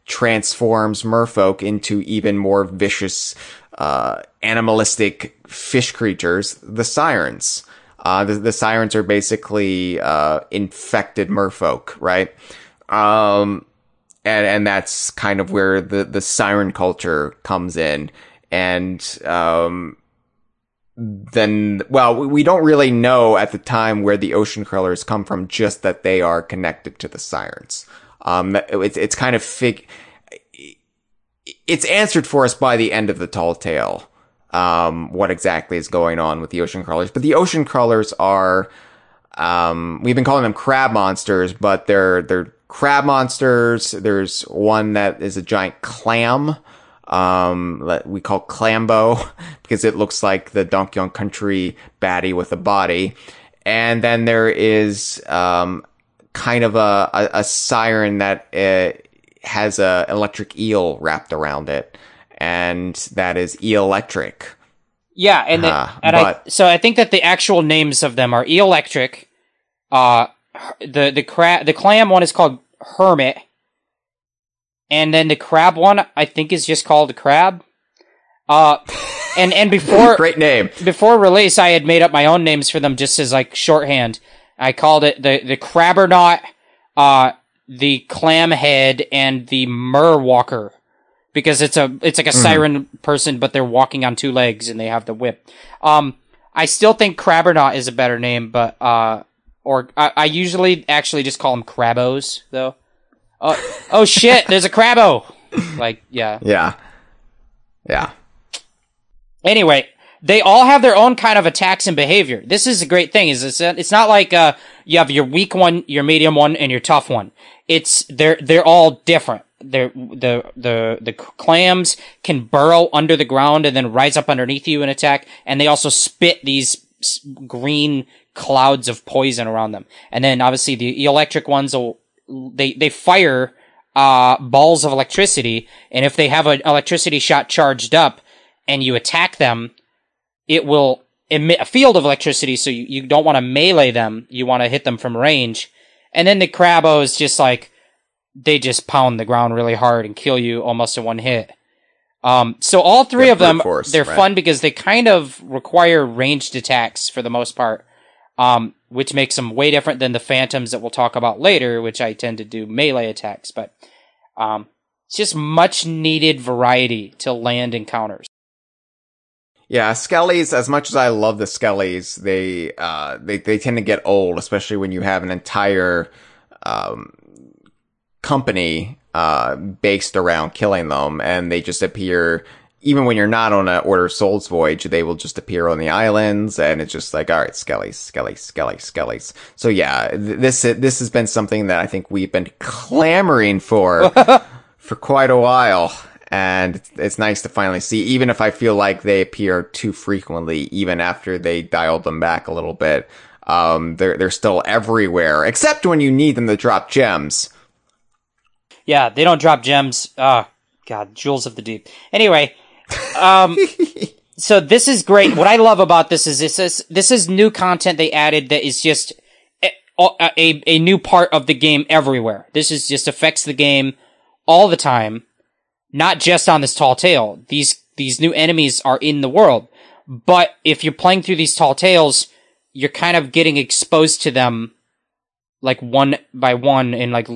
transforms merfolk into even more vicious, animalistic fish creatures, the sirens. The sirens are basically infected merfolk, right? And that's kind of where the siren culture comes in. And then, well, we don't really know at the time where the ocean crawlers come from, just that they are connected to the sirens. It's kind of it's answered for us by the end of the tall tale, what exactly is going on with the ocean crawlers. But the ocean crawlers are, we've been calling them crab monsters, but they're crab monsters. There's one that is a giant clam, that we call Clambo, because it looks like the Donkey Kong Country baddie with a body. And then there is, kind of a siren that, has a electric eel wrapped around it, and that is Electric. Yeah, and so I think that the actual names of them are Electric. The clam one is called Hermit, and then the crab one I think is just called Crab. And before great name, before release, I had made up my own names for them just as like shorthand. I called it the Crabbernaut, the Clamhead, and the Murwalker, because it's like a siren person, but they're walking on two legs and they have the whip. I still think Crabbernaut is a better name, but I usually actually just call them Crabos though. Oh shit, there's a Crabbo. Like, yeah. Anyway, they all have their own kind of attacks and behavior. This is a great thing. It's not like you have your weak one, your medium one, and your tough one. They're all different. The clams can burrow under the ground and then rise up underneath you and attack, and they also spit these green clouds of poison around them. And then obviously the electric ones they fire balls of electricity, and if they have an electricity shot charged up and you attack them, it will emit a field of electricity, so you don't want to melee them, you want to hit them from range. And then the Crabos just like, they just pound the ground really hard and kill you almost in one hit. So all three of them, they're fun because they kind of require ranged attacks for the most part, which makes them way different than the Phantoms that we'll talk about later, which I tend to do melee attacks. But it's just much needed variety to land encounters. Yeah, Skellies, as much as I love the Skellies, they tend to get old, especially when you have an entire company based around killing them, and they just appear, even when you're not on an Order of Souls voyage, they will just appear on the islands, and it's just like, all right, Skellies. So yeah, this has been something that I think we've been clamoring for for quite a while. And it's nice to finally see, even if I feel like they appear too frequently, even after they dialed them back a little bit. They're still everywhere, except when you need them to drop gems. Yeah, they don't drop gems. Oh, God, Jewels of the Deep. Anyway, so this is great. What I love about this is new content they added that is just a new part of the game everywhere. This is just affects the game all the time. Not just on this tall tale. These new enemies are in the world. But if you're playing through these tall tales, you're kind of getting exposed to them like one by one, and like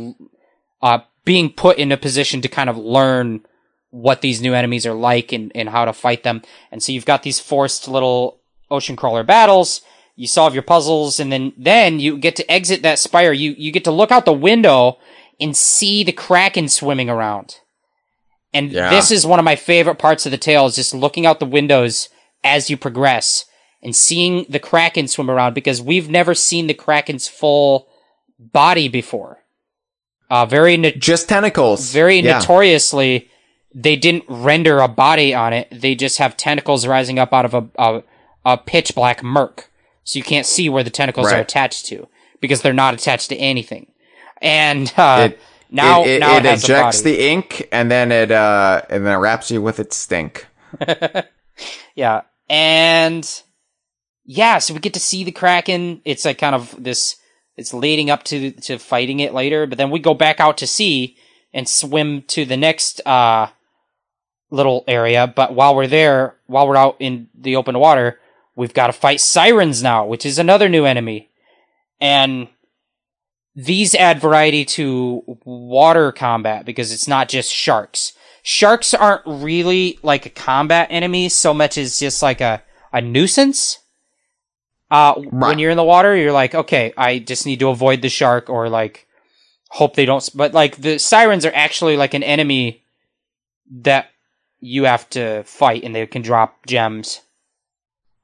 being put in a position to kind of learn what these new enemies are like and how to fight them. And so you've got these forced little ocean crawler battles. You solve your puzzles, and then you get to exit that spire. You get to look out the window and see the Kraken swimming around. And this is one of my favorite parts of the tale, is just looking out the windows as you progress and seeing the Kraken swim around, because we've never seen the Kraken's full body before. Just tentacles. Very notoriously, they didn't render a body on it. They just have tentacles rising up out of a pitch black murk. So you can't see where the tentacles are attached to, because they're not attached to anything. And Now it ejects the ink, and then it wraps you with its stink. Yeah, and so we get to see the Kraken. It's like kind of this. It's leading up to fighting it later, but then we go back out to sea and swim to the next little area, but while we're out in the open water, we've got to fight sirens now, which is another new enemy. And these add variety to water combat because it's not just sharks. Sharks aren't really like a combat enemy so much as just like a nuisance. Right. When you're in the water, you're like, okay, I just need to avoid the shark or like hope they don't. But like the sirens are actually like an enemy that you have to fight, and they can drop gems.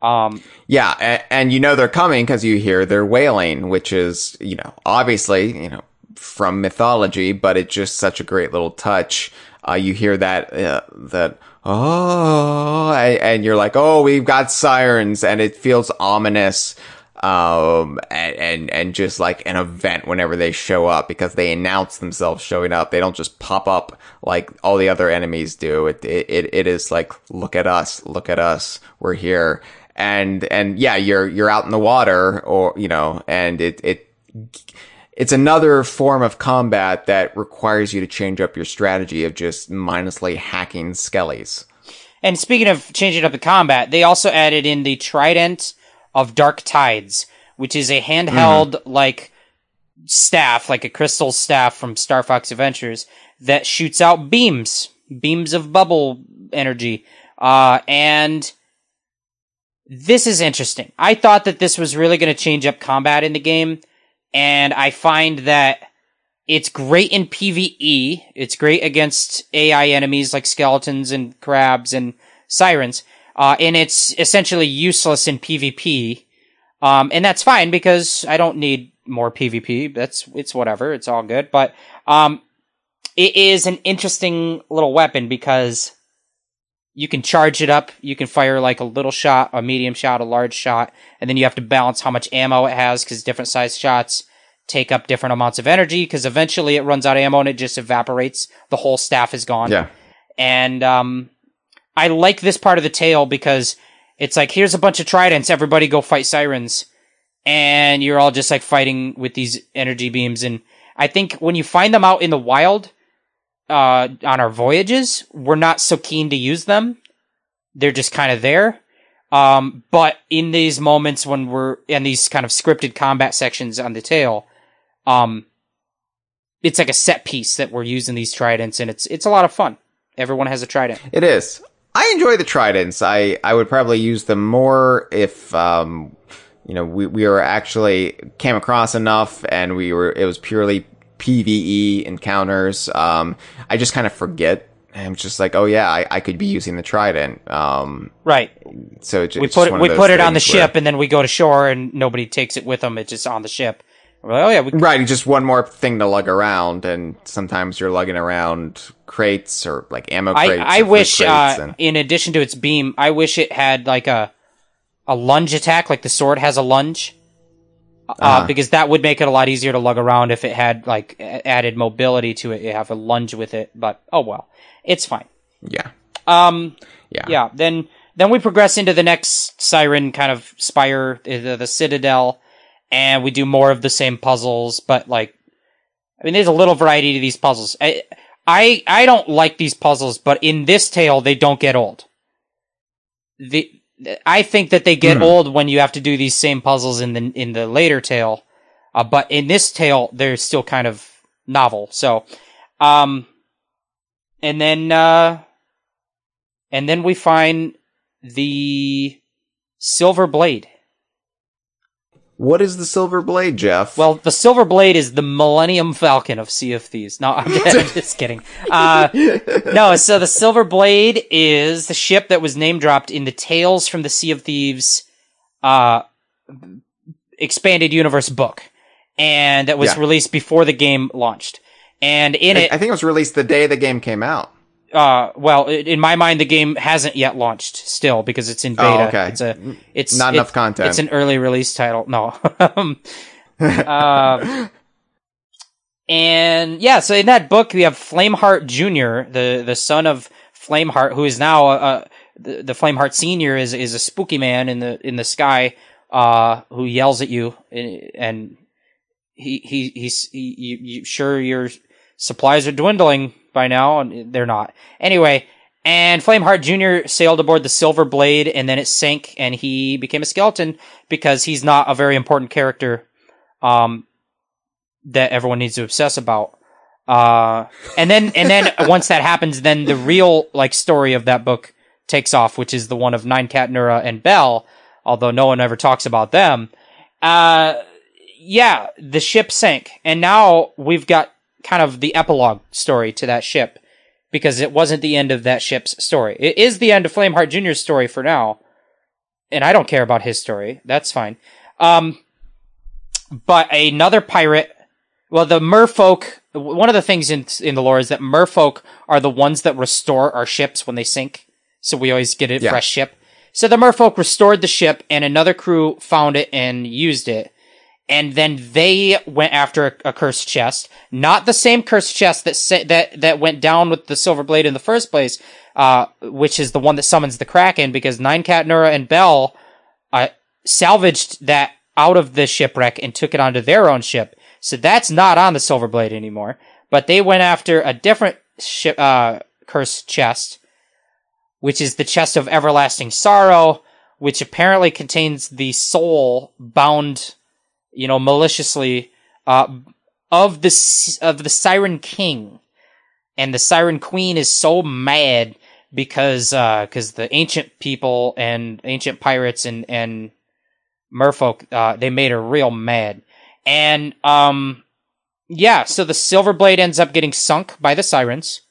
Yeah, and you know they're coming because you hear their wailing, which is, obviously, from mythology, but it's just such a great little touch. You hear that, oh, and you're like, oh, we've got sirens, and it feels ominous, and just like an event whenever they show up, because they announce themselves showing up. They don't just pop up like all the other enemies do. It is like, look at us, we're here. And yeah, you're out in the water, or, and it's another form of combat that requires you to change up your strategy of just mindlessly hacking skellies. And speaking of changing up the combat, they also added in the Trident of Dark Tides, which is a handheld, like, staff, like a crystal staff from Star Fox Adventures, that shoots out beams of bubble energy. And this is interesting. I thought that this was really going to change up combat in the game, and I find that it's great in PvE. It's great against AI enemies like skeletons and crabs and sirens, and it's essentially useless in PvP. And that's fine because I don't need more PvP. It's whatever. It's all good. But it is an interesting little weapon because you can charge it up. You can fire like a little shot, a medium shot, a large shot, and then you have to balance how much ammo it has because different sized shots take up different amounts of energy, because eventually it runs out of ammo and it just evaporates. The whole staff is gone. Yeah. And I like this part of the tale because it's like, here's a bunch of tridents, everybody go fight sirens. And you're all just like fighting with these energy beams. And I think when you find them out in the wild, on our voyages, we're not so keen to use them. They're just kind of there. But in these moments when we're in these kind of scripted combat sections on the tale, it's like a set piece that we're using these tridents, and it's a lot of fun. Everyone has a trident. It is. I enjoy the tridents. I would probably use them more if, we were actually came across enough and it was purely PvE encounters. I just kind of forget. I'm just like, oh yeah, I could be using the trident. Right. So we put it on the ship, and then we go to shore, and nobody takes it with them. It's just on the ship. We're like, oh yeah, right. Just one more thing to lug around, and sometimes you're lugging around crates or like ammo crates. I wish, in addition to its beam, I wish it had like a lunge attack, like the sword has a lunge. Because that would make it a lot easier to lug around if it had like added mobility to it. You have a lunge with it, but oh well, it's fine. Yeah. Yeah. Then we progress into the next siren kind of spire, the Citadel, and we do more of the same puzzles. But like, I mean, there's a little variety to these puzzles. I don't like these puzzles, but in this tale, they don't get old. I think that they get old when you have to do these same puzzles in the later tale, but in this tale they're still kind of novel. So, and then we find the Silver Blade. What is the Silver Blade, Jeff? Well, the Silver Blade is the Millennium Falcon of Sea of Thieves. No, I'm just kidding. No, so the Silver Blade is the ship that was name dropped in the Tales from the Sea of Thieves expanded universe book, and that was released before the game launched. And in it, I think it was released the day the game came out. Well, in my mind, the game hasn't yet launched still because it's in beta. Oh, okay. It's not enough content. It's an early release title. No. And yeah, so in that book, we have Flameheart Jr., the son of Flameheart, who is now, the Flameheart Senior is a spooky man in the sky, who yells at you, and you sure your supplies are dwindling by now, and they're not. Anyway, And Flameheart Jr. sailed aboard the Silver Blade, and then it sank, and he became a skeleton because he's not a very important character that everyone needs to obsess about. And then once that happens, then the real story of that book takes off, which is the one of Nine Cat, Nura, and Belle, although no one ever talks about them. Yeah, the ship sank, and now we've got kind of the epilogue story to that ship, because it wasn't the end of that ship's story. It is the end of Flameheart Jr.'s story for now, and I don't care about his story. That's fine. But another pirate... Well, the merfolk... One of the things in the lore is that merfolk are the ones that restore our ships when they sink, so we always get a fresh ship. So the merfolk restored the ship, and another crew found it and used it. And then they went after a cursed chest, not the same cursed chest that went down with the Silver Blade in the first place, which is the one that summons the Kraken, because Nine Cat, Nura, and Belle salvaged that out of the shipwreck and took it onto their own ship. So that's not on the Silver Blade anymore. But they went after a different cursed chest, which is the Chest of Everlasting Sorrow, which apparently contains the soul bound, maliciously, of the Siren King. And the Siren Queen is so mad because the ancient people and ancient pirates and merfolk, they made her real mad. And, so the Silver Blade ends up getting sunk by the sirens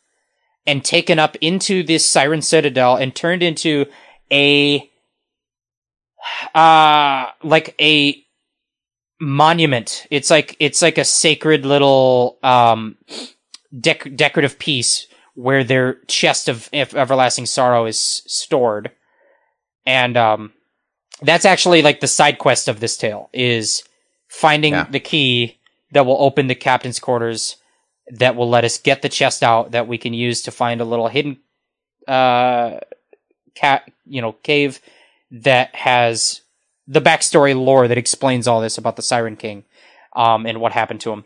and taken up into this Siren Citadel and turned into a monument. It's like a sacred little, decorative piece where their chest of everlasting sorrow is stored. And, that's actually the side quest of this tale, is finding the key that will open the captain's quarters, that will let us get the chest out that we can use to find a little hidden cave that has the backstory lore that explains all this about the Siren King and what happened to him.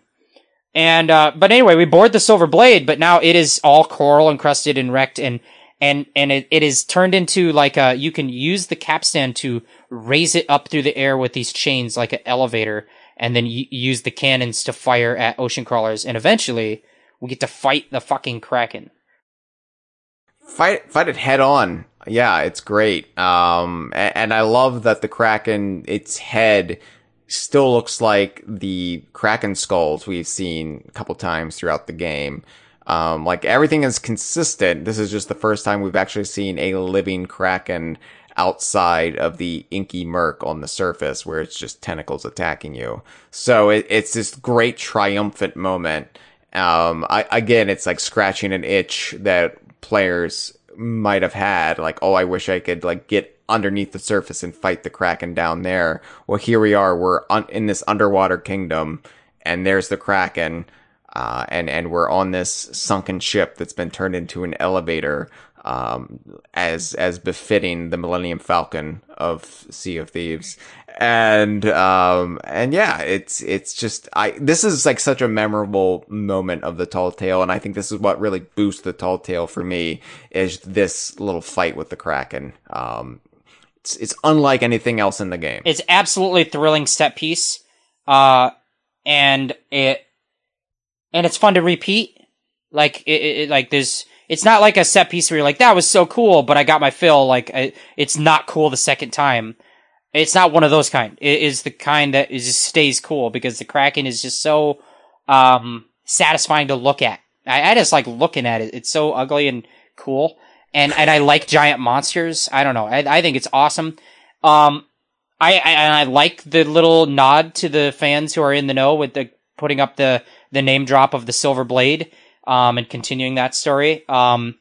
And but anyway, we board the Silver Blade, but now it is all coral encrusted and wrecked, and it is turned into you can use the capstan to raise it up through the air with these chains like an elevator, and then use the cannons to fire at ocean crawlers, and eventually we get to fight the fucking Kraken. Fight it head on. Yeah, it's great. And I love that the Kraken, its head still looks like the Kraken skulls we've seen a couple times throughout the game. Everything is consistent. This is just the first time we've actually seen a living Kraken outside of the inky murk on the surface, where it's just tentacles attacking you. So it's this great triumphant moment. Again, it's like scratching an itch that players might have had. I wish I could get underneath the surface and fight the Kraken down there. Well, here we are. We're in this underwater kingdom, and there's the Kraken. And we're on this sunken ship that's been turned into an elevator, as befitting the Millennium Falcon of Sea of Thieves. And yeah, it's just, this is such a memorable moment of the Tall Tale. And I think this is what really boosts the Tall Tale for me, is this little fight with the Kraken. It's unlike anything else in the game. It's absolutely thrilling set piece. And it's fun to repeat. It's not like a set piece where you're that was so cool, but I got my fill. It's not cool the second time. It's not one of those kind. It is the kind that just stays cool, because the Kraken is just so, satisfying to look at. I just like looking at it. It's so ugly and cool. And I like giant monsters. I don't know. I think it's awesome. I like the little nod to the fans who are in the know with putting up the name drop of the Silver Blade, and continuing that story. And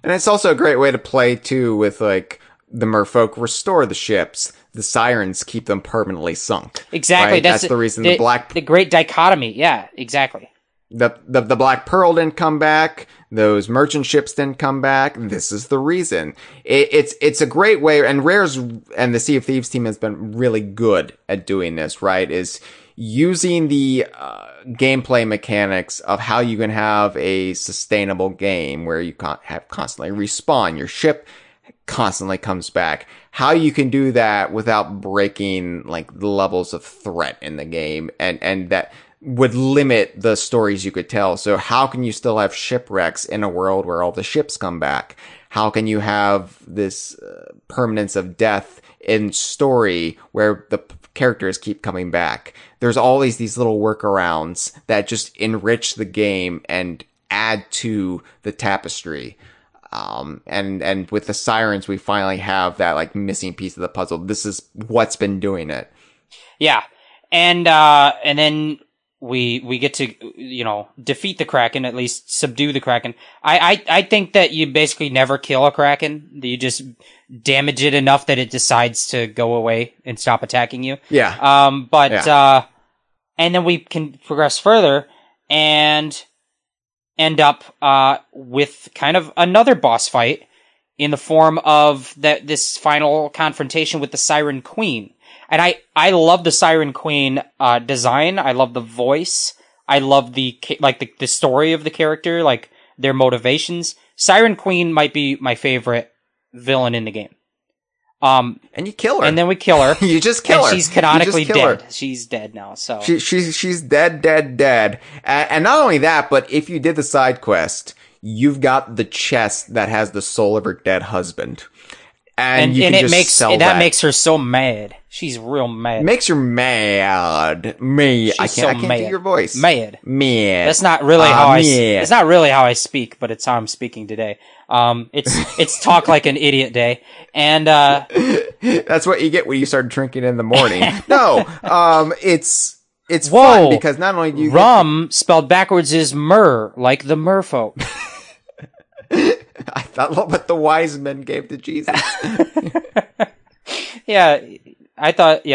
it's also a great way to play too, with the merfolk restore the ships, the sirens keep them permanently sunk. Exactly. Right? That's the reason the great dichotomy. Yeah, exactly. The Black Pearl didn't come back. Those merchant ships didn't come back. This is the reason. It's a great way, and Rare's and the Sea of Thieves team has been really good at doing this, right? Is using the gameplay mechanics of how you can have a sustainable game where you have constantly respawn. Your ship constantly comes back. How you can do that without breaking like the levels of threat in the game, and that would limit the stories you could tell. So how can you still have shipwrecks in a world where all the ships come back? How can you have this permanence of death in story where the characters keep coming back? There's always these little workarounds that just enrich the game and add to the tapestry. And with the sirens, we finally have that like missing piece of the puzzle. This is what's been doing it. Yeah. And then we get to, defeat the Kraken, at least subdue the Kraken. I think that you basically never kill a Kraken. You just damage it enough that it decides to go away and stop attacking you. Yeah. And then we can progress further and end up, with kind of another boss fight in the form of this final confrontation with the Siren Queen. And I love the Siren Queen design. I love the voice. I love the story of the character, like their motivations. Siren Queen might be my favorite villain in the game. And you kill her. And then we kill her. You just kill her. She's canonically dead. She's dead now, so. She's dead. And not only that, but if you did the side quest, you've got the chest that has the soul of her dead husband. And you can just sell that. That makes her so mad. She's real mad. Makes her mad. I can't do your voice. Mad. That's not really it's not really how I speak, but it's how I'm speaking today. It's talk like an idiot day. And, that's what you get when you start drinking in the morning. No, it's Whoa, fun because not only do you rum spelled backwards is myrrh, like the merfolk. I thought what the wise men gave to Jesus. Yeah, I thought,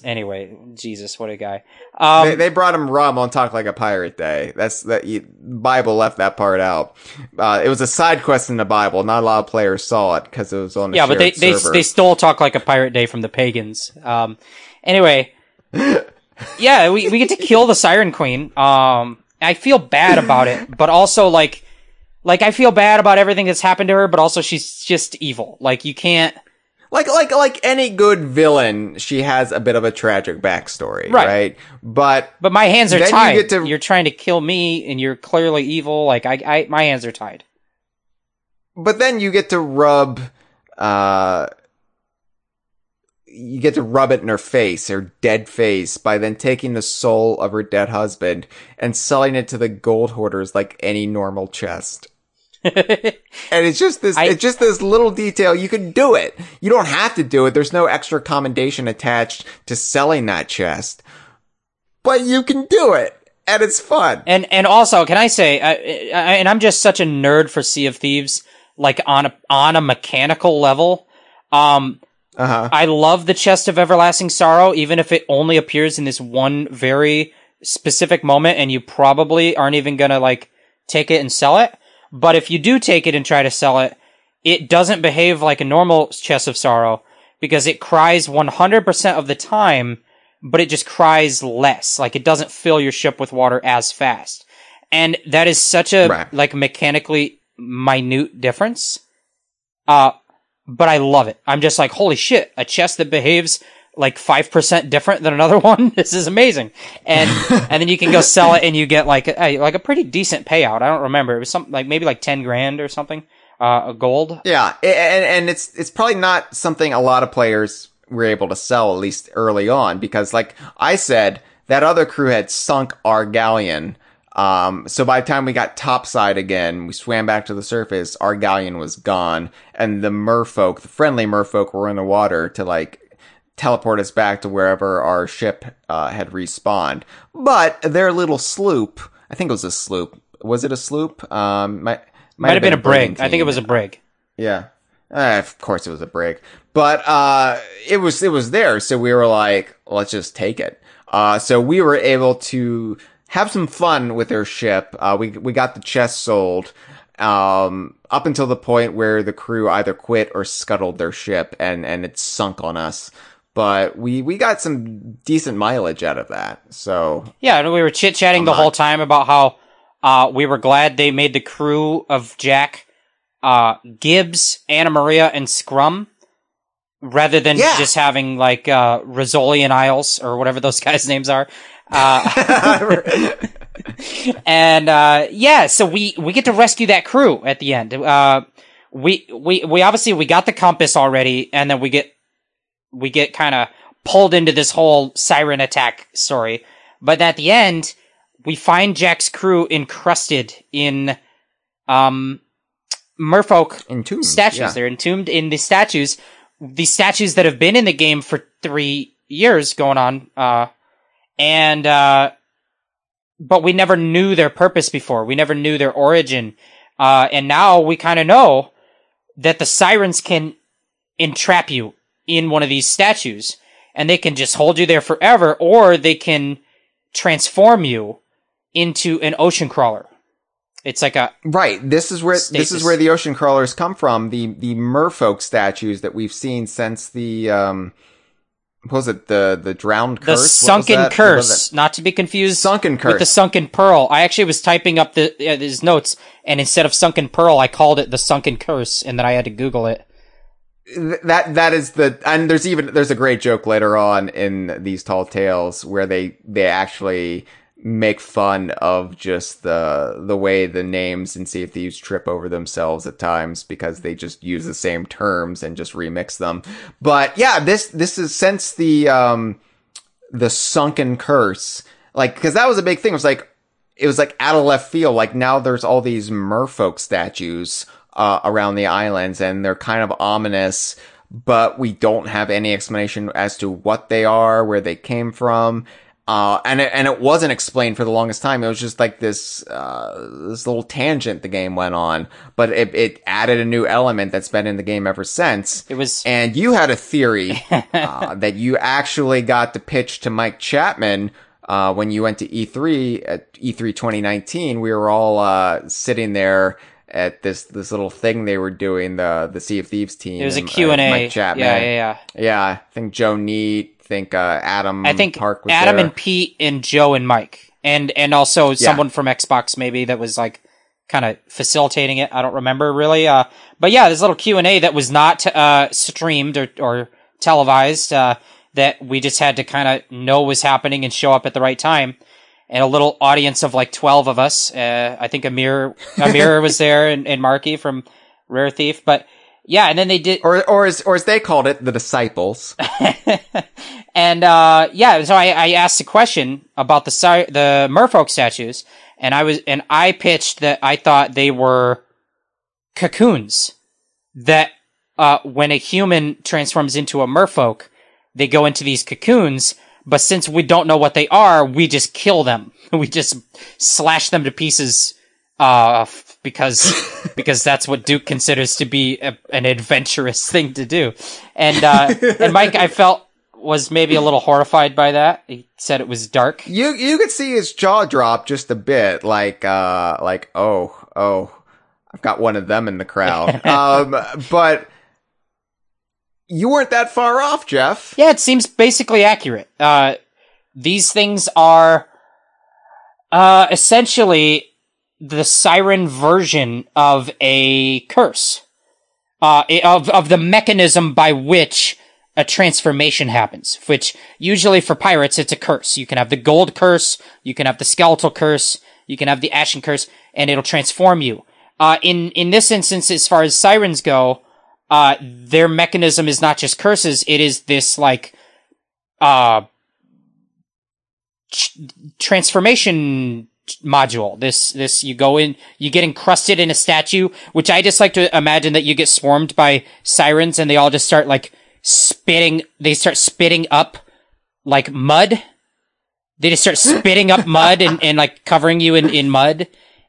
anyway, Jesus, what a guy. They brought him rum on Talk Like a Pirate Day. Bible left that part out. It was a side quest in the Bible. Not a lot of players saw it because it was on a shared server. They stole Talk Like a Pirate Day from the pagans. Anyway, yeah, we get to kill the Siren Queen. I feel bad about it, but also like I feel bad about everything that's happened to her, but also she's just evil. Like you can't. Like any good villain, she has a bit of a tragic backstory, right? But my hands are tied. You're trying to kill me, and you're clearly evil. Like my hands are tied. But then you get to rub it in her face, her dead face, by then taking the soul of her dead husband and selling it to the gold hoarders like any normal chest. And it's just this little detail. You can do it. You don't have to do it. There's no extra commendation attached to selling that chest, but you can do it. And it's fun. And also, can I say, and I'm just such a nerd for Sea of Thieves, like on a mechanical level. I love the Chest of Everlasting Sorrow, even if it only appears in this one very specific moment, and you probably aren't even gonna like take it and sell it. But if you do take it and try to sell it, it doesn't behave like a normal Chest of Sorrow because it cries 100% of the time, but it just cries less. Like it doesn't fill your ship with water as fast. And that is such a like mechanically minute difference. But I love it. I'm just like, holy shit, a chest that behaves like 5% different than another one. This is amazing. And then you can go sell it and you get like a pretty decent payout. I don't remember. It was something like maybe like 10 grand or something, gold. Yeah. And it's probably not something a lot of players were able to sell, at least early on, because like I said, that other crew had sunk our galleon. So by the time we got topside again, we swam back to the surface, our galleon was gone, and the friendly merfolk were in the water to like teleport us back to wherever our ship had respawned. But their little sloop, I think it was a sloop. Was it a sloop? Might have been a brig. I think it was a brig. Yeah. Of course it was a brig. But it was there, so we were like, let's just take it. So we were able to have some fun with their ship. We got the chest sold, up until the point where the crew either quit or scuttled their ship and it sunk on us. but we got some decent mileage out of that. So yeah, and we were chit-chatting the whole time about how we were glad they made the crew of Jack, Gibbs, Anna Maria, and Scrum, rather than just having like Rizzoli and Isles or whatever those guys' names are. And so we get to rescue that crew at the end. We obviously we got the compass already, and then we get kind of pulled into this whole siren attack story. But at the end, we find Jack's crew encrusted in merfolk statues. Yeah. They're entombed in the statues that have been in the game for 3 years going on. But we never knew their purpose before. We never knew their origin. And now we kind of know that the sirens can entrap you in one of these statues, and they can just hold you there forever, or they can transform you into an ocean crawler. It's like a This is where the ocean crawlers come from. The merfolk statues that we've seen since the what was it, the drowned curse? The Sunken Curse, not to be confused Sunken Curse. with the Sunken Pearl. I actually was typing up his notes, and instead of Sunken Pearl, I called it the Sunken Curse, and then I had to Google it. That is and there's a great joke later on in these tall tales where they actually make fun of just the way the names in Sea of Thieves trip over themselves at times, because they just use the same terms and just remix them. But yeah, this is since the Sunken Curse, like, because that was a big thing. It was like out of left field. Like, now there's all these merfolk statues around the islands, and they're kind of ominous, but we don't have any explanation as to what they are, where they came from. And it wasn't explained for the longest time. It was just like this little tangent the game went on, but it added a new element that's been in the game ever since. And you had a theory, that you actually got to pitch to Mike Chapman, when you went to E3 at E3 2019. We were all, sitting there at this little thing they were doing, the Sea of Thieves team. It was a Q&A. Mike Chapman. Yeah. Yeah, I think Joe Neat. Adam Park was Adam there. and Pete and Joe and Mike, and also someone from Xbox maybe that was like kind of facilitating it. I don't remember really. But yeah, this little Q&A that was not streamed or televised, that we just had to kind of know was happening and show up at the right time. And a little audience of like 12 of us. I think Amir was there, and Marky from Rare Thief, but. Yeah, and then they did, or as they called it, the disciples. And so I asked a question about the merfolk statues, and I pitched that I thought they were cocoons, that when a human transforms into a merfolk, they go into these cocoons, but since we don't know what they are, we just kill them. We just slash them to pieces. Because that's what Duke considers to be an adventurous thing to do. And Mike, I felt, was maybe a little horrified by that. He said it was dark. You could see his jaw drop just a bit, like, oh, I've got one of them in the crowd. But you weren't that far off, Jeff. Yeah, it seems basically accurate. These things are, essentially the siren version of a curse, of the mechanism by which a transformation happens, which usually for pirates, it's a curse. You can have the gold curse, you can have the skeletal curse, you can have the ashen curse, and it'll transform you. In this instance, as far as sirens go, their mechanism is not just curses, it is this, like, transformation module. This you go in, you get encrusted in a statue, which I just like to imagine that you get swarmed by sirens and they all just start like spitting up like mud. They just start spitting up mud and like covering you in mud,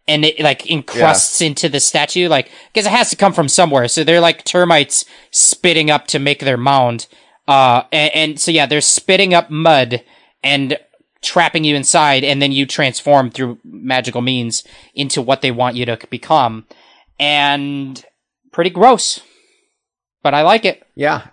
and it like encrusts into the statue, like, because it has to come from somewhere. So they're like termites spitting up to make their mound. And so yeah, they're spitting up mud and trapping you inside, and then you transform through magical means into what they want you to become. And pretty gross, but I like it. Yeah.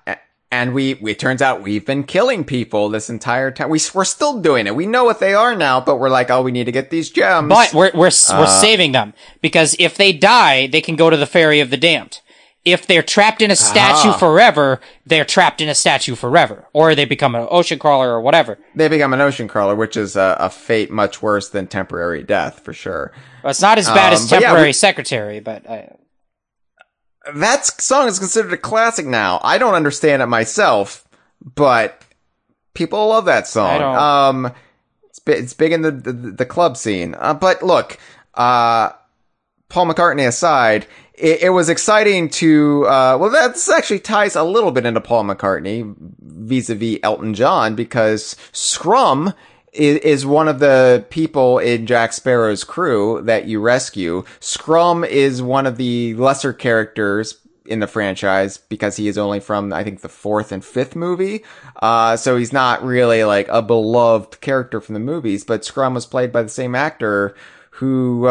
And it turns out we've been killing people this entire time. We're still doing it. We know what they are now, but we're like, oh, we need to get these gems. But we're saving them, because if they die, they can go to the Ferry of the Damned. If they're trapped in a statue forever, they're trapped in a statue forever. Or they become an ocean crawler or whatever. They become an ocean crawler, which is a fate much worse than temporary death, for sure. Well, it's not as bad as temporary secretary, but... That song is considered a classic now. I don't understand it myself, but people love that song. It's big in the club scene. But look, Paul McCartney aside, it was exciting to, that actually ties a little bit into Paul McCartney vis-a-vis Elton John, because Scrum is one of the people in Jack Sparrow's crew that you rescue. Scrum is one of the lesser characters in the franchise because he is only from, I think, the 4th and 5th movie. So he's not really like a beloved character from the movies, but Scrum was played by the same actor who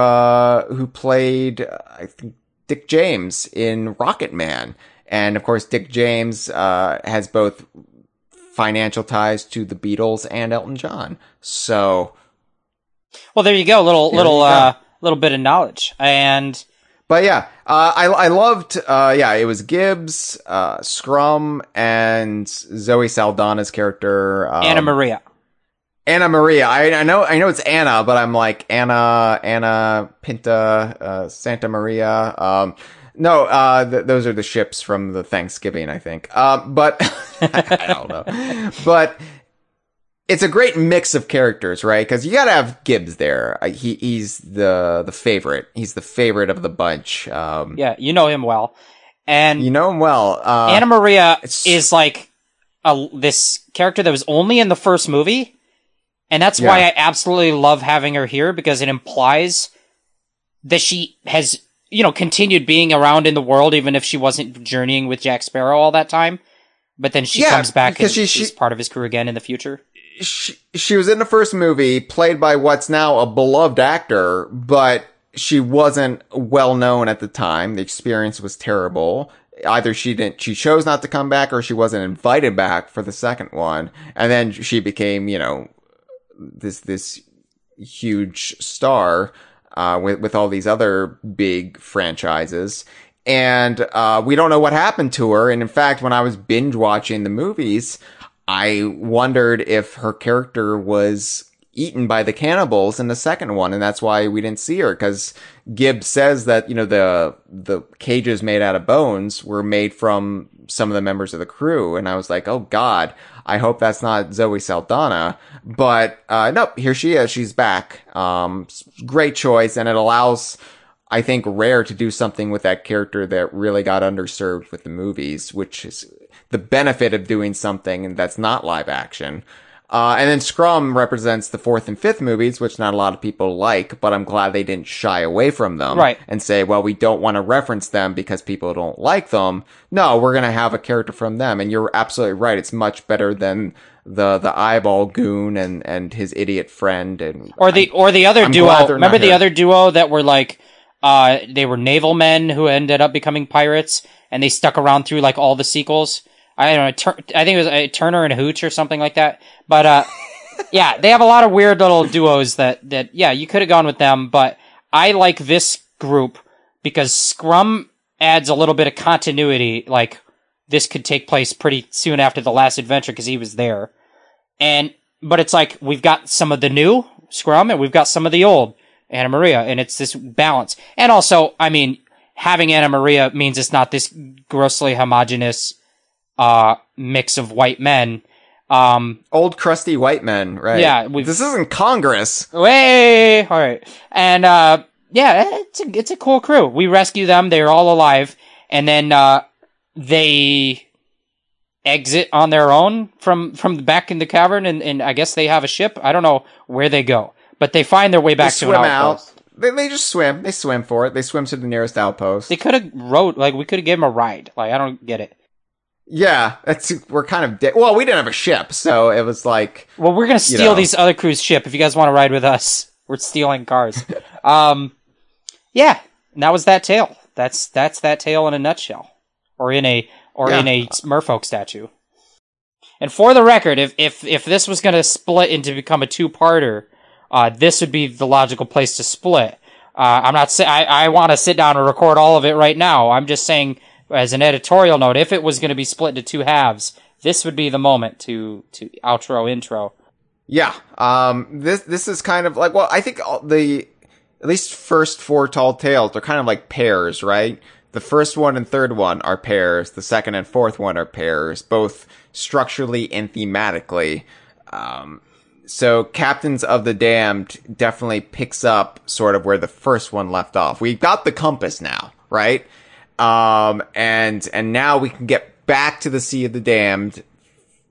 played, I think, Dick James in Rocket Man. And of course, Dick James, has both financial ties to the Beatles and Elton John. So, well, there you go. Little bit of knowledge. But yeah, I loved, it was Gibbs, Scrum, and Zoe Saldana's character, Anna Maria. Anna Maria. I know it's Anna, but I'm like Anna Pinta, Santa Maria. No, those are the ships from the Thanksgiving, I think. But I don't know. But it's a great mix of characters, right? Because you gotta have Gibbs there. He's the favorite. He's the favorite of the bunch. Yeah, you know him well. And you know him well. Anna Maria is like this character that was only in the first movie. And that's why I absolutely love having her here, because it implies that she has, continued being around in the world, even if she wasn't journeying with Jack Sparrow all that time. But then she comes back and she's part of his crew again in the future. She was in the first movie, played by what's now a beloved actor, but she wasn't well known at the time. The experience was terrible. Either she chose not to come back, or she wasn't invited back for the second one. And then she became, this huge star, with all these other big franchises. And, we don't know what happened to her. And in fact, when I was binge watching the movies, I wondered if her character was eaten by the cannibals in the second one. And that's why we didn't see her. Cause Gibbs says that, the cages made out of bones were made from some of the members of the crew. And I was like, oh God, I hope that's not Zoe Saldana. But, nope, here she is. She's back. Great choice. And it allows, I think, Rare to do something with that character that really got underserved with the movies, which is the benefit of doing something that's not live action. And then Scrum represents the 4th and 5th movies, which not a lot of people like, but I'm glad they didn't shy away from them. Right. And say, well, we don't want to reference them because people don't like them. No, we're going to have a character from them. And you're absolutely right. It's much better than the eyeball goon and his idiot friend. Or the other duo. Remember the other duo that were like, they were naval men who ended up becoming pirates, and they stuck around through like all the sequels. I don't know. I think it was Turner and Hooch or something like that. But, yeah, they have a lot of weird little duos that, you could have gone with them. But I like this group because Scrum adds a little bit of continuity. Like, this could take place pretty soon after the last adventure because he was there. But it's like, we've got some of the new Scrum and we've got some of the old Anna Maria. And it's this balance. And also, I mean, having Anna Maria means it's not this grossly homogenous mix of white men. Old crusty white men, right? Yeah. This isn't Congress. Way! Alright. And, it's a cool crew. We rescue them. They're all alive. And then, they exit on their own from back in the cavern. And I guess they have a ship. I don't know where they go, but they find their way back to an outpost. They just swim. They swim for it. They swim to the nearest outpost. They could have we could have given them a ride. Like, I don't get it. Yeah, we're kind of well, we didn't have a ship, so it was like, well, we're gonna steal these other crew's ship if you guys want to ride with us. We're stealing cars. Yeah, and that was that tale. That's that tale in a nutshell, or in a merfolk statue. And for the record, if this was going to split into become a two-parter, this would be the logical place to split. I'm not saying I want to sit down and record all of it right now. I'm just saying, as an editorial note, if it was going to be split into two halves, this would be the moment to outro intro. Yeah. This is kind of like, well, I think at least first 4 tall tales are kind of like pairs, right? The first one and third one are pairs. The second and fourth one are pairs, both structurally and thematically. So Captains of the Damned definitely picks up sort of where the first one left off. We've got the compass now, right? And now we can get back to the Sea of the Damned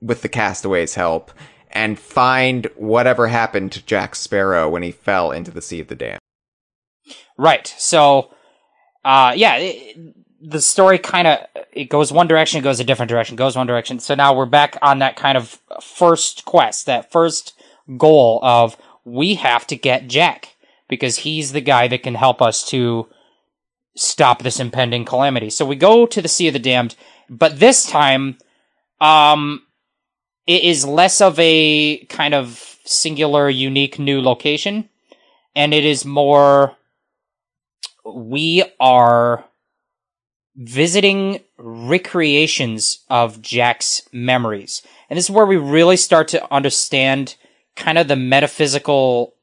with the castaways' help and find whatever happened to Jack Sparrow when he fell into the Sea of the Damned. Right. So, the story it goes one direction, it goes a different direction, goes one direction. So now we're back on that kind of first quest, that first goal of we have to get Jack because he's the guy that can help us to stop this impending calamity. So we go to the Sea of the Damned, but this time, it is less of a kind of singular, unique new location, and it is more, we are visiting recreations of Jack's memories. And this is where we really start to understand kind of the metaphysical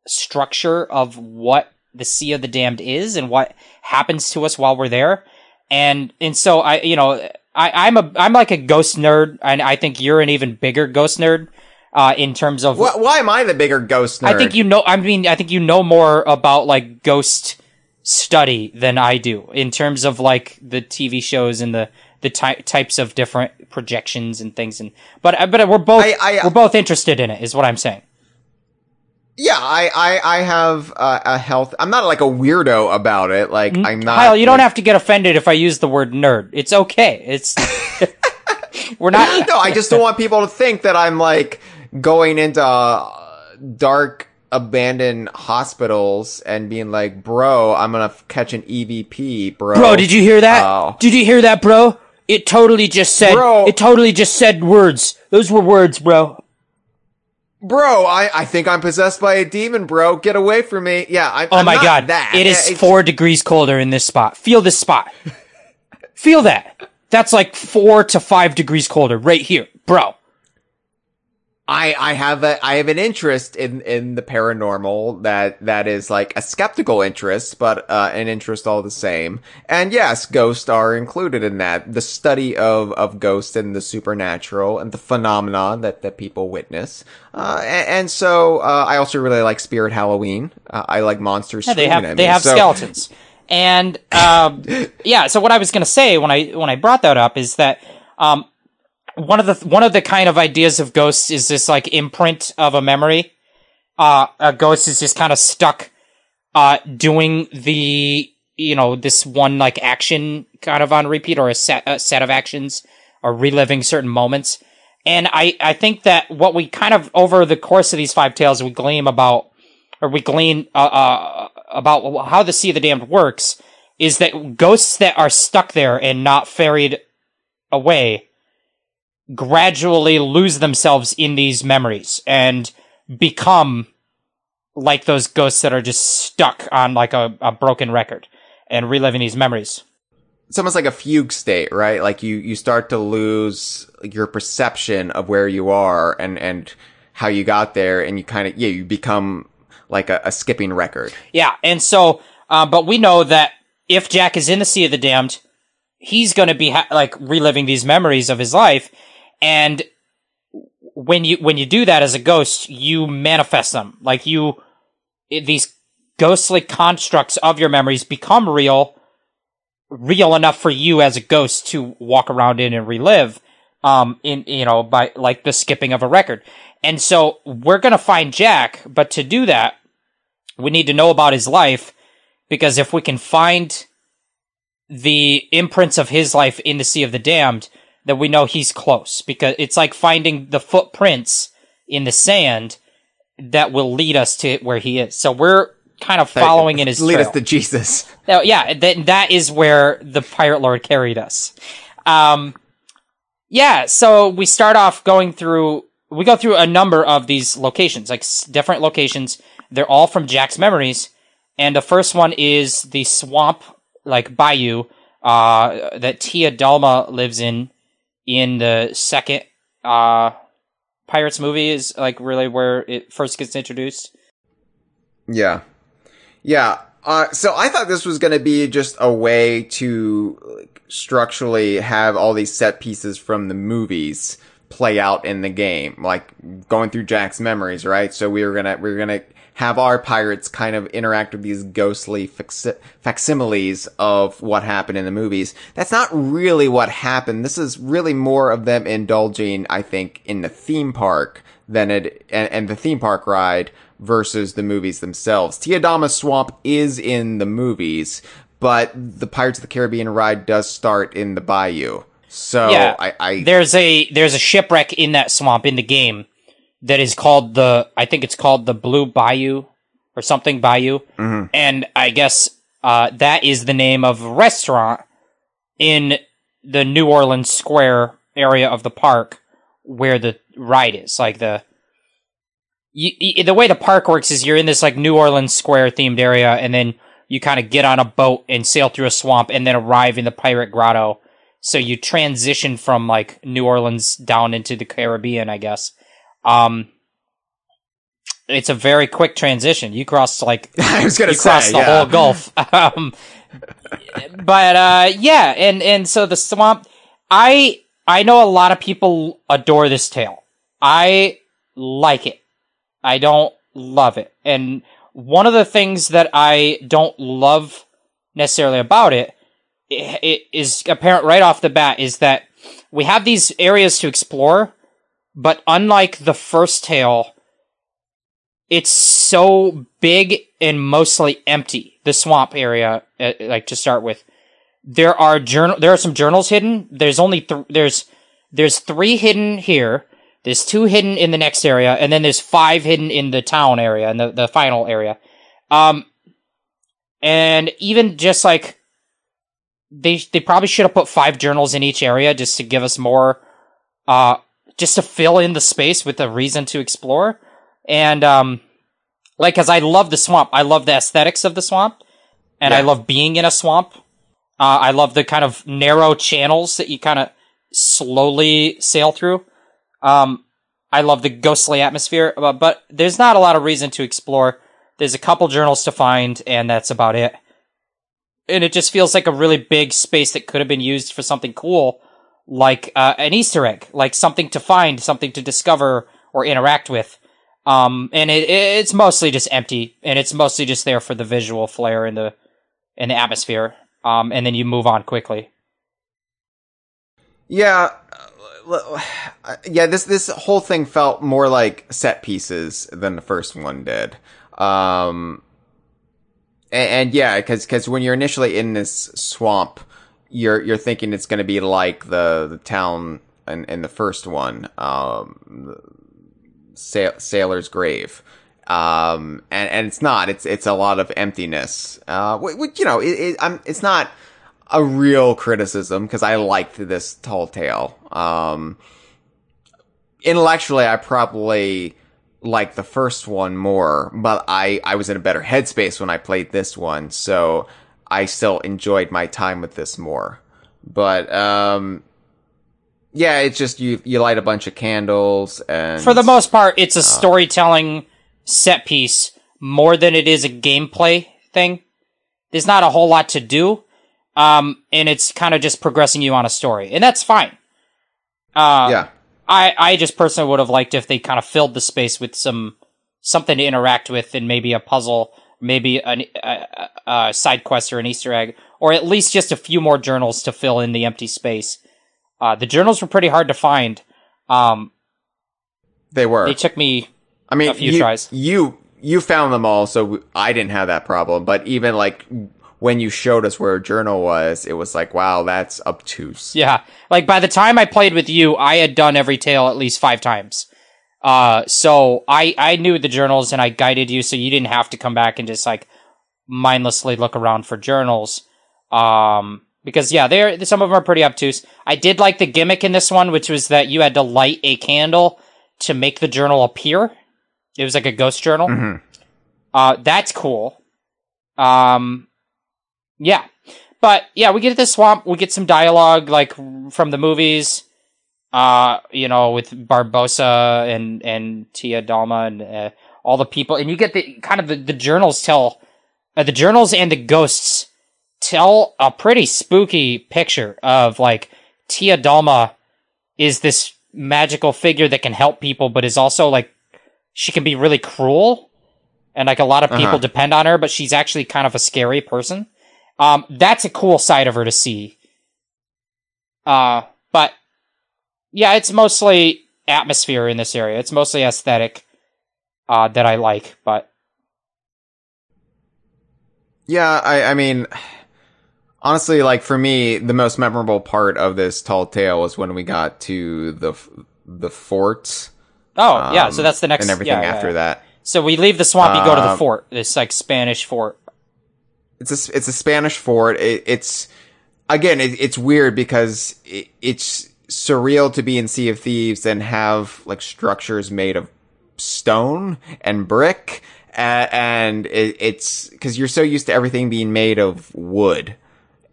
structure of what the Sea of the Damned is and what happens to us while we're there. And so I'm like a ghost nerd, and I think you're an even bigger ghost nerd, in terms of... Why am I the bigger ghost nerd? I think you know more about, like, ghost study than I do, in terms of, like, the TV shows and the types of different projections and things. But we're both interested in it, is what I'm saying. Yeah, I have a health. I'm not like a weirdo about it. Like, I'm not. Hyle, you don't have to get offended if I use the word nerd. It's okay. It's we're not. No, I just don't want people to think that I'm like going into dark, abandoned hospitals and being like, "Bro, I'm gonna catch an EVP, bro." Bro, did you hear that? Did you hear that, bro? It totally just said. Bro. It totally just said words. Those were words, bro. Bro, I think I'm possessed by a demon, bro. Get away from me. Yeah, I'm my not God. That. It is 4 degrees colder in this spot. Feel this spot. Feel that. That's like 4 to 5 degrees colder right here, bro. I have an interest in the paranormal that is like a skeptical interest, but an interest all the same. And yes, ghosts are included in that. The study of ghosts and the supernatural and the phenomenon that people witness. And so I also really like Spirit Halloween. I like monsters. Yeah, they have skeletons. And so what I was going to say when I brought that up is that one of the kind of ideas of ghosts is this like imprint of a memory. A ghost is just kind of stuck doing the this one like action kind of on repeat, or a set of actions, or reliving certain moments. And I think that what we kind of over the course of these 5 tales we glean about how the Sea of the Damned works is that ghosts that are stuck there and not ferried away gradually lose themselves in these memories and become like those ghosts that are just stuck on like a broken record and reliving these memories. It's almost like a fugue state, right? Like you start to lose your perception of where you are and how you got there, and you kind of, you become like a skipping record. Yeah, and so, but we know that if Jack is in the Sea of the Damned, he's going to be like reliving these memories of his life. And when you do that as a ghost, you manifest them. Like these ghostly constructs of your memories become real enough for you as a ghost to walk around in and relive, by like the skipping of a record. And so we're going to find Jack, but to do that, we need to know about his life, because if we can find the imprints of his life in the Sea of the Damned, then we know he's close, because it's like finding the footprints in the sand that will lead us to where he is. So we're kind of following in his trail. Lead us to Jesus. Yeah, that is where the Pirate Lord carried us. Yeah, so we start off we go through a number of these locations, like different locations. They're all from Jack's memories. And the first one is the swamp, like bayou, that Tia Dalma lives in the second, Pirates movie is like really where it first gets introduced. Yeah. Yeah. So I thought this was going to be just a way to like, structurally have all these set pieces from the movies play out in the game, like going through Jack's memories, right? So we're gonna have our pirates kind of interact with these ghostly facsimiles of what happened in the movies. That's not really what happened. This is really more of them indulging, I think, in the theme park than and the theme park ride versus the movies themselves. Tia Dalma's swamp is in the movies, but the Pirates of the Caribbean ride does start in the bayou. So yeah, there's a shipwreck in that swamp in the game that is called I think it's called the Blue Bayou or something Bayou. Mm-hmm. And I guess that is the name of a restaurant in the New Orleans Square area of the park where the ride is. Like the way the park works is you're in this like New Orleans Square themed area, and then you kind of get on a boat and sail through a swamp and then arrive in the Pirate Grotto. So you transition from like New Orleans down into the Caribbean, I guess. It's a very quick transition. You crossed like I was gonna crossed the whole Gulf. Yeah, and so the swamp. I know a lot of people adore this tale. I like it. I don't love it, and one of the things that I don't love necessarily about it is apparent right off the bat is that we have these areas to explore, but unlike the first tale, it's so big and mostly empty. The swamp area, like to start with, there are some journals hidden. There's only there's 3 hidden here. There's 2 hidden in the next area, and then there's 5 hidden in the town area and the final area. And even just like they probably should have put 5 journals in each area just to give us more, just to fill in the space with a reason to explore. And, like, cause I love the swamp. I love the aesthetics of the swamp, and I love being in a swamp. I love the kind of narrow channels that you kind of slowly sail through. I love the ghostly atmosphere, but there's not a lot of reason to explore. There's a couple journals to find, and that's about it. And it just feels like a really big space that could have been used for something cool, like an Easter egg, like something to find, something to discover or interact with. And it's mostly just empty, and it's mostly just there for the visual flair and the atmosphere. And then you move on quickly. Yeah. Yeah, this whole thing felt more like set pieces than the first one did. And yeah, because when you're initially in this swamp, you're thinking it's going to be like the town in the first one, Sailor's Grave, and it's not. It's a lot of emptiness. Which, you know, it's not a real criticism because I liked this tall tale. Intellectually, I probably like the first one more, but I was in a better headspace when I played this one, so I still enjoyed my time with this more. But, yeah, it's just you light a bunch of candles, and for the most part, it's a storytelling set piece more than it is a gameplay thing. There's not a whole lot to do, and it's kind of just progressing you on a story, and that's fine. Yeah. I just personally would have liked if they kind of filled the space with something to interact with, and maybe a puzzle, maybe a side quest or an Easter egg, or at least just a few more journals to fill in the empty space. The journals were pretty hard to find. They were. They took me a few tries. You found them all, so I didn't have that problem. But even like when you showed us where a journal was, it was like, wow, that's obtuse. Yeah. Like, by the time I played with you, I had done every tale at least 5 times. So I knew the journals, and I guided you, so you didn't have to come back and just, like, mindlessly look around for journals. Because, yeah, some of them are pretty obtuse. I did like the gimmick in this one, which was that you had to light a candle to make the journal appear. It was like a ghost journal. Mm-hmm. That's cool. Yeah. But, yeah, we get to the swamp. We get some dialogue, like, from the movies, with Barbossa and Tia Dalma and all the people. And you get the journals the journals and the ghosts tell a pretty spooky picture of, like, Tia Dalma is this magical figure that can help people, but is also, like, she can be really cruel, and, like, a lot of people depend on her, but she's actually kind of a scary person. That's a cool side of her to see. But, yeah, it's mostly atmosphere in this area. It's mostly aesthetic, that I like, but... Yeah, I mean... Honestly, like, for me, the most memorable part of this tall tale was when we got to the fort. Oh, yeah, so that's the next... And everything after that. So we leave the swamp, you go to the fort. This, like, Spanish fort. It's a Spanish fort. It's weird because it's surreal to be in Sea of Thieves and have, like, structures made of stone and brick. And it's... Because you're so used to everything being made of wood.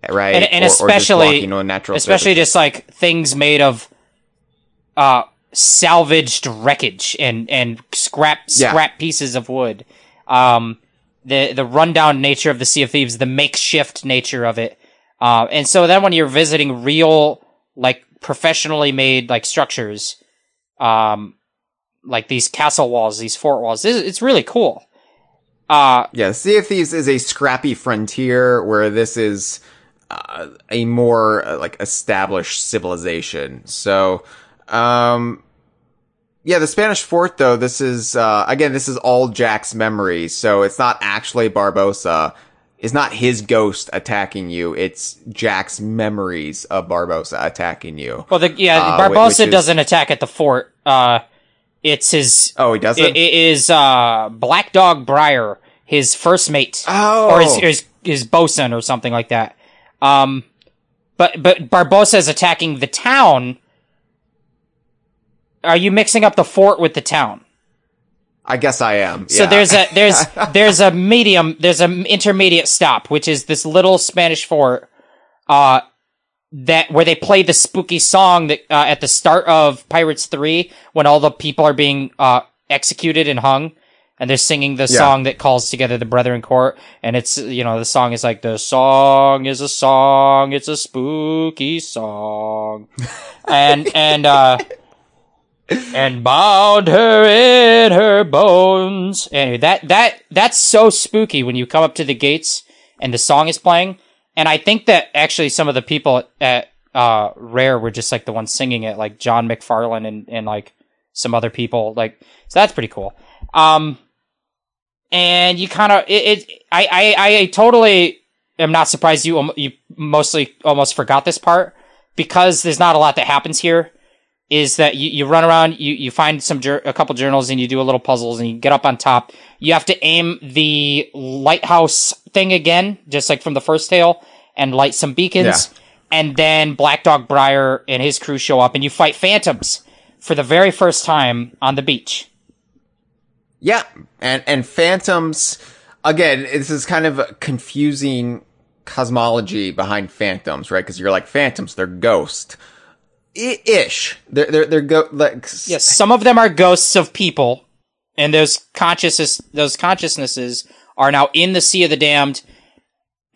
Right, and especially, just like things made of salvaged wreckage and scrap pieces of wood. The rundown nature of the Sea of Thieves, the makeshift nature of it, and so then when you're visiting real, like, professionally made, like, structures, like these castle walls, these fort walls, it's really cool. Sea of Thieves is a scrappy frontier where this is. A more like established civilization. So, the Spanish fort though, this is all Jack's memories. So it's not actually Barbossa. It's not his ghost attacking you. It's Jack's memories of Barbossa attacking you. Well, Barbossa doesn't attack at the fort. It's his. Oh, he doesn't. It is Black Dog Briar, his first mate, or his bosun or something like that. But Barbossa is attacking the town. Are you mixing up the fort with the town? I guess I am. So yeah. there's an intermediate stop, which is this little Spanish fort, where they play the spooky song that, at the start of Pirates 3, when all the people are being, executed and hung. And they're singing the song that calls together the Brethren Court. And it's, the song is like, the song is a song, it's a spooky song. and bound her in her bones. Anyway, that's so spooky when you come up to the gates and the song is playing. And I think that actually some of the people at, Rare were just like the ones singing it, like John McFarlane and like some other people. Like, so that's pretty cool. And you kind of, I totally am not surprised you mostly almost forgot this part, because there's not a lot that happens here. Is that you run around, you find a couple journals and you do a little puzzles and you get up on top. You have to aim the lighthouse thing again, just like from the first tale, and light some beacons. Yeah. And then Black Dog Briar and his crew show up and you fight phantoms for the very first time on the beach. Yeah, and phantoms, again, this is kind of a confusing cosmology behind phantoms, right? Because you're like, phantoms, they're ghosts. Ish. They're yes, some of them are ghosts of people, and those consciousnesses are now in the Sea of the Damned,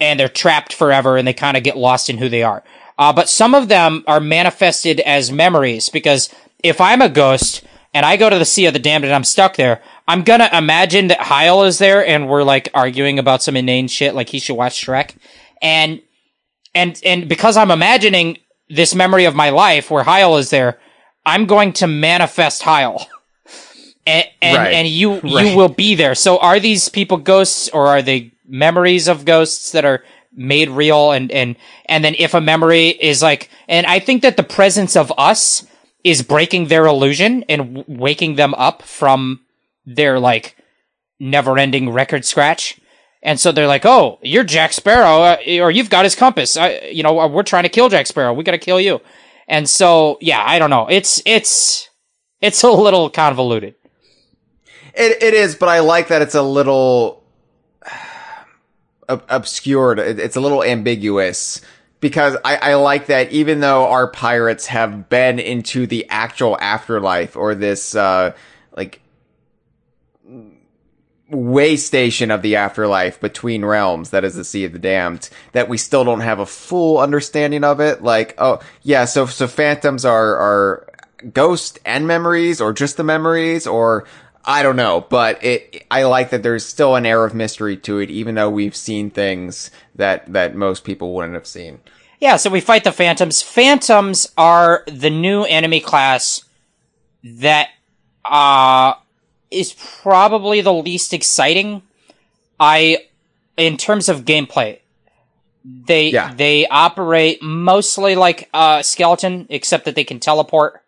and they're trapped forever, and they kind of get lost in who they are. But some of them are manifested as memories, because if I'm a ghost and I go to the Sea of the Damned and I'm stuck there, I'm gonna imagine that Hyle is there and we're like arguing about some inane shit, like he should watch Shrek. And because I'm imagining this memory of my life where Hyle is there, I'm going to manifest Hyle. And you will be there. So are these people ghosts, or are they memories of ghosts that are made real? And then if a memory is like, and I think that the presence of us is breaking their illusion and waking them up from their like never ending record scratch. And so they're like, "Oh, you're Jack Sparrow, or you've got his compass. We're trying to kill Jack Sparrow. We got to kill you." And so, yeah, I don't know. It's a little convoluted. It is, but I like that it's a little obscured. It's a little ambiguous, because I like that even though our pirates have been into the actual afterlife, or this way station of the afterlife between realms, that is the Sea of the Damned, that we still don't have a full understanding of it. Like, oh yeah, so phantoms are ghosts and memories, or just the memories, or I don't know, but I like that there's still an air of mystery to it, even though we've seen things that most people wouldn't have seen. Yeah, so we fight the phantoms. Phantoms are the new enemy class that is probably the least exciting. In terms of gameplay, they operate mostly like skeleton, except that they can teleport.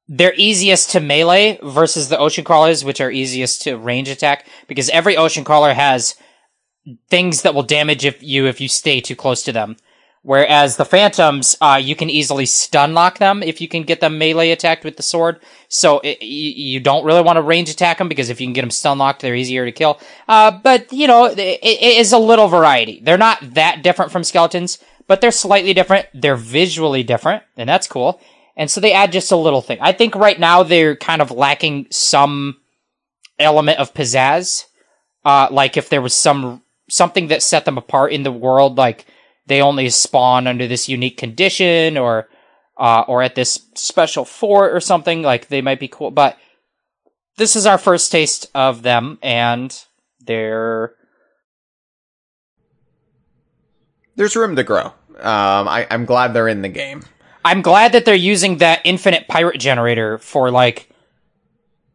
They're easiest to melee versus the ocean crawlers, which are easiest to range attack, because every ocean crawler has things that will damage you if you stay too close to them. Whereas the phantoms, you can easily stun lock them if you can get them melee attacked with the sword. So you don't really want to range attack them, because if you can get them stun locked, they're easier to kill. But it is a little variety. They're not that different from skeletons, but they're slightly different. They're visually different, and that's cool. And so they add just a little thing. I think right now they're kind of lacking some element of pizzazz. Like if there was something that set them apart in the world, like they only spawn under this unique condition, or at this special fort or something, like they might be cool. But this is our first taste of them, and there's room to grow. I'm glad they're in the game. I'm glad that they're using that infinite pirate generator for, like,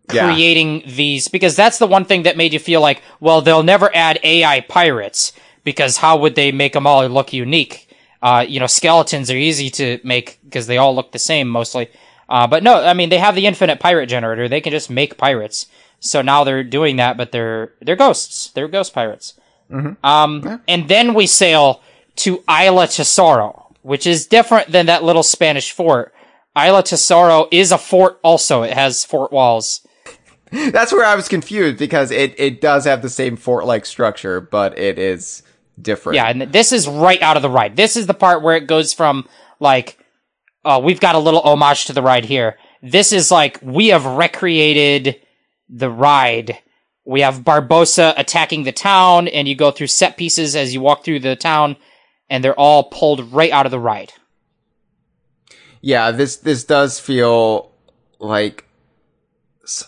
creating these, because that's the one thing that made you feel like, well, they'll never add AI pirates, because how would they make them all look unique? Skeletons are easy to make, because they all look the same, mostly. But no, I mean, they have the infinite pirate generator. They can just make pirates. So now they're doing that, but they're ghosts. They're ghost pirates. Mm-hmm. And then we sail to Isla Tesoro, which is different than that little Spanish fort. Isla Tesoro is a fort also. It has fort walls. That's where I was confused, because it does have the same fort-like structure, but it is different. Yeah, and this is right out of the ride. This is the part where it goes from, like, we've got a little homage to the ride here. This is like, we have recreated the ride. We have Barbossa attacking the town, and you go through set pieces as you walk through the town, and they're all pulled right out of the ride. Yeah, this does feel like...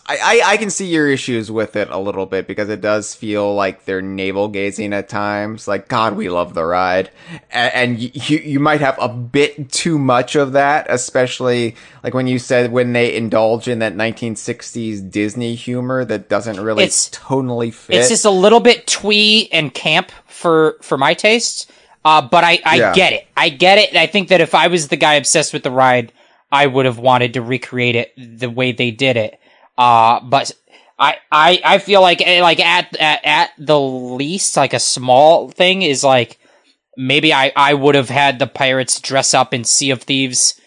I can see your issues with it a little bit, because it does feel like they're navel-gazing at times. Like, God, we love the ride. And you might have a bit too much of that, especially, like, when you said when they indulge in that 1960s Disney humor that doesn't really tonally fit. It's just a little bit twee and camp for my tastes. But I get it. I get it. I think that if I was the guy obsessed with the ride, I would have wanted to recreate it the way they did it. But I feel like at the least, like, a small thing is, like, maybe I would have had the pirates dress up in Sea of Thieves,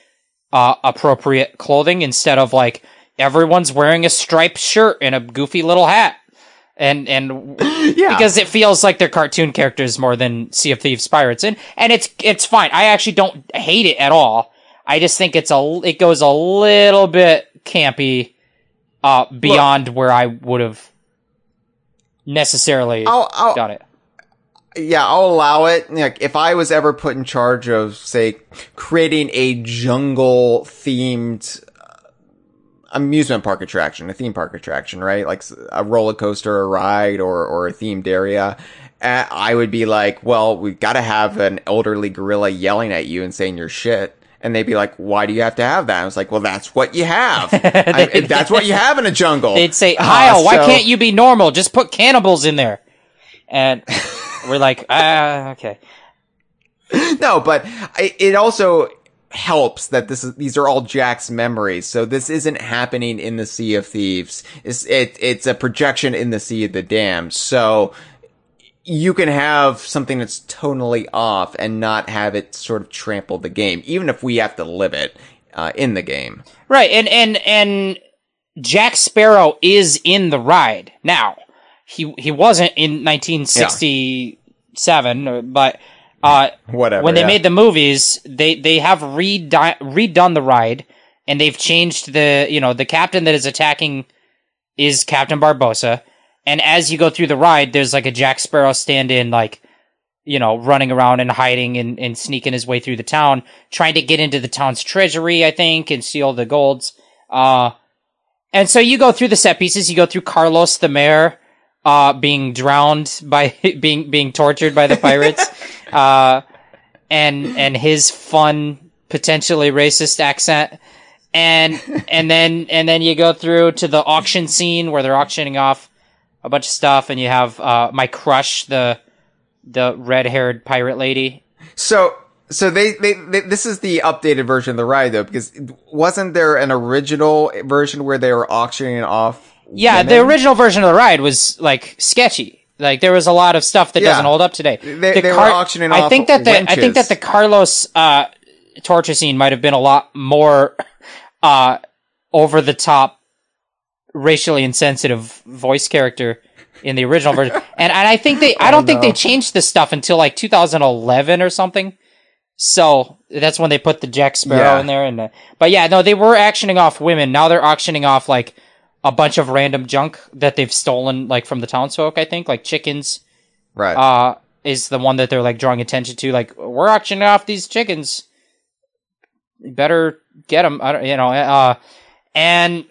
appropriate clothing, instead of, like, everyone's wearing a striped shirt and a goofy little hat. And because it feels like they're cartoon characters more than Sea of Thieves pirates, and it's fine. I actually don't hate it at all. I just think it goes a little bit campy, beyond where I would have necessarily done it. Yeah, I'll allow it. Like, if I was ever put in charge of, say, creating a jungle-themed amusement park attraction, a theme park attraction, right? Like a roller coaster, a ride, or a themed area, I would be like, well, we've got to have an elderly gorilla yelling at you and saying you're shit. And they'd be like, why do you have to have that? I was like, well, that's what you have. That's what you have in a jungle. They'd say, Hyle, why can't you be normal? Just put cannibals in there. And we're like, okay. No, but it also... helps that these are all Jack's memories. So this isn't happening in the Sea of Thieves. It's a projection in the Sea of the Damned. So you can have something that's tonally off and not have it sort of trample the game, even if we have to live it in the game. Right, and Jack Sparrow is in the ride now. He wasn't in 1967, but whatever. When they made the movies, they have redone the ride, and they've changed the captain that is attacking is Captain Barbossa, and as you go through the ride, there's like a Jack Sparrow stand-in, like, running around and hiding and sneaking his way through the town, trying to get into the town's treasury, I think, and steal the golds. And so you go through the set pieces. You go through Carlos the mayor being drowned by being tortured by the pirates, and his fun, potentially racist accent, and then you go through to the auction scene where they're auctioning off a bunch of stuff, and you have my crush, the red-haired pirate lady. So they this is the updated version of the ride, though, because wasn't there an original version where they were auctioning off women? The original version of the ride was, like, sketchy. Like, there was a lot of stuff that doesn't hold up today. They were auctioning off I think that the Carlos torture scene might have been a lot more over the top, racially insensitive voice character in the original version. And I think I don't think they changed this stuff until, like, 2011 or something. So that's when they put the Jack Sparrow in there. But yeah, no, they were auctioning off women. Now they're auctioning off, like, a bunch of random junk that they've stolen, like, from the townsfolk, I think, like chickens. Right. Is the one that they're, like, drawing attention to. Like, we're auctioning off these chickens. You better get them. And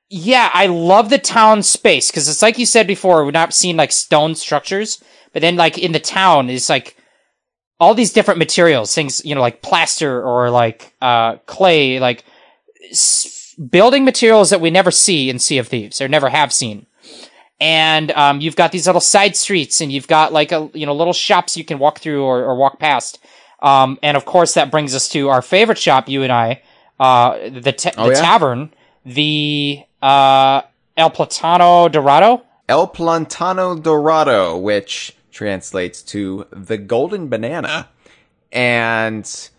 yeah, I love the town space, because it's like you said before, we're not seeing, like, stone structures, but then, like, in the town, it's, like, all these different materials, things, like plaster or, like, clay, like, building materials that we never see in Sea of Thieves, or never have seen. And you've got these little side streets, and you've got, like, little shops you can walk through or walk past. And, of course, that brings us to our favorite shop, you and I, the tavern, the El Plantano Dorado? El Plantano Dorado, which translates to the golden banana. And,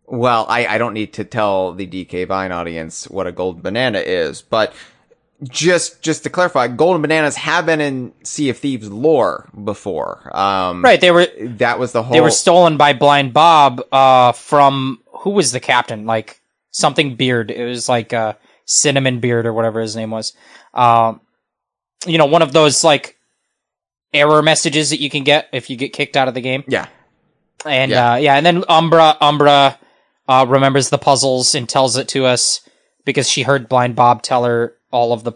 well, I don't need to tell the DK Vine audience what a golden banana is, but just to clarify, golden bananas have been in Sea of Thieves lore before. Right, they were stolen by Blind Bob, from, who was the captain? Like, something Beard. It was like, Cinnamon Beard or whatever his name was. One of those, like, error messages that you can get if you get kicked out of the game. Yeah. And, and then Umbra, remembers the puzzles and tells it to us because she heard Blind Bob tell her all of the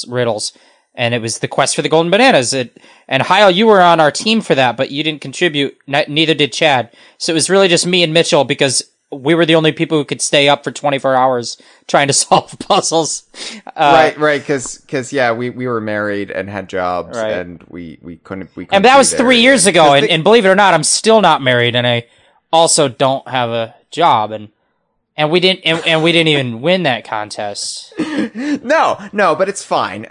riddles, and it was the quest for the golden bananas. And Hyle, you were on our team for that, but you didn't contribute. Neither did Chad. So it was really just me and Mitchell, because we were the only people who could stay up for 24 hours trying to solve puzzles. Right. Cause we were married and had jobs, right, and we couldn't and that was 3 years ago. And believe it or not, I'm still not married, and I also don't have a job, and we didn't even win that contest. No, but it's fine.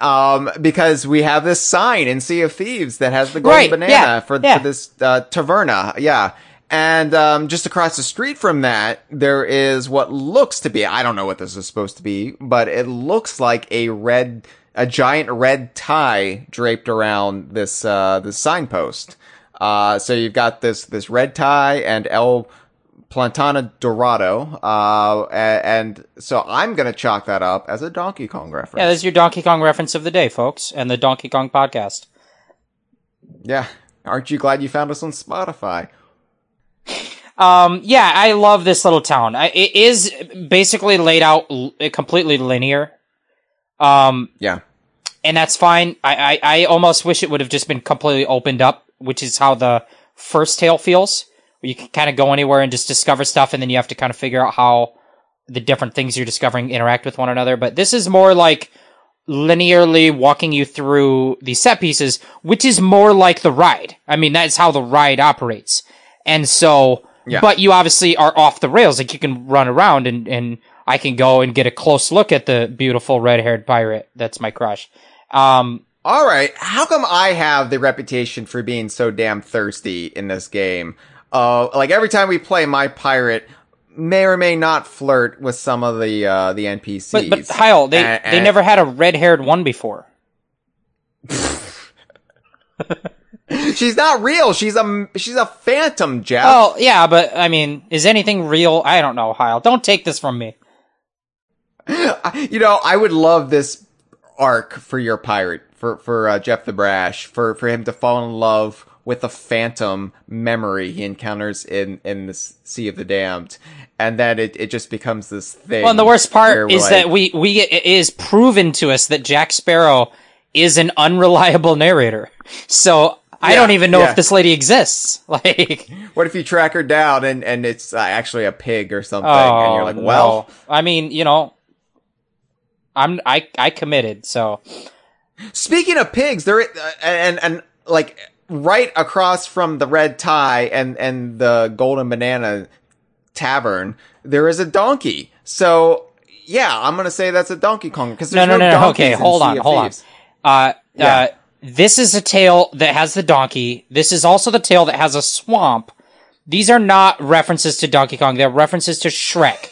Because we have this sign in Sea of Thieves that has the golden banana for this taverna. Yeah. And just across the street from that, there is what looks to be, I don't know what this is supposed to be, but it looks like a giant red tie draped around this signpost. So you've got this red tie and El Plantano Dorado, and so I'm gonna chalk that up as a Donkey Kong reference. Yeah, this is your Donkey Kong reference of the day, folks, and the Donkey Kong podcast. Yeah, aren't you glad you found us on Spotify? Yeah, I love this little town. It is basically laid out completely linear. Yeah. And that's fine. I almost wish it would have just been completely opened up, which is how the first tale feels, where you can kind of go anywhere and just discover stuff, and then you have to kind of figure out how the different things you're discovering interact with one another. But this is more like linearly walking you through the set pieces, which is more like the ride. I mean, that's how the ride operates. And so but you obviously are off the rails. Like, you can run around, and I can go and get a close look at the beautiful red-haired pirate that's my crush. All right, how come I have the reputation for being so damn thirsty in this game? Like, every time we play, my pirate may or may not flirt with some of the NPCs. But Hyle, they never had a red-haired one before. She's not real. She's a phantom, Jeff. Oh, yeah, but, I mean, is anything real? I don't know, Hyle. Don't take this from me. I would love this arc for your pirate, for Jeff the Brash, for him to fall in love with a phantom memory he encounters in the Sea of the Damned, and that it just becomes this thing. Well, and the worst part is that it is proven to us that Jack Sparrow is an unreliable narrator. So I don't even know if this lady exists. Like, what if you track her down and it's actually a pig or something, and you're like, well, no. I mean, I committed. So, speaking of pigs, there and like right across from the Red Tie and the Golden Banana Tavern, there is a donkey. So yeah, I'm gonna say that's a Donkey Kong because there's no. Okay, hold on. This is a tale that has the donkey. This is also the tale that has a swamp. These are not references to Donkey Kong. They're references to Shrek.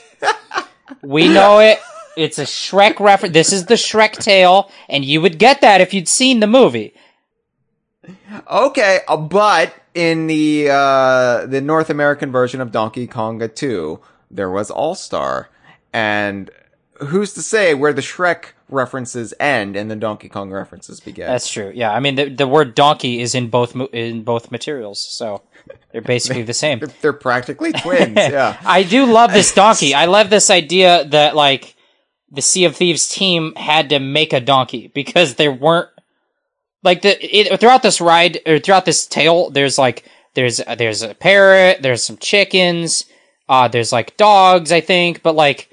We know it. It's a Shrek reference. This is the Shrek tale, and you would get that if you'd seen the movie. Okay, but in the North American version of Donkey Konga 2, there was All-Star, and who's to say where the Shrek references end and the Donkey Kong references begin? That's true. Yeah, I mean the word donkey is in both materials, so they're basically the same. They're practically twins. Yeah, I do love this donkey. I love this idea that like the Sea of Thieves team had to make a donkey because there weren't like throughout this ride or throughout this tale. There's a parrot. There's some chickens. There's like dogs, I think, but like.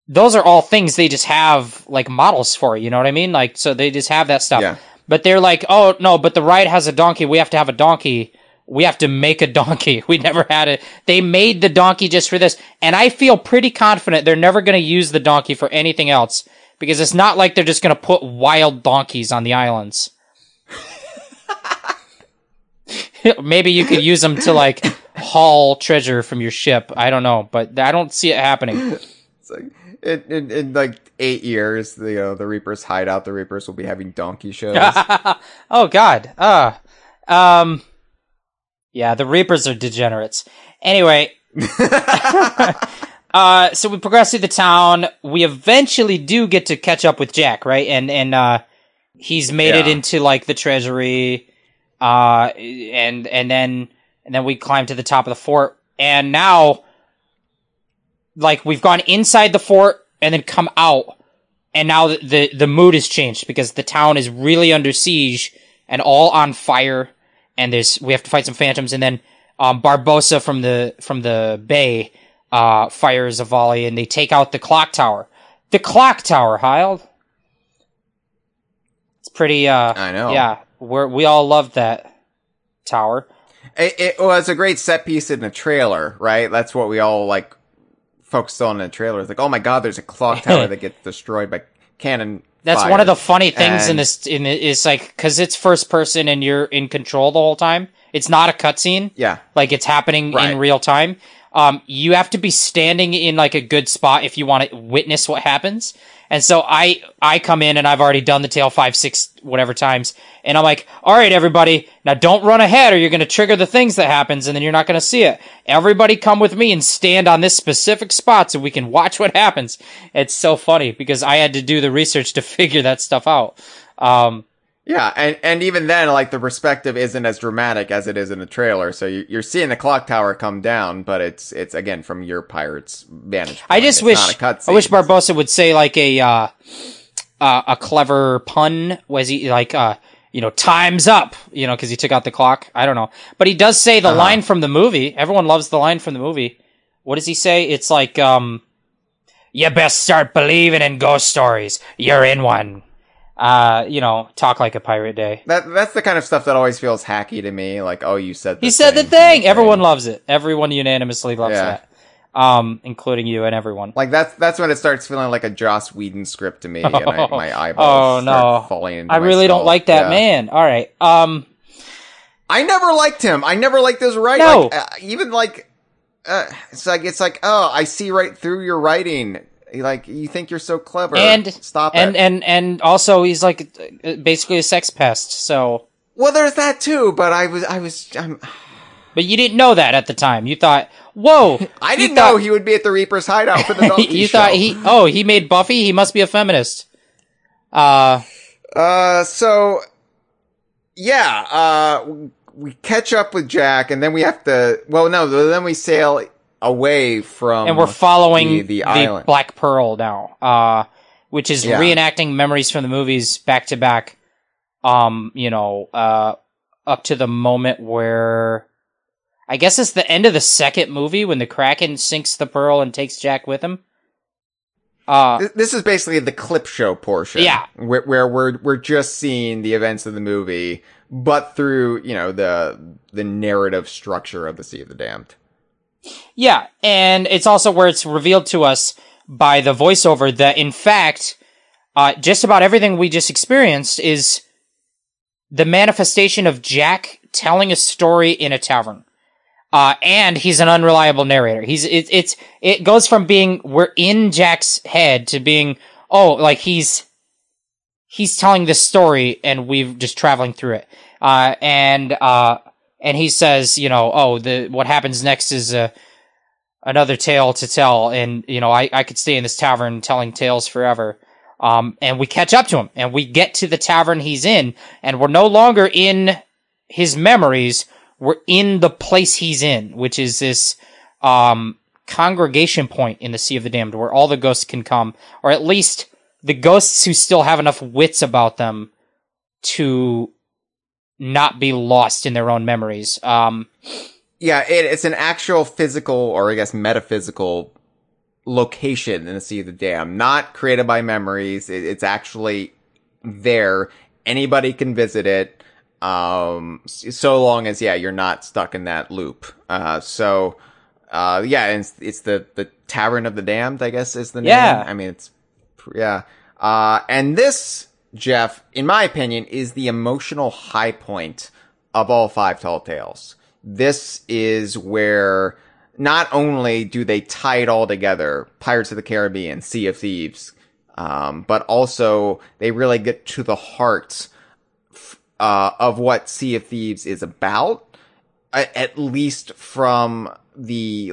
Those are all things they just have, like, models for, you know what I mean? Like, so they just have that stuff. Yeah. But they're like, oh, no, but the ride has a donkey. We have to have a donkey. We have to make a donkey. We never had it. They made the donkey just for this. And I feel pretty confident they're never going to use the donkey for anything else. Because it's not like they're just going to put wild donkeys on the islands. Maybe you could use them to, like, haul treasure from your ship. I don't know. But I don't see it happening. It's like... In like 8 years, the Reapers Hideout, the Reapers will be having donkey shows. Oh God. Yeah, the Reapers are degenerates. Anyway. So we progress through the town. We eventually do get to catch up with Jack, right? And he's made it into like the treasury. And then we climb to the top of the fort. And now, like, we've gone inside the fort and then come out, and now the mood has changed because the town is really under siege and all on fire, and we have to fight some phantoms, and then Barbossa from the bay fires a volley, and they take out the clock tower. The clock tower, Hyle. It's pretty. I know. Yeah, we all loved that tower. It was a great set piece in the trailer, right? That's what we all like. Focused on in the trailer. It's like, oh my god, there's a clock tower that gets destroyed by cannon. That's fire. One of the funny things in this. It's like because it's first person and you're in control the whole time. It's not a cutscene. Yeah, like it's happening in real time. You have to be standing in like a good spot if you want to witness what happens. And so I come in and I've already done the tale 5, 6, whatever times. And I'm like, all right, everybody, now don't run ahead or you're going to trigger the things that happens and then you're not going to see it. Everybody come with me and stand on this specific spot so we can watch what happens. It's so funny because I had to do the research to figure that stuff out. Yeah, and even then, like, the perspective isn't as dramatic as it is in the trailer, so you're seeing the clock tower come down, but it's again, from your pirate's vantage point. I wish Barbossa would say, like, a clever pun, was he, like, time's up, because he took out the clock, I don't know. But he does say the line from the movie, everyone loves the line from the movie. What does he say? It's like, you best start believing in ghost stories, you're in one. talk like a pirate day. That's the kind of stuff that always feels hacky to me. Like, oh, you said he said the thing. Everyone loves it. Everyone unanimously loves that. Including you and everyone. Like that's when it starts feeling like a Joss Whedon script to me, and my eyeballs start falling into I really don't like that man. All right. I never liked him. I never liked his writing. No. It's like, oh, I see right through your writing. Like, you think you're so clever. And stop it. And also he's like basically a sex pest. So. Well, there's that too. But But you didn't know that at the time. You thought, whoa. I didn't know he would be at the Reaper's hideout for the donkey you show. Thought he made Buffy? He must be a feminist. We catch up with Jack, and then we have to, then we sail away from, and we're following the island. Black Pearl now, which is reenacting memories from the movies back to back, up to the moment where, I guess it's the end of the second movie when the Kraken sinks the Pearl and takes Jack with him. This is basically the clip show portion. Yeah. Where we're just seeing the events of the movie, but through, the narrative structure of the Sea of the Damned. Yeah. And it's also where it's revealed to us by the voiceover that, in fact, just about everything we just experienced is the manifestation of Jack telling a story in a tavern. And he's an unreliable narrator. It goes from being, we're in Jack's head to being, he's telling this story and we've just traveling through it. And he says, what happens next is, another tale to tell. And, I could stay in this tavern telling tales forever. And we catch up to him and we get to the tavern he's in and we're no longer in his memories. We're in the place he's in, which is this congregation point in the Sea of the Damned where all the ghosts can come, or at least the ghosts who still have enough wits about them to not be lost in their own memories. It's an actual physical, or I guess metaphysical, location in the Sea of the Damned, not created by memories. It's actually there. Anybody can visit it. So long as, you're not stuck in that loop. It's the Tavern of the Damned, I guess is the name. Yeah. I mean, and this, Jeff, in my opinion, is the emotional high point of all 5 Tall Tales. This is where not only do they tie it all together, Pirates of the Caribbean, Sea of Thieves, but also they really get to the heart of what Sea of Thieves is about, at least from the,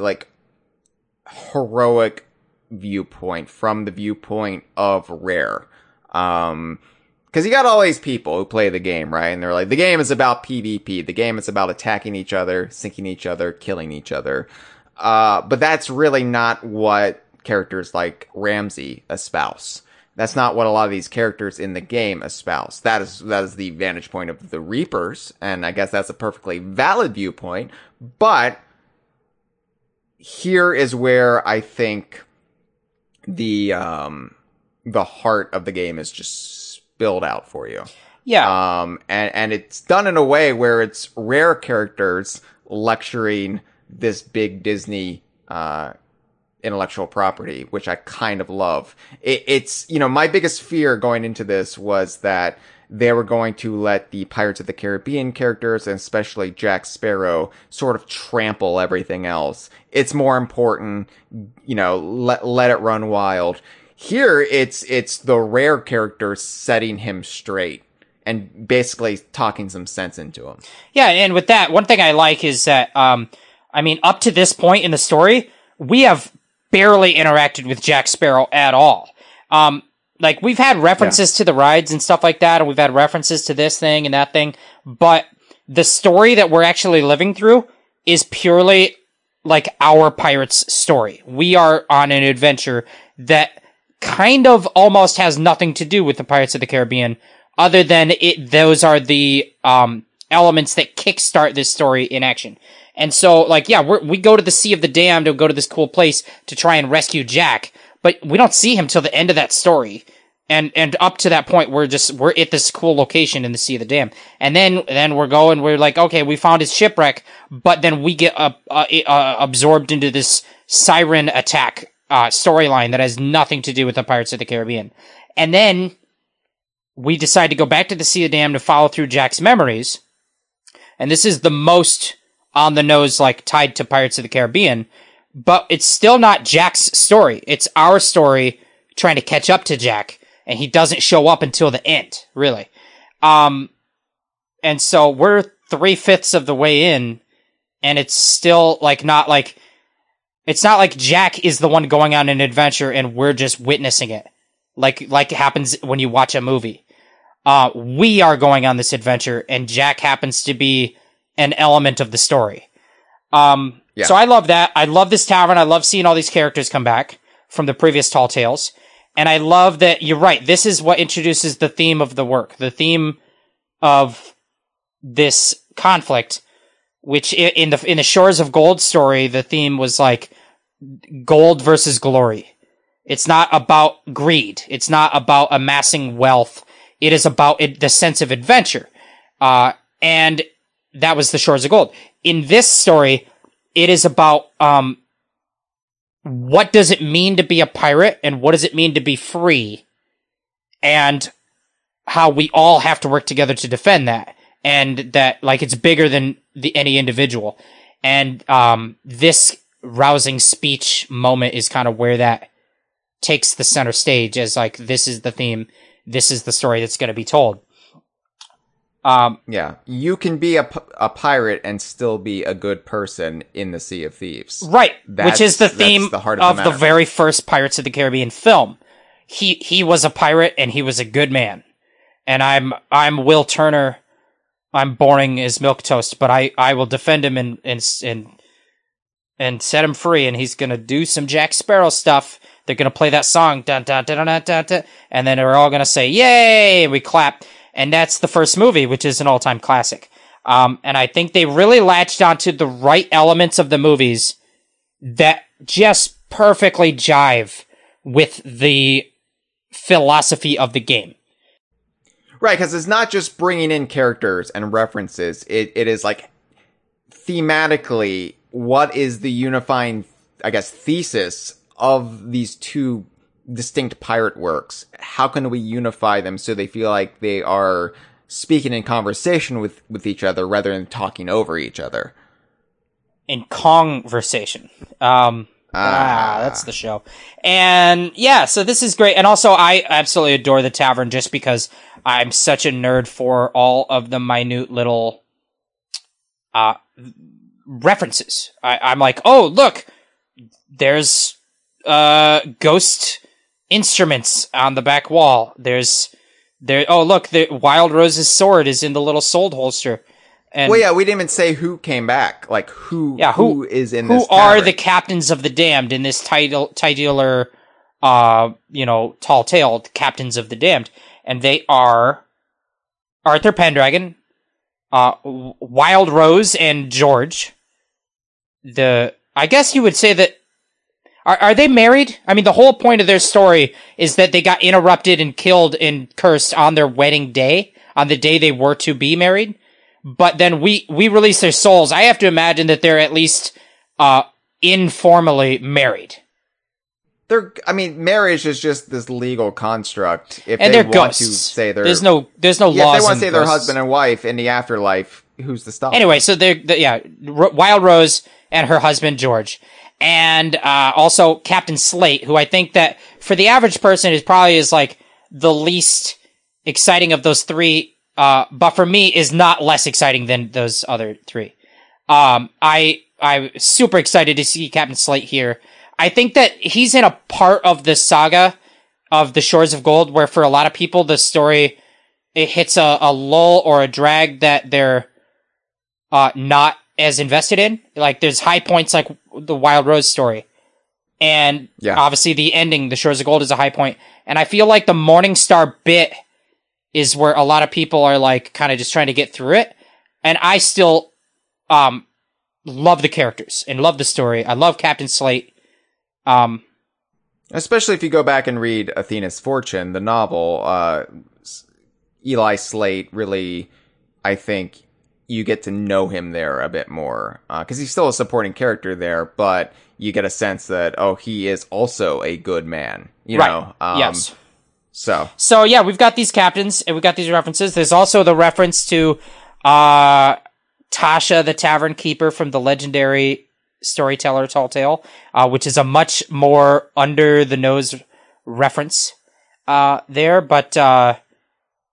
heroic viewpoint, from the viewpoint of Rare. Cause you got all these people who play the game, right? And they're like, the game is about PvP, the game is about attacking each other, sinking each other, killing each other. But that's really not what characters like Ramsey espouse. That's not what a lot of these characters in the game espouse. That is the vantage point of the Reapers, and I guess that's a perfectly valid viewpoint, but here is where I think the heart of the game is just spilled out for you. Yeah. And it's done in a way where it's Rare characters lecturing this big Disney, intellectual property, which I kind of love. It's, my biggest fear going into this was that they were going to let the Pirates of the Caribbean characters, and especially Jack Sparrow, sort of trample everything else. It's more important, let it run wild. Here, it's the Rare characters setting him straight and basically talking some sense into him. Yeah, and with that, one thing I like is that, up to this point in the story, we have barely interacted with Jack Sparrow at all. We've had references to the rides and stuff like that, and we've had references to this thing and that thing, but the story that we're actually living through is purely our pirate's story. We are on an adventure that kind of almost has nothing to do with the Pirates of the Caribbean, other than those are the elements that kickstart this story in action. And so, we go to the Sea of the Damned and go to this cool place to try and rescue Jack, but we don't see him till the end of that story. And up to that point, we're at this cool location in the Sea of the Damned. And then we're like, okay, we found his shipwreck, but then we get absorbed into this siren attack storyline that has nothing to do with the Pirates of the Caribbean. And then we decide to go back to the Sea of the Damned to follow through Jack's memories. And this is the most on the nose, like, tied to Pirates of the Caribbean. But it's still not Jack's story. It's our story trying to catch up to Jack. And he doesn't show up until the end, really. And so we're 3/5 of the way in, and it's still it's not like Jack is the one going on an adventure and we're just witnessing it. Like it happens when you watch a movie. We are going on this adventure and Jack happens to be an element of the story. So I love that. I love this tavern. I love seeing all these characters come back from the previous Tall Tales. And I love that you're right. This is what introduces the theme of the work, the theme of this conflict, which in the Shores of Gold story, the theme was like gold versus glory. It's not about greed. It's not about amassing wealth. It is about the sense of adventure. And that was the Shores of Gold. In this story, it is about, what does it mean to be a pirate and what does it mean to be free, and how we all have to work together to defend that, and that like it's bigger than any individual. And this rousing speech moment is kind of where that takes the center stage as like, this is the theme, this is the story that's going to be told. You can be a pirate and still be a good person in the Sea of Thieves. Right, which is the theme of the very first Pirates of the Caribbean film. He was a pirate and he was a good man. And I'm Will Turner. I'm boring as milquetoast, but I will defend him and set him free, and he's gonna do some Jack Sparrow stuff. They're gonna play that song, dun, dun, dun, dun, dun, dun, and then we're all gonna say, yay! We clap. And that's the first movie, which is an all-time classic. And I think they really latched onto the right elements of the movies that just perfectly jive with the philosophy of the game. Right, because it's not just bringing in characters and references. It is like, thematically, what is the unifying, I guess, thesis of these two distinct pirate works? How can we unify them so they feel like they are speaking in conversation with each other rather than talking over each other? In Kongversation. That's the show. And yeah, so this is great. And also I absolutely adore the tavern just because I'm such a nerd for all of the minute little references. I'm like, oh, look, there's ghost instruments on the back wall. Oh, look, the Wild Rose's sword is in the little sword holster. And well, yeah, we didn't even say who came back. Like, who is in this tavern? Who are the captains captains of the damned in this titular, tall tale, captains of the damned? And they are Arthur Pendragon, Wild Rose, and George. I guess you would say that. Are they married? I mean, the whole point of their story is that they got interrupted and killed and cursed on their wedding day, on the day they were to be married. But then we release their souls. I have to imagine that they're at least informally married. Marriage is just this legal construct. If and they they're want ghosts. to say there's no laws. If they want to say they're their husband and wife in the afterlife, who's to stop? Anyway, so Wild Rose and her husband George. And also Captain Slate, who I think that for the average person is probably like the least exciting of those three, but for me is not less exciting than those other three. I'm super excited to see Captain Slate here. I think that he's in a part of the saga of the Shores of Gold where for a lot of people the story, it hits a lull or a drag that they're not as invested in. Like there's high points like the Wild Rose story. And obviously the ending, the Shores of Gold, is a high point. And I feel like the Morningstar bit is where a lot of people are like kind of just trying to get through it. And I still love the characters and love the story. I love Captain Slate. Especially if you go back and read Athena's Fortune, the novel, Eli Slate really, I think, you get to know him there a bit more. Because he's still a supporting character there, but you get a sense that, he is also a good man. You know? Yes. So yeah, we've got these captains, and we've got these references. There's also the reference to Tasha, the tavern keeper from the legendary storyteller Tall Tale, which is a much more under-the-nose reference there. But,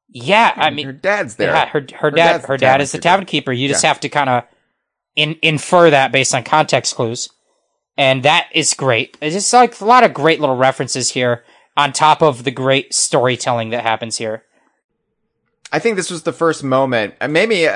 yeah, I mean... Her dad's there. Yeah, her dad is the tavern keeper. You just have to kind of infer that based on context clues. And that is great. It's just like a lot of great little references here on top of the great storytelling that happens here. I think this was the first moment, maybe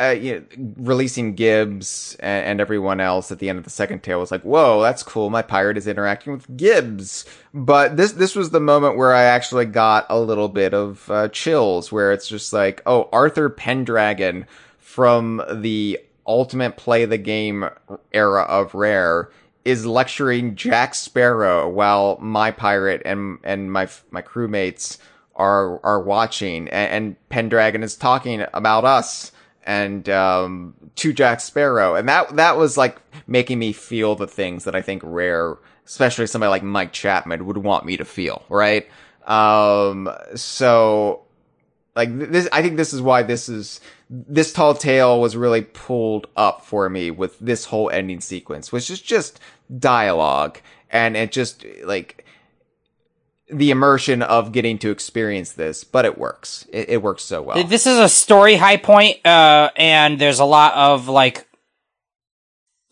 releasing Gibbs and everyone else at the end of the second tale was like, whoa, that's cool. My pirate is interacting with Gibbs. But this was the moment where I actually got a little bit of chills, where it's just like, Arthur Pendragon from the Ultimate Play the Game era of Rare is lecturing Jack Sparrow while my pirate and my crewmates are watching, and Pendragon is talking about us and to Jack Sparrow, and that was like making me feel the things that I think Rare, especially somebody like Mike Chapman, would want me to feel, right? So like this, I think this is why this Tall Tale was really pulled up for me with this whole ending sequence, which is just dialogue, and it just like the immersion of getting to experience this, but it works. It works so well. This is a story high point, and there's a lot of like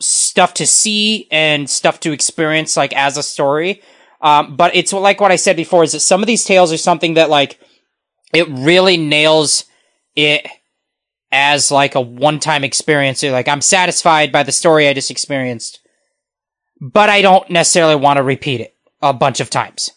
stuff to see and stuff to experience, like as a story. But it's like what I said before, is that some of these tales are something that like it really nails it as like a one-time experience. You're like, I'm satisfied by the story I just experienced, but I don't necessarily want to repeat it a bunch of times.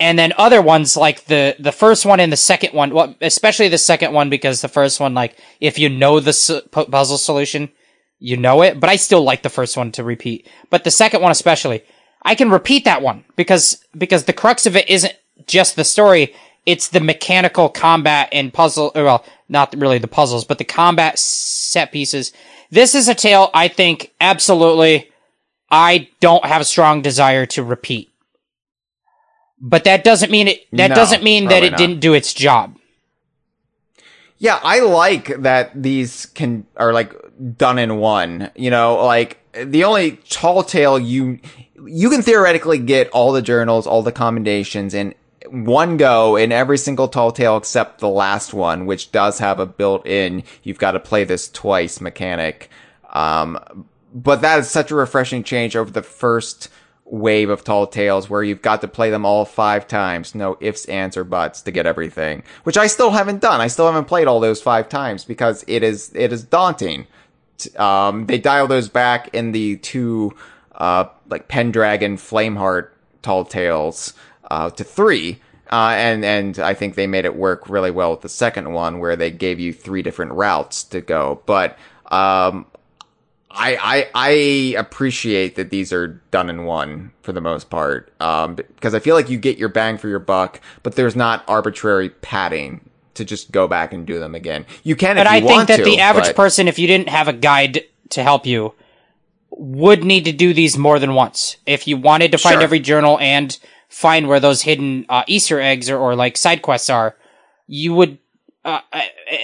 And then other ones, like the first one and the second one, well, especially the second one, because the first one, like, if you know the puzzle solution, you know it, but I still like the first one to repeat. But the second one especially, I can repeat that one, because the crux of it isn't just the story, it's the mechanical combat and puzzle, well, not really the puzzles, but the combat set pieces. This is a tale, I think, absolutely, I don't have a strong desire to repeat. But that doesn't mean it didn't do its job. Yeah, I like that these are like done in one. You know, like the only Tall Tale you can theoretically get all the journals, all the commendations in one go in every single Tall Tale except the last one, which does have a built-in you've got to play this twice mechanic. But that is such a refreshing change over the first wave of Tall Tales where you've got to play them all 5 times, no ifs, ands, or buts to get everything, which I still haven't done. I still haven't played all those 5 times because it is daunting. They dial those back in the 2, like Pendragon, Flameheart Tall Tales, to 3. And I think they made it work really well with the second one where they gave you 3 different routes to go. But, I appreciate that these are done in one for the most part, because I feel like you get your bang for your buck, but there's not arbitrary padding to just go back and do them again. You can if you want to. But I think that the average person, if you didn't have a guide to help you, would need to do these more than once. If you wanted to find every journal and find where those hidden Easter eggs or like side quests are, you would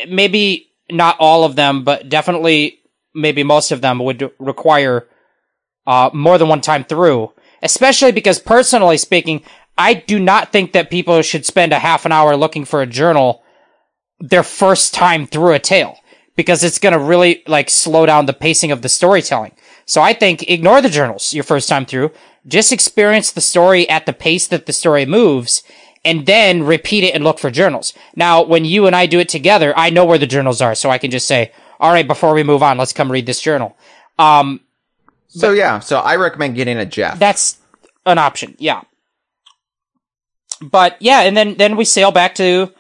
maybe not all of them, but definitely maybe most of them would require more than one time through, especially because, personally speaking, I do not think that people should spend a half an hour looking for a journal their first time through a tale, because it's going to really like slow down the pacing of the storytelling. So I think ignore the journals your first time through, just experience the story at the pace that the story moves, and then repeat it and look for journals. Now, when you and I do it together, I know where the journals are, so I can just say, all right, before we move on, let's come read this journal. So I recommend getting a Jeff. That's an option, yeah. But yeah, and then we sail back to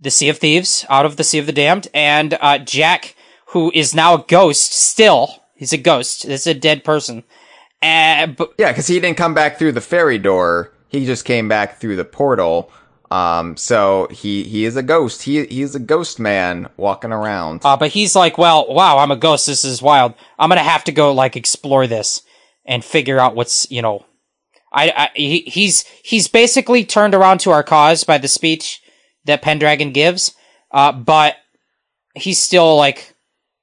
the Sea of Thieves, out of the Sea of the Damned, and Jack, who is now a ghost, still, he's a ghost, this is a dead person. Yeah, because he didn't come back through the ferry door, He just came back through the portal. So he is a ghost. He is a ghost man walking around. But he's like, well, wow, I'm a ghost. This is wild. I'm gonna have to go like explore this and figure out what's, you know, he's basically turned around to our cause by the speech that Pendragon gives. But he's still like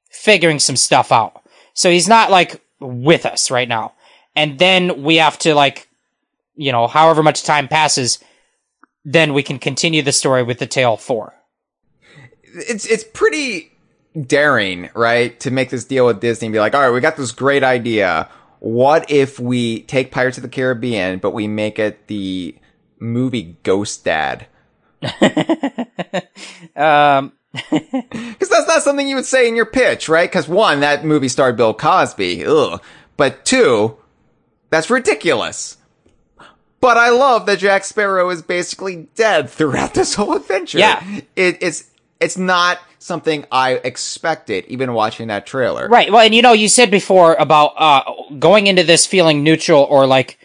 figuring some stuff out. So he's not like with us right now. And then we have to like, you know, however much time passes, then we can continue the story with the Tale 4. It's pretty daring, right? To make this deal with Disney and be like, all right, we got this great idea. What if we take Pirates of the Caribbean, but we make it the movie Ghost Dad? Because that's not something you would say in your pitch, right? Because one, that movie starred Bill Cosby. Ugh. But two, that's ridiculous. But I love that Jack Sparrow is basically dead throughout this whole adventure. Yeah. It's not something I expected, even watching that trailer. Right. Well, and you know, you said before about going into this feeling neutral or like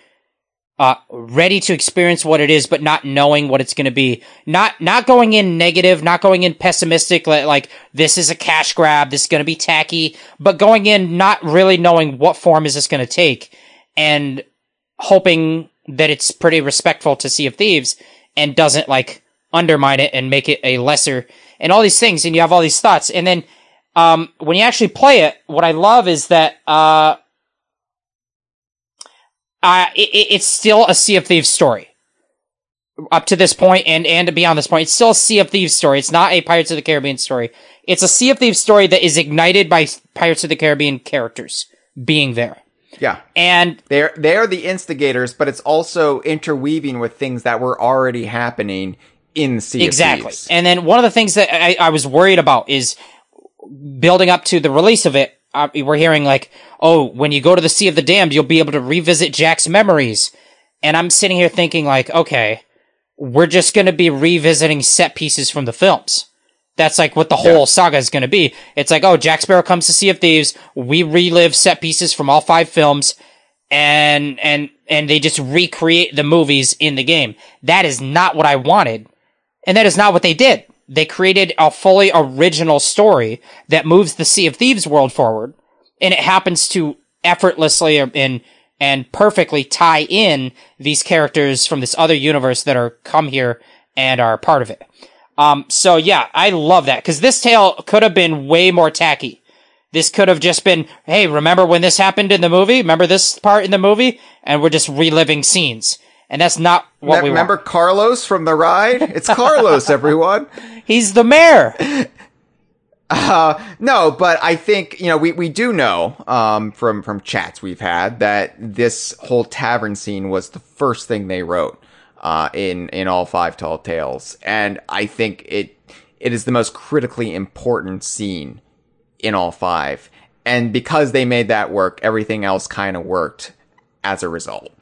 ready to experience what it is, but not knowing what it's going to be. Not going in negative, not going in pessimistic, like this is a cash grab, this is going to be tacky, but going in not really knowing what form is this going to take, and hoping that it's pretty respectful to Sea of Thieves and doesn't like undermine it and make it a lesser, and all these things, and you have all these thoughts. And then when you actually play it, what I love is that it's still a Sea of Thieves story up to this point, and beyond this point. It's still a Sea of Thieves story. It's not a Pirates of the Caribbean story. It's a Sea of Thieves story that is ignited by Pirates of the Caribbean characters being there. Yeah. And they are the instigators, but it's also interweaving with things that were already happening in the Sea of Thieves. Exactly. And then one of the things that I was worried about is building up to the release of it. We're hearing like, oh, when you go to the Sea of the Damned, you'll be able to revisit Jack's memories. And I'm sitting here thinking like, okay, we're just going to be revisiting set pieces from the films. That's like what the whole saga is going to be. It's like, oh, Jack Sparrow comes to Sea of Thieves. We relive set pieces from all 5 films, and they just recreate the movies in the game. That is not what I wanted, and that is not what they did. They created a fully original story that moves the Sea of Thieves world forward, and it happens to effortlessly and perfectly tie in these characters from this other universe that are come here and are part of it. So yeah, I love that, because this tale could have been way more tacky. This could have just been, hey, remember when this happened in the movie? Remember this part in the movie? And we're just reliving scenes. And that's not what we remember want. Carlos from the ride? It's Carlos, everyone. He's the mayor. No, but I think, you know, we do know, from chats we've had that this whole tavern scene was the first thing they wrote. In all 5 Tall Tales. And I think it is the most critically important scene in all 5. And because they made that work, everything else kind of worked as a result.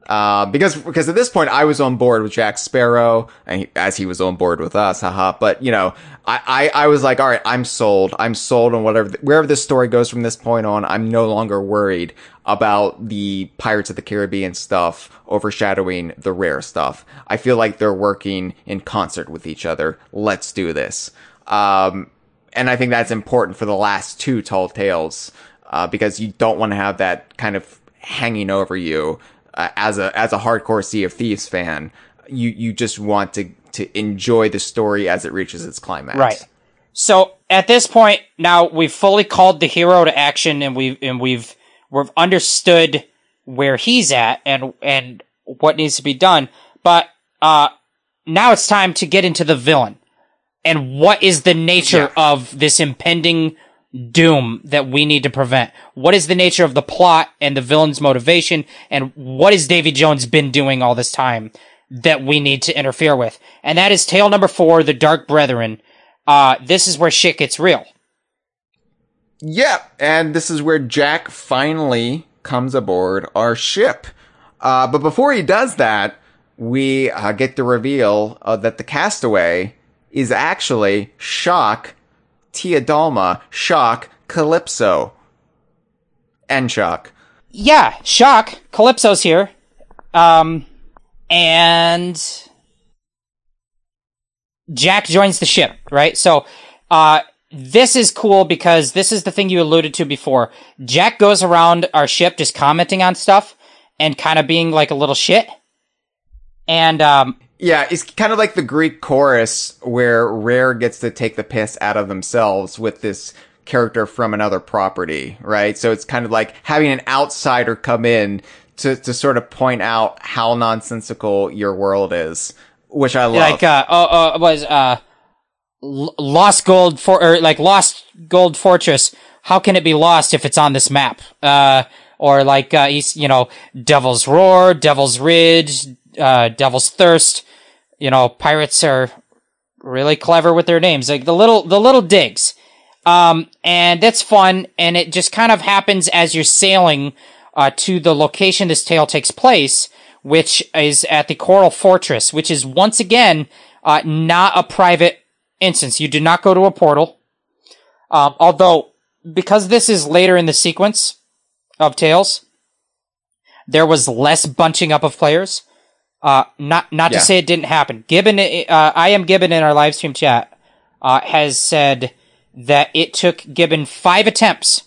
Because at this point I was on board with Jack Sparrow, as he was on board with us, haha. But, you know, I was like, all right, I'm sold on wherever this story goes from this point on. I'm no longer worried about the Pirates of the Caribbean stuff overshadowing the Rare stuff. I feel like they're working in concert with each other. Let's do this. And I think that's important for the last 2 Tall Tales, because you don't want to have that kind of hanging over you. As a hardcore Sea of Thieves fan, you just want to enjoy the story as it reaches its climax. Right. So at this point, now we've fully called the hero to action, and we've understood where he's at and what needs to be done. But now it's time to get into the villain and what is the nature of this impending doom that we need to prevent. What is the nature of the plot and the villain's motivation, and what has Davy Jones been doing all this time that we need to interfere with? And that is tale number 4, The Dark Brethren. This is where shit gets real. Yeah, and this is where Jack finally comes aboard our ship. But before he does that, we get the reveal that the castaway is actually Shock, Tia Dalma, Shock, Calypso. And Shock. Yeah, Shock. Calypso's here. and Jack joins the ship, right? So, this is cool because this is the thing you alluded to before. Jack goes around our ship just commenting on stuff and kind of being like a little shit. And, yeah, it's kind of like the Greek chorus where Rare gets to take the piss out of themselves with this character from another property, right? So it's kind of like having an outsider come in to sort of point out how nonsensical your world is, which I love. Like, Lost Gold Fortress. How can it be lost if it's on this map? Or like, Devil's Roar, Devil's Ridge, Devil's Thirst. Pirates are really clever with their names, like the little digs. And that's fun. And it just kind of happens as you're sailing, to the location this tale takes place, which is at the Coral Fortress, which is once again, not a private instance. You do not go to a portal. Although, because this is later in the sequence of tales, there was less bunching up of players. Not to say it didn't happen. Gibbon, I am Gibbon in our live stream chat, has said that it took Gibbon 5 attempts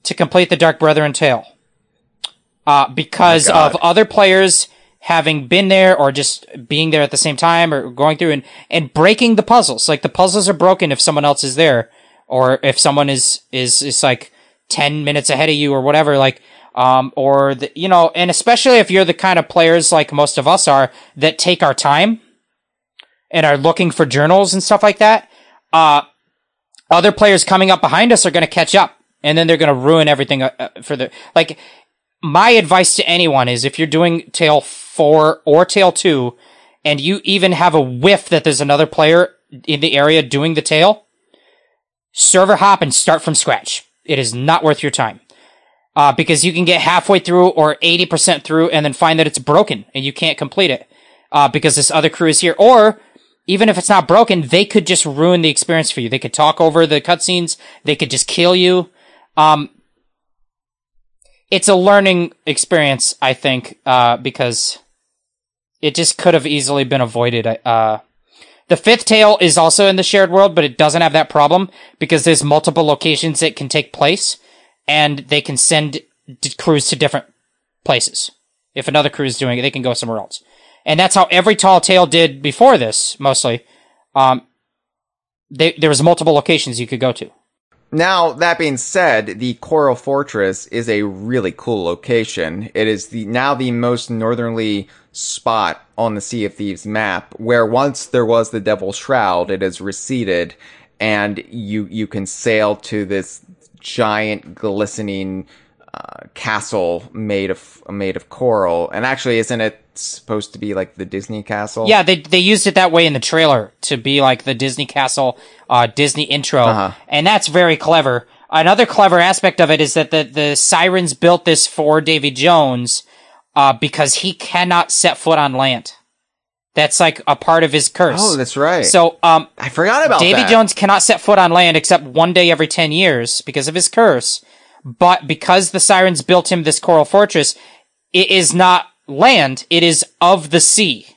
to complete the Dark Brethren tale. Because of other players having been there or just being there at the same time or going through and breaking the puzzles. Like the puzzles are broken if someone else is there or if someone is like 10 minutes ahead of you or whatever, like, and especially if you're the kind of players like most of us are that take our time and are looking for journals and stuff like that, other players coming up behind us are going to catch up and then they're going to ruin everything my advice to anyone is if you're doing Tale 4 or Tale 2 and you even have a whiff that there's another player in the area doing the tale, server hop and start from scratch. It is not worth your time. Because you can get halfway through or 80% through and then find that it's broken and you can't complete it. Because this other crew is here. Or, even if it's not broken, they could just ruin the experience for you. They could talk over the cutscenes. They could just kill you. It's a learning experience, I think, because it just could have easily been avoided. The 5th tale is also in the shared world, but it doesn't have that problem because there's multiple locations it can take place, and they can send crews to different places. If another crew is doing it, they can go somewhere else. And that's how every tall tale did before this, mostly. There was multiple locations you could go to. Now, that being said, the Coral Fortress is a really cool location. It is now the most northerly spot on the Sea of Thieves map, where once there was the Devil's Shroud, it has receded, and you can sail to this giant glistening castle made of coral. And actually, isn't it supposed to be like the Disney castle? Yeah, they used it that way in the trailer to be like the Disney castle, Disney intro, and that's very clever. Another clever aspect of it is that the Sirens built this for Davy Jones because he cannot set foot on land. That's like a part of his curse. Oh, that's right. So I forgot about Davy that. Jones cannot set foot on land except one day every 10 years because of his curse. But because the Sirens built him this Coral Fortress, it is not land, it is of the sea,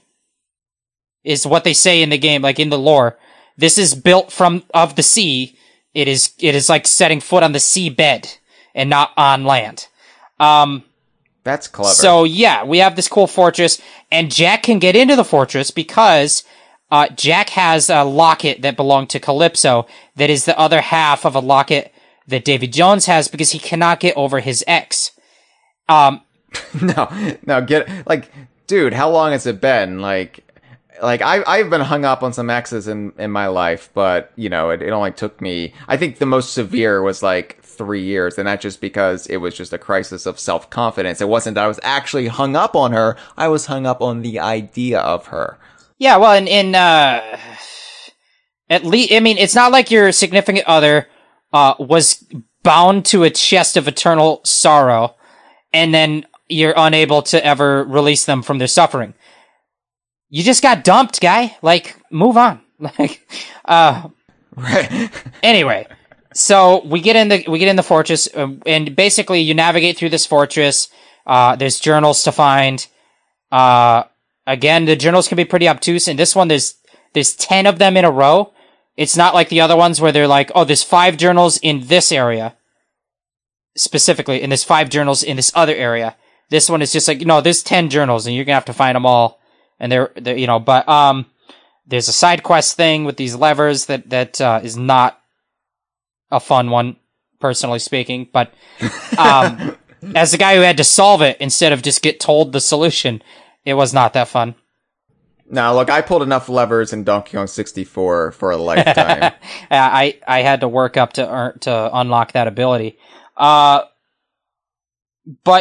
is what they say in the game, like in the lore. This is built of the sea. It is like setting foot on the seabed and not on land. That's clever. So yeah, we have this cool fortress, and Jack can get into the fortress because Jack has a locket that belonged to Calypso that is the other half of a locket that Davy Jones has because he cannot get over his ex. No, dude, how long has it been? Like I've been hung up on some exes in my life, but it only took me, I think the most severe was like 3 years, and that's just because it was just a crisis of self-confidence. It wasn't that I was actually hung up on her, I was hung up on the idea of her. Yeah, well, at least, I mean, it's not like your significant other was bound to a chest of eternal sorrow, and then you're unable to ever release them from their suffering. You just got dumped, guy. Like, move on. Right. Anyway, so we get in the fortress, and basically you navigate through this fortress. There's journals to find. again, the journals can be pretty obtuse. In this one, there's 10 of them in a row. It's not like the other ones where they're like, oh, there's 5 journals in this area specifically, and there's 5 journals in this other area. This one is just like, there's 10 journals, and you're gonna have to find them all. And they're but there's a side quest thing with these levers that is not a fun one, personally speaking. But as the guy who had to solve it instead of just get told the solution, it was not that fun. Now, look, I pulled enough levers in Donkey Kong 64 for a lifetime. I had to work up to unlock that ability. But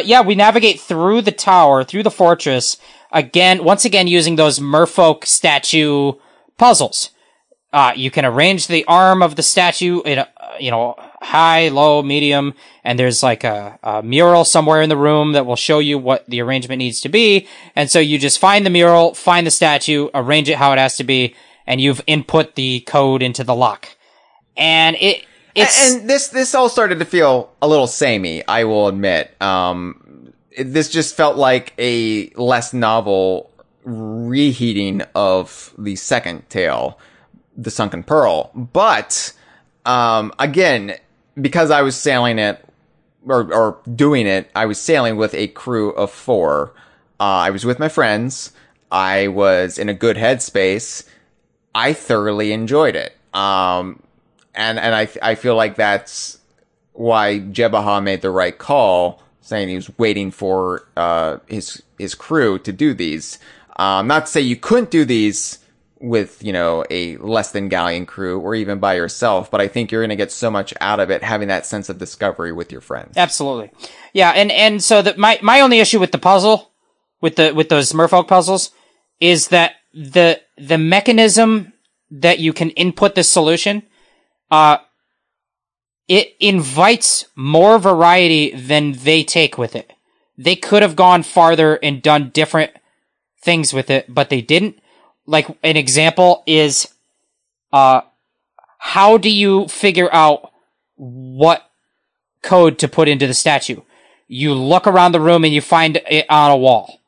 yeah, we navigate through the tower, through the fortress, once again using those merfolk statue puzzles. You can arrange the arm of the statue in high, low, medium, and there's like a mural somewhere in the room that will show you what the arrangement needs to be. And so you just find the mural, find the statue, arrange it how it has to be, and you've input the code into the lock. And this all started to feel a little samey, I will admit. This just felt like a less novel reheating of the second tale, the Sunken Pearl. But again, because I was sailing it or doing it, I was sailing with a crew of 4. I was with my friends. I was in a good headspace. I thoroughly enjoyed it. And I feel like that's why Jebaha made the right call, saying he was waiting for his crew to do these. Not to say you couldn't do these with, a less than galleon crew or even by yourself, but I think you're going to get so much out of it having that sense of discovery with your friends. Absolutely. Yeah, and so my only issue with the puzzle, with those merfolk puzzles, is that the mechanism that you can input the solution, it invites more variety than they take with it. They could have gone farther and done different things with it, but they didn't. Like, an example is, how do you figure out what code to put into the statue? You look around the room and you find it on a wall.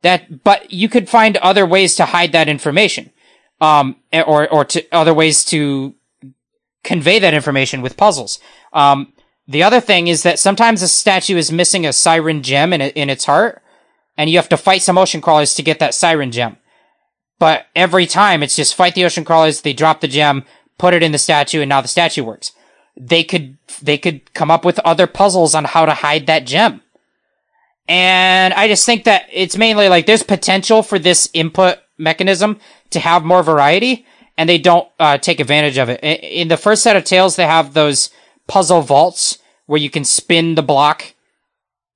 But you could find other ways to hide that information. Or to other ways to convey that information with puzzles. The other thing is that sometimes a statue is missing a siren gem in its heart, and you have to fight some ocean crawlers to get that siren gem. But every time it's just fight the ocean crawlers, they drop the gem, put it in the statue, and now the statue works. They could come up with other puzzles on how to hide that gem. And I just think that it's mainly like there's potential for this input mechanism to have more variety, and they don't take advantage of it. In the first set of tales, they have those puzzle vaults where you can spin the block,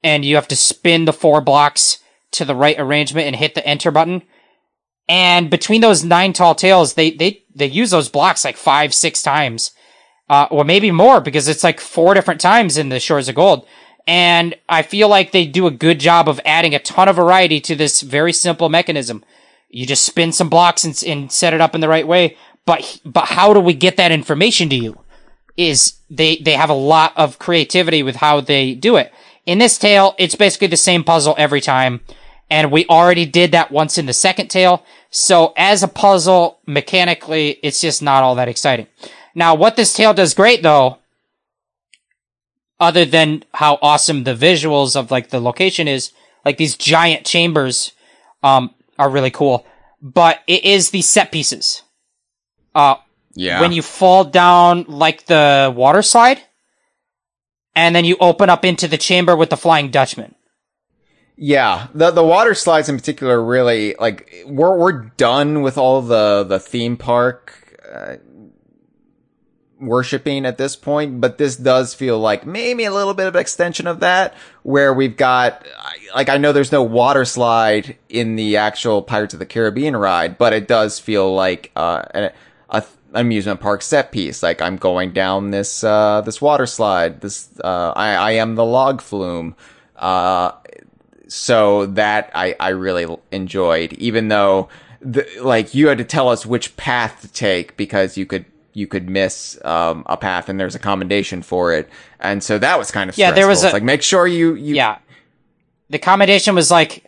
and you have to spin the 4 blocks to the right arrangement and hit the enter button. And between those 9 tall tales, they use those blocks like 5-6 times, or maybe more, because it's like 4 different times in the Shores of Gold. And I feel like they do a good job of adding a ton of variety to this very simple mechanism. You just spin some blocks and set it up in the right way. But how do we get that information to you? Is they have a lot of creativity with how they do it. In this tale, it's basically the same puzzle every time. And we already did that once in the second tale. So as a puzzle, mechanically, it's just not all that exciting. Now, what this tale does great, though, other than how awesome the visuals of like the location is, like these giant chambers, are really cool. But it is the set pieces. Yeah. When you fall down like the water slide, and then you open up into the chamber with the Flying Dutchman. Yeah, the water slides in particular really, like, we're done with all the theme park worshipping at this point, but this does feel like maybe a little bit of an extension of that, where we've got, like, I know there's no water slide in the actual Pirates of the Caribbean ride, but it does feel like an amusement park set piece. Like, I'm going down this water slide, I am the log flume, so that I really enjoyed, even though you had to tell us which path to take because you could miss a path and there's a commendation for it, and so that was kind of stressful. Yeah, there was it's like, make sure you yeah. The commendation was like,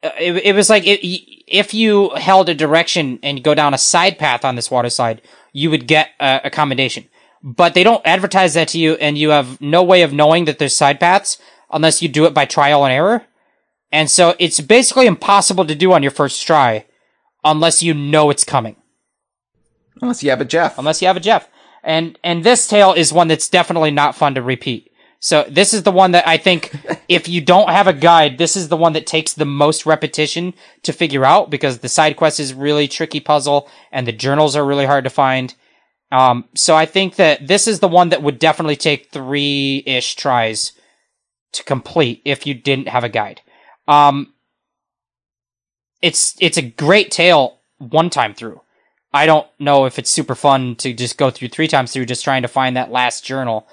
it was like if you held a direction and go down a side path on this water slide, you would get a commendation. But they don't advertise that to you, and you have no way of knowing that there's side paths unless you do it by trial and error. And so it's basically impossible to do on your first try unless you know it's coming. Unless you have a Jeff. And this tale is one that's definitely not fun to repeat. So this is the one that I think if you don't have a guide, this is the one that takes the most repetition to figure out, because the side quest is really tricky puzzle and the journals are really hard to find. So I think that this is the one that would definitely take 3-ish tries to complete if you didn't have a guide. It's a great tale one time through. I don't know if it's super fun to just go through 3 times through just trying to find that last journal.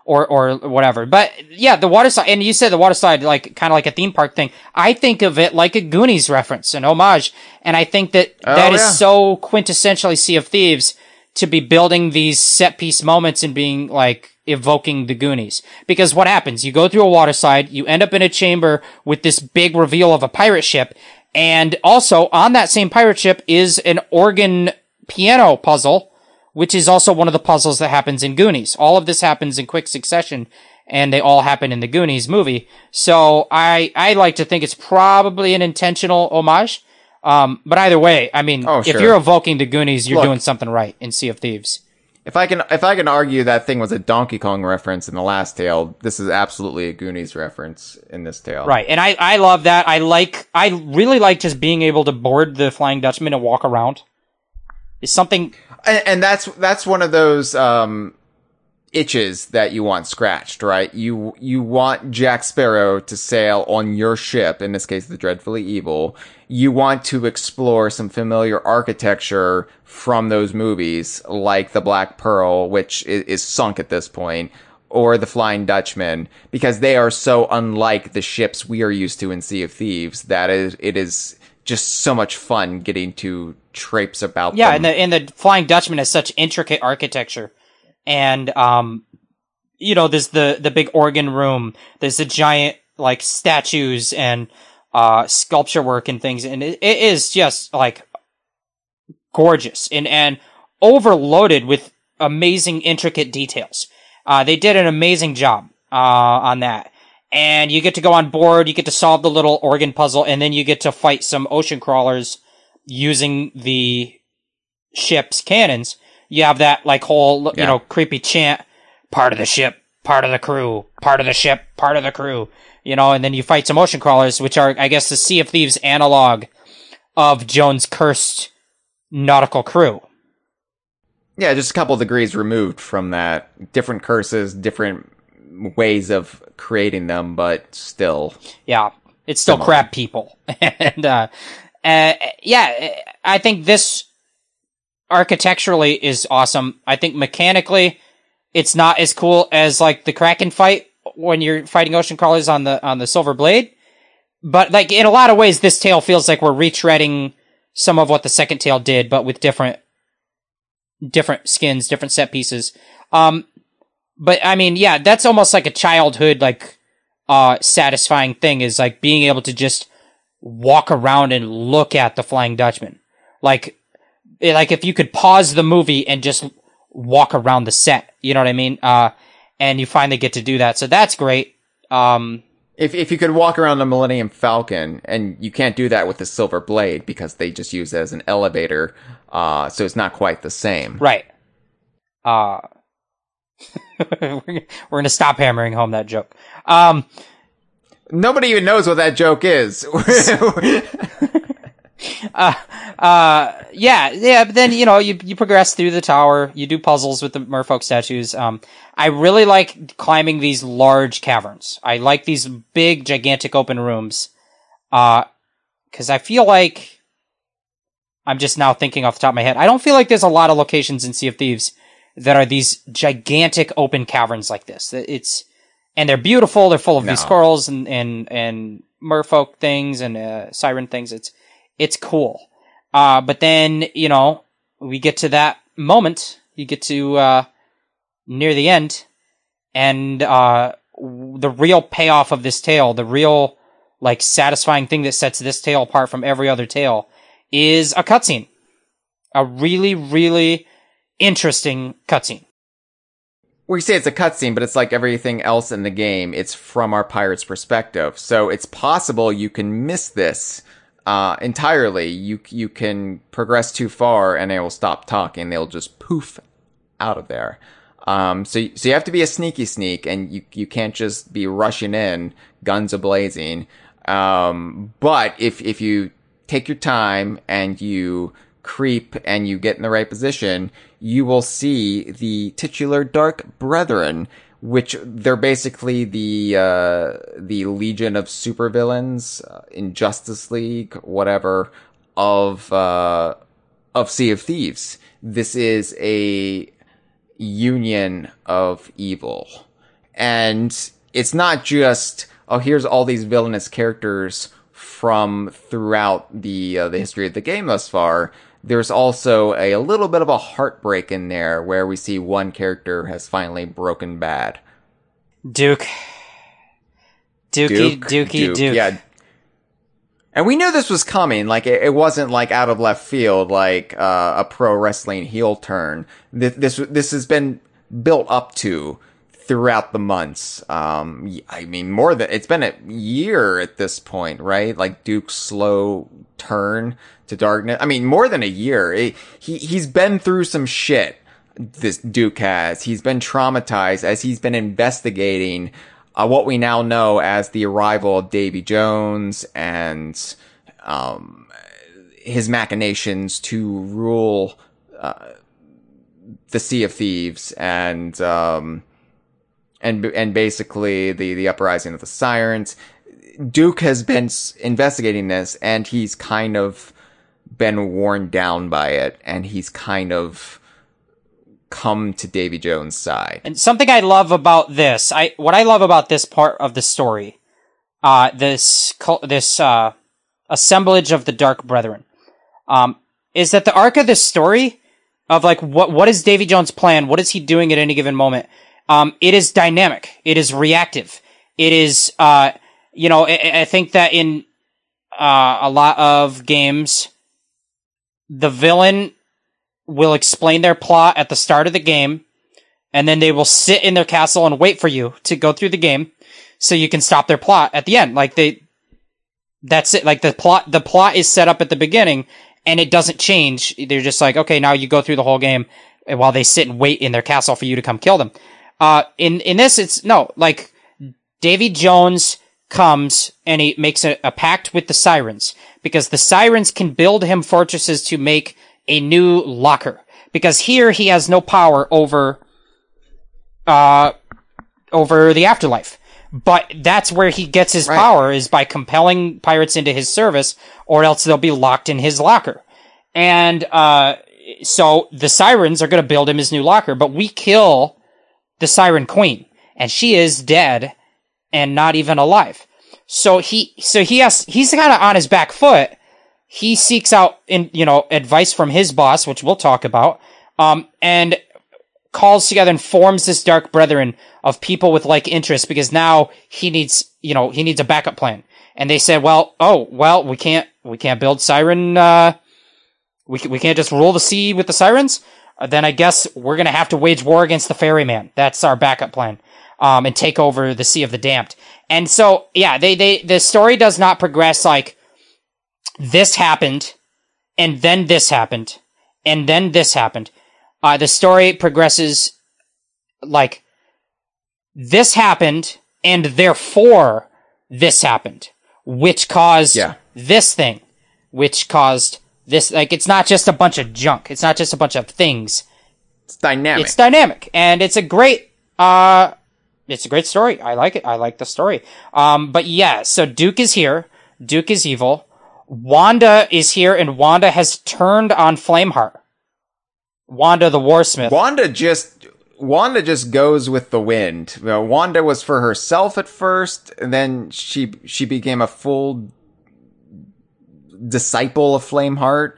Or whatever. But yeah, the water slide, and you said the water slide, like, kind of like a theme park thing. I think of it like a Goonies reference, an homage. And I think that is so quintessentially Sea of Thieves to be building these set piece moments and being like evoking the Goonies. Because what happens? You go through a water slide, you end up in a chamber with this big reveal of a pirate ship. And also on that same pirate ship is an organ piano puzzle, which is also one of the puzzles that happens in Goonies. All of this happens in quick succession, and they all happen in the Goonies movie. So I like to think it's probably an intentional homage. But either way, I mean, if you're evoking the Goonies, you're doing something right in Sea of Thieves. If I can argue that thing was a Donkey Kong reference in the last tale, this is absolutely a Goonies reference in this tale. Right, and I love that. I really like just being able to board the Flying Dutchman and walk around. It's something... And that's one of those itches that you want scratched, right? You want Jack Sparrow to sail on your ship, in this case, the Dreadfully Evil. You want to explore some familiar architecture from those movies, like the Black Pearl, which is sunk at this point, or the Flying Dutchman, because they are so unlike the ships we are used to in Sea of Thieves that it is just so much fun getting to traipse about them. Yeah, and the Flying Dutchman has such intricate architecture. And, there's the big organ room. There's the giant, like, statues and, sculpture work and things. And it is just, like, gorgeous and overloaded with amazing, intricate details. They did an amazing job, on that. And you get to go on board, you get to solve the little organ puzzle, and then you get to fight some ocean crawlers using the ship's cannons. You have that, like, whole, creepy chant, part of the ship, part of the crew, part of the ship, part of the crew, and then you fight some ocean crawlers, which are, I guess, the Sea of Thieves analog of Jones' cursed nautical crew. Yeah, just a couple degrees removed from that. Different curses, different ways of creating them, but still. Yeah, it's still crab people. And, I think this architecturally is awesome. I think mechanically, it's not as cool as, like, the Kraken fight when you're fighting ocean crawlers on the Silver Blade. But, like, in a lot of ways, this tale feels like we're retreading some of what the second tale did, but with different skins, different set pieces. But I mean, yeah, that's almost like a childhood, like, satisfying thing, is like being able to just walk around and look at the Flying Dutchman. Like if you could pause the movie and just walk around the set, you know what I mean? And you finally get to do that. So that's great. If you could walk around the Millennium Falcon, and you can't do that with the Silver Blade because they just use it as an elevator, so it's not quite the same. Right. We're gonna stop hammering home that joke. Nobody even knows what that joke is. Yeah, but then, you progress through the tower, you do puzzles with the merfolk statues. I really like climbing these large caverns. I like these big, gigantic open rooms. 'Cause I feel like, I'm just now thinking off the top of my head, I don't feel like there's a lot of locations in Sea of Thieves that are these gigantic open caverns like this. And they're beautiful, they're full of these squirrels and merfolk things and, siren things. It's cool. But then, we get to that moment, you get to, near the end, and, the real payoff of this tale, the real like satisfying thing that sets this tale apart from every other tale is a cutscene. A really, really interesting cutscene. We say it's a cutscene, but it's like everything else in the game. It's from our pirate's perspective. So it's possible you can miss this entirely. You can progress too far and they will stop talking. They'll just poof out of there. So you have to be a sneaky sneak, and you can't just be rushing in, guns a-blazing. But if you take your time and you creep and you get in the right position, you will see the titular Dark Brethren, which they're basically the Legion of supervillains in Justice League, whatever, of Sea of Thieves. This is a union of evil. And it's not just, oh, here's all these villainous characters from throughout the history of the game thus far. There's also a little bit of a heartbreak in there where we see one character has finally broken bad. Duke. Duke. Yeah. And we knew this was coming. Like, it wasn't like out of left field, like a pro wrestling heel turn. This has been built up to throughout the months. I mean, it's been a year at this point, right? Like Duke's slow turn to darkness. I mean, more than a year. He's been through some shit. This Duke has. He's been traumatized as he's been investigating what we now know as the arrival of Davy Jones and his machinations to rule the Sea of Thieves and basically the uprising of the Sirens. Duke has been investigating this, and he's kind of been worn down by it, and he's kind of come to Davy Jones' side. And something I love about this, what I love about this part of the story, this assemblage of the Dark Brethren, is that the arc of this story of like what is Davy Jones' plan? What is he doing at any given moment? It is dynamic. It is reactive. It is, I think that in a lot of games, the villain will explain their plot at the start of the game, and then they will sit in their castle and wait for you to go through the game so you can stop their plot at the end. Like that's it. Like the plot is set up at the beginning and it doesn't change. They're just like, okay, now you go through the whole game while they sit and wait in their castle for you to come kill them. In this, it's no, like Davy Jones comes and he makes a pact with the Sirens because the Sirens can build him fortresses to make a new locker, because here he has no power over the afterlife. But that's where he gets his power, is by compelling pirates into his service, or else they'll be locked in his locker. And so the Sirens are going to build him his new locker, but we kill the Siren Queen, and she is dead and not even alive. So he's kind of on his back foot. He seeks out advice from his boss, which we'll talk about, and calls together and forms this Dark Brethren of people with like interests, because now he needs a backup plan. And they said, we can't build Siren, we can't just rule the sea with the Sirens. Then I guess we're gonna have to wage war against the Ferryman. That's our backup plan. And take over the Sea of the Damned. And so, yeah, the story does not progress like, this happened, and then this happened, and then this happened. The story progresses like, this happened, and therefore this happened, which caused this thing, which caused this. Like, it's not just a bunch of junk. It's not just a bunch of things. It's dynamic. It's dynamic, and it's a great story. I like it. I like the story. But yeah, so Duke is here. Duke is evil. Wanda is here, and Wanda has turned on Flameheart. Wanda the Warsmith. Wanda just goes with the wind. Wanda was for herself at first, and then she became a full disciple of Flameheart.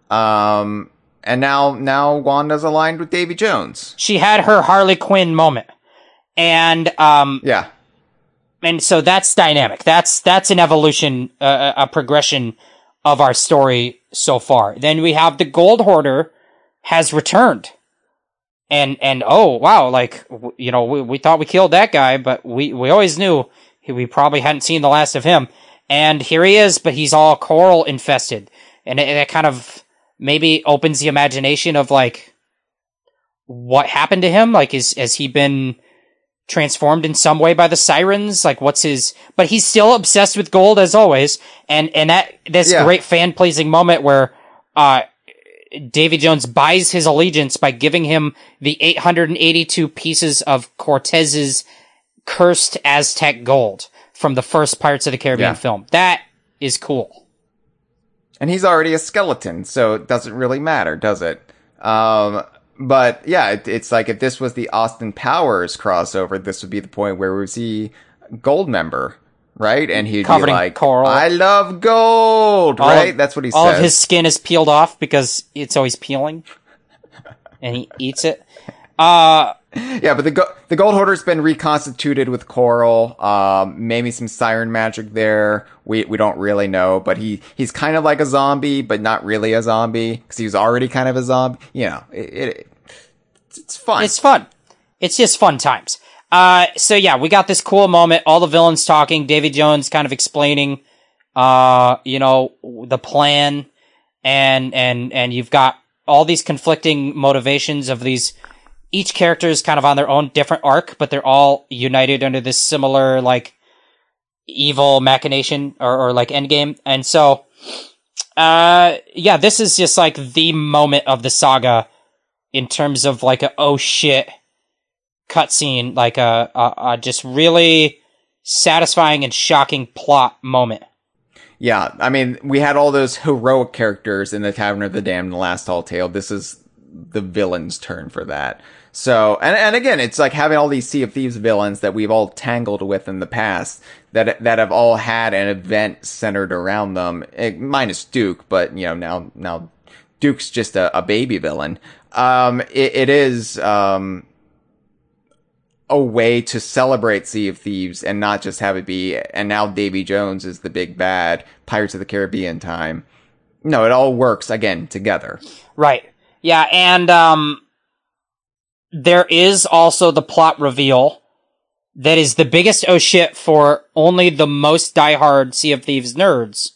And now Wanda's aligned with Davy Jones. She had her Harley Quinn moment. And And so that's dynamic. That's an evolution, a progression of our story so far. Then we have the Gold Hoarder has returned. And oh, wow, like, you know, we thought we killed that guy, but we always knew we probably hadn't seen the last of him. And here he is, but he's all coral infested. And it kind of maybe opens the imagination of, like, what happened to him? Like, has he been transformed in some way by the sirens? Like, what's his... But he's still obsessed with gold, as always. And this great fan-pleasing moment where Davy Jones buys his allegiance by giving him the 882 pieces of Cortez's cursed Aztec gold from the first Pirates of the Caribbean film. That is cool. And he's already a skeleton, so it doesn't really matter, does it? But yeah, it's like if this was the Austin Powers crossover, this would be the point where we see Goldmember, right? And he'd be like, coral. I love gold, right? That's what he says. All of his skin is peeled off because it's always peeling. And he eats it. Yeah, but the Gold Hoarder's been reconstituted with coral. Maybe some siren magic there. We don't really know, but he's kind of like a zombie, but not really a zombie because he was already kind of a zombie. You know, it's fun. It's fun. It's just fun times. So yeah, we got this cool moment. All the villains talking. Davy Jones kind of explaining, you know, the plan, and you've got all these conflicting motivations of these. Each character is kind of on their own different arc, but they're all united under this similar, like, evil machination or like endgame. And so, yeah, this is just like the moment of the saga in terms of like a oh shit cutscene, like a just really satisfying and shocking plot moment. Yeah, I mean, we had all those heroic characters in the Tavern of the Damned and the Last Tall Tale. This is the villain's turn for that. So, and again, it's like having all these Sea of Thieves villains that we've all tangled with in the past that have all had an event centered around them, minus Duke, but, you know, now Duke's just a baby villain. It is, a way to celebrate Sea of Thieves and not just have it be, and now Davy Jones is the big bad Pirates of the Caribbean time. No, it all works, again, together. Right. Yeah, and, there is also the plot reveal that is the biggest oh shit for only the most diehard Sea of Thieves nerds,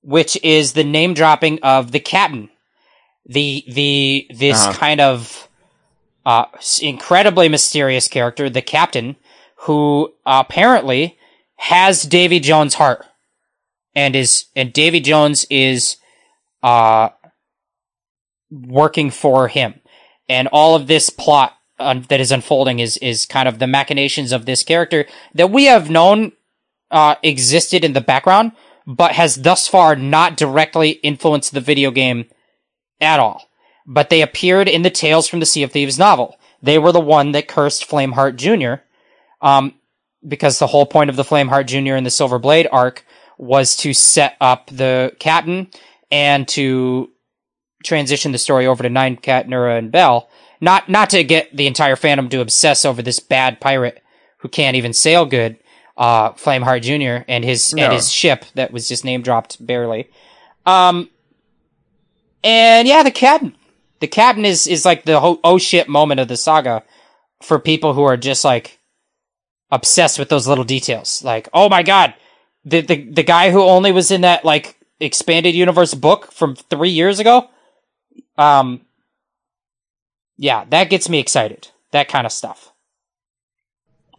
which is the name dropping of the captain. This kind of, incredibly mysterious character, the captain, who apparently has Davy Jones' heart. And Davy Jones is, working for him. And all of this plot that is unfolding is kind of the machinations of this character that we have known existed in the background, but has thus far not directly influenced the video game at all. But they appeared in the Tales from the Sea of Thieves novel. They were the one that cursed Flameheart Jr., because the whole point of the Flameheart Jr. and the Silver Blade arc was to set up the captain and to transition the story over to Nine Cat, Nura, and Bell. Not to get the entire fandom to obsess over this bad pirate who can't even sail good, Flameheart Jr. and his ship that was just name dropped barely. And yeah, the captain. The captain is like the oh shit moment of the saga for people who are just like obsessed with those little details. Like, oh my god, the guy who only was in that like expanded universe book from 3 years ago. Yeah, that gets me excited. That kind of stuff.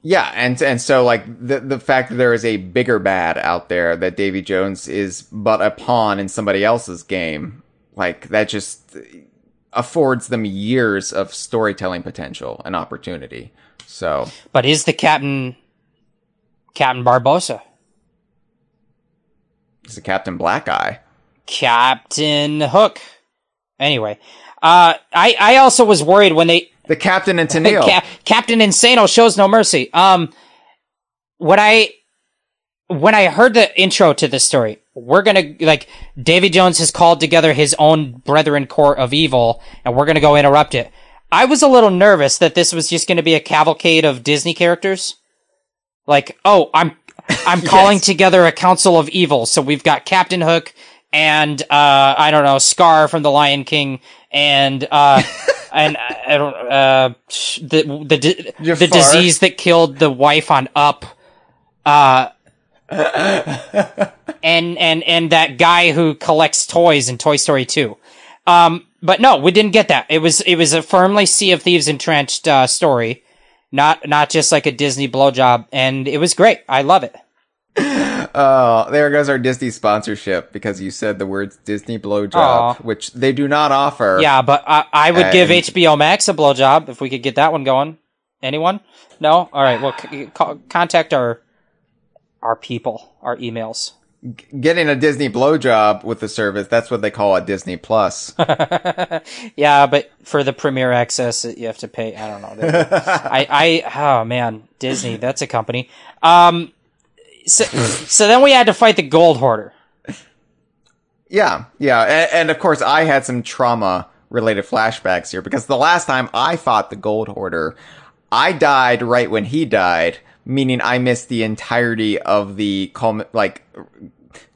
Yeah, and so like the fact that there is a bigger bad out there, that Davy Jones is but a pawn in somebody else's game, like that just affords them years of storytelling potential and opportunity. So, but is the Captain Barbossa? Is the Captain Black Eye? Captain Hook. Anyway, I also was worried when they... The Captain and Tennille. Captain Insano shows no mercy. When I heard the intro to this story, we're gonna, like, Davy Jones has called together his own Brethren Court of Evil, and we're gonna go interrupt it. I was a little nervous that this was just gonna be a cavalcade of Disney characters. Like, oh, I'm calling together a council of evil. So we've got Captain Hook and, I don't know, Scar from The Lion King and, and I don't, the disease that killed the wife on Up, and that guy who collects toys in Toy Story 2. But no, we didn't get that. It was a firmly Sea of Thieves entrenched, story. Not just like a Disney blowjob, and it was great. I love it. Oh, there goes our Disney sponsorship because you said the words Disney blowjob, which they do not offer. Yeah, but I would give HBO Max a blowjob if we could get that one going. Anyone? No? All right. Well, contact our people, our emails. Getting a Disney blowjob with the service, that's what they call a Disney Plus. Yeah, but for the premiere access, you have to pay. I don't know. Oh man, Disney, that's a company. So then we had to fight the Gold Hoarder. Yeah. And of course, I had some trauma-related flashbacks here, because the last time I fought the Gold Hoarder, I died right when he died, meaning I missed the entirety of the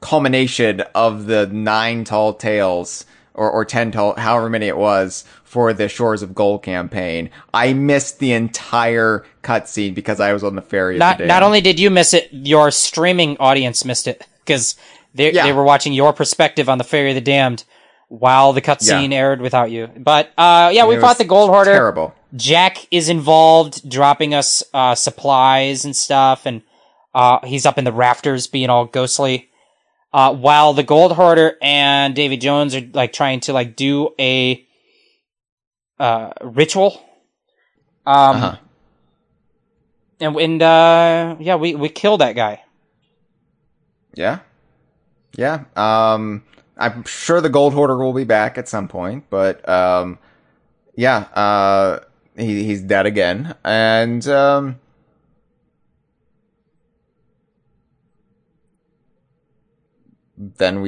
culmination of the 9 tall tales, or 10 tall, however many it was, for the Shores of Gold campaign. I missed the entire cutscene because I was on the ferry. Not only did you miss it, your streaming audience missed it, because they were watching your perspective on the Ferry of the Damned while the cutscene aired without you. But we fought the Gold Hoarder. Terrible. Jack is involved, dropping us supplies and stuff, and he's up in the rafters being all ghostly. While the Gold Hoarder and Davy Jones are like trying to like do a ritual. And we killed that guy. Yeah. I'm sure the Gold Hoarder will be back at some point, but he's dead again, and then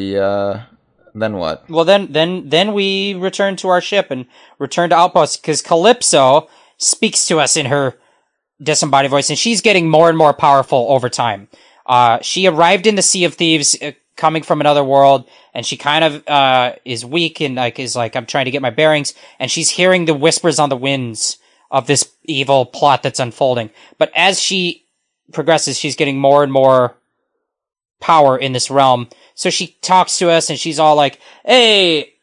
what? Well, then we return to our ship and return to Outpost, because Calypso speaks to us in her disembodied voice, and she's getting more and more powerful over time. She arrived in the Sea of Thieves, coming from another world, and she kind of is weak and is like, I'm trying to get my bearings, and she's hearing the whispers on the winds of this evil plot that's unfolding. But as she progresses, she's getting more and more power in this realm. So she talks to us, and she's all like, "Hey,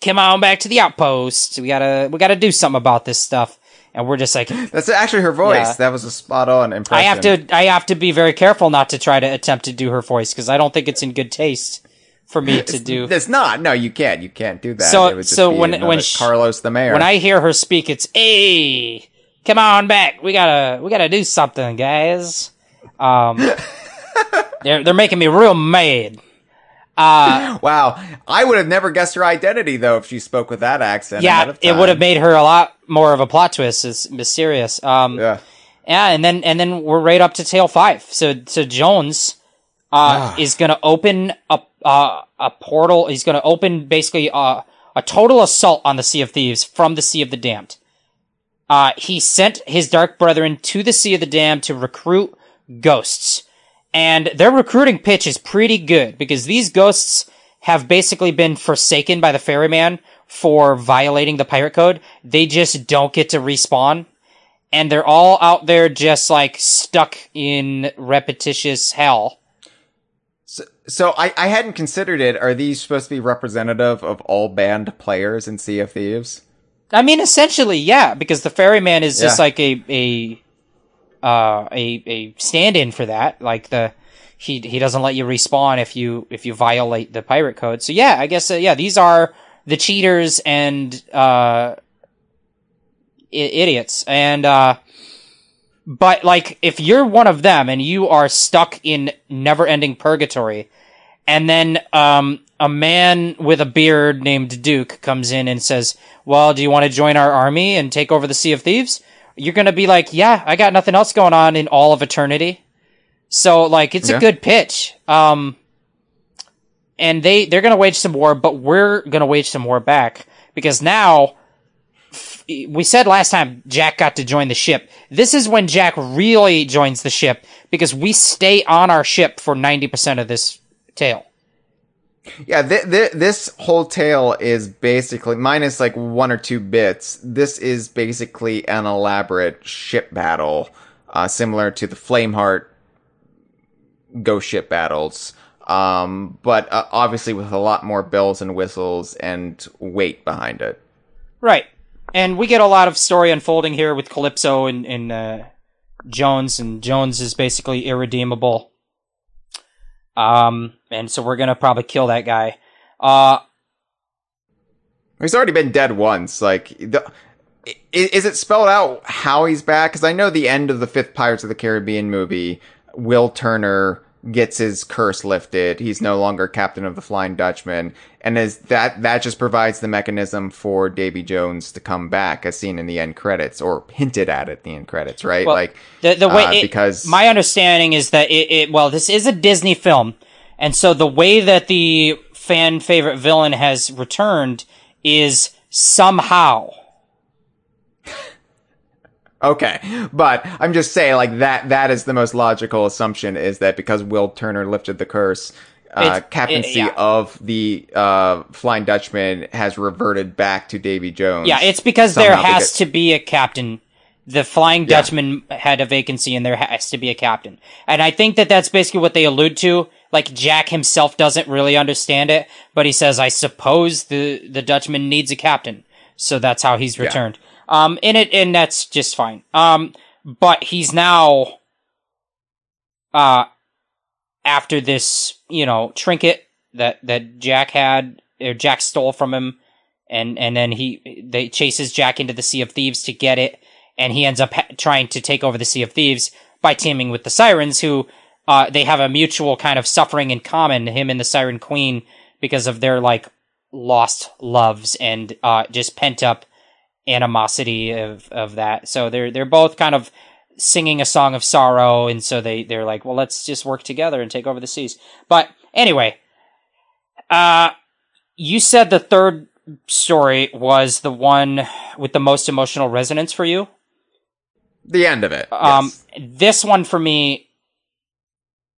come on back to the Outpost. We gotta do something about this stuff." And we're just like, that's actually her voice. Yeah. That was a spot on impression. I have to be very careful not to try to attempt to do her voice, because I don't think it's in good taste for me to do. It's not. No, you can't. You can't do that. So, it would just when Carlos the Mayor. When I hear her speak, it's, "Hey, come on back. We gotta do something, guys." They're making me real mad. Wow. I would have never guessed her identity, though, if she spoke with that accent. Yeah, it would have made her a lot more of a plot twist. It's mysterious. Yeah, and then we're right up to Tale 5. So Jones is going to open a portal. He's going to open basically a total assault on the Sea of Thieves from the Sea of the Damned. He sent his Dark Brethren to the Sea of the Damned to recruit ghosts. And their recruiting pitch is pretty good, because these ghosts have basically been forsaken by the ferryman for violating the pirate code. They just don't get to respawn. And they're all out there just like stuck in repetitious hell. So I hadn't considered it. Are these supposed to be representative of all banned players in Sea of Thieves? I mean, essentially, yeah, because the ferryman is just like a stand-in for that. Like he doesn't let you respawn if you violate the pirate code. So yeah, I guess these are the cheaters and idiots. And but like, if you're one of them and you are stuck in never-ending purgatory, and then a man with a beard named Duke comes in and says, "Well, do you want to join our army and take over the Sea of Thieves?" You're going to be like, "Yeah, I got nothing else going on in all of eternity." So, like, it's a good pitch. And they're going to wage some war, but we're going to wage some war back. Because now, we said last time Jack got to join the ship. This is when Jack really joins the ship, because we stay on our ship for 90% of this tale. Yeah, this whole tale is basically, minus like 1 or 2 bits, this is basically an elaborate ship battle, similar to the Flameheart ghost ship battles, but obviously with a lot more bells and whistles and weight behind it. Right. And we get a lot of story unfolding here with Calypso and Jones, and Jones is basically irredeemable. And so we're gonna probably kill that guy. He's already been dead once. Like, is it spelled out how he's back? Because I know the end of the 5th Pirates of the Caribbean movie, Will Turner gets his curse lifted. He's no longer captain of the Flying Dutchman, and that just provides the mechanism for Davy Jones to come back, as seen in the end credits, or hinted at the end credits, right? Well, like the way because my understanding is that this is a Disney film, and so the way that the fan favorite villain has returned is somehow. Okay, but I'm just saying, like, that is the most logical assumption, is that because Will Turner lifted the curse, captaincy of the Flying Dutchman has reverted back to Davy Jones. Yeah, it's because there has to be a captain. The Flying Dutchman had a vacancy, and there has to be a captain. And I think that that's basically what they allude to. Like, Jack himself doesn't really understand it, but he says, I suppose the Dutchman needs a captain. So that's how he's returned. Yeah. And that's just fine. But he's now, after this, trinket that Jack had, or Jack stole from him, and then they chases Jack into the Sea of Thieves to get it, and he ends up trying to take over the Sea of Thieves by teaming with the Sirens, who, they have a mutual kind of suffering in common, him and the Siren Queen, because of their, like, lost loves and, just pent up animosity of that. So they're both kind of singing a song of sorrow, and so they're like, well, let's just work together and take over the seas. But anyway, you said the third story was the one with the most emotional resonance for you? The end of it. Yes. This one for me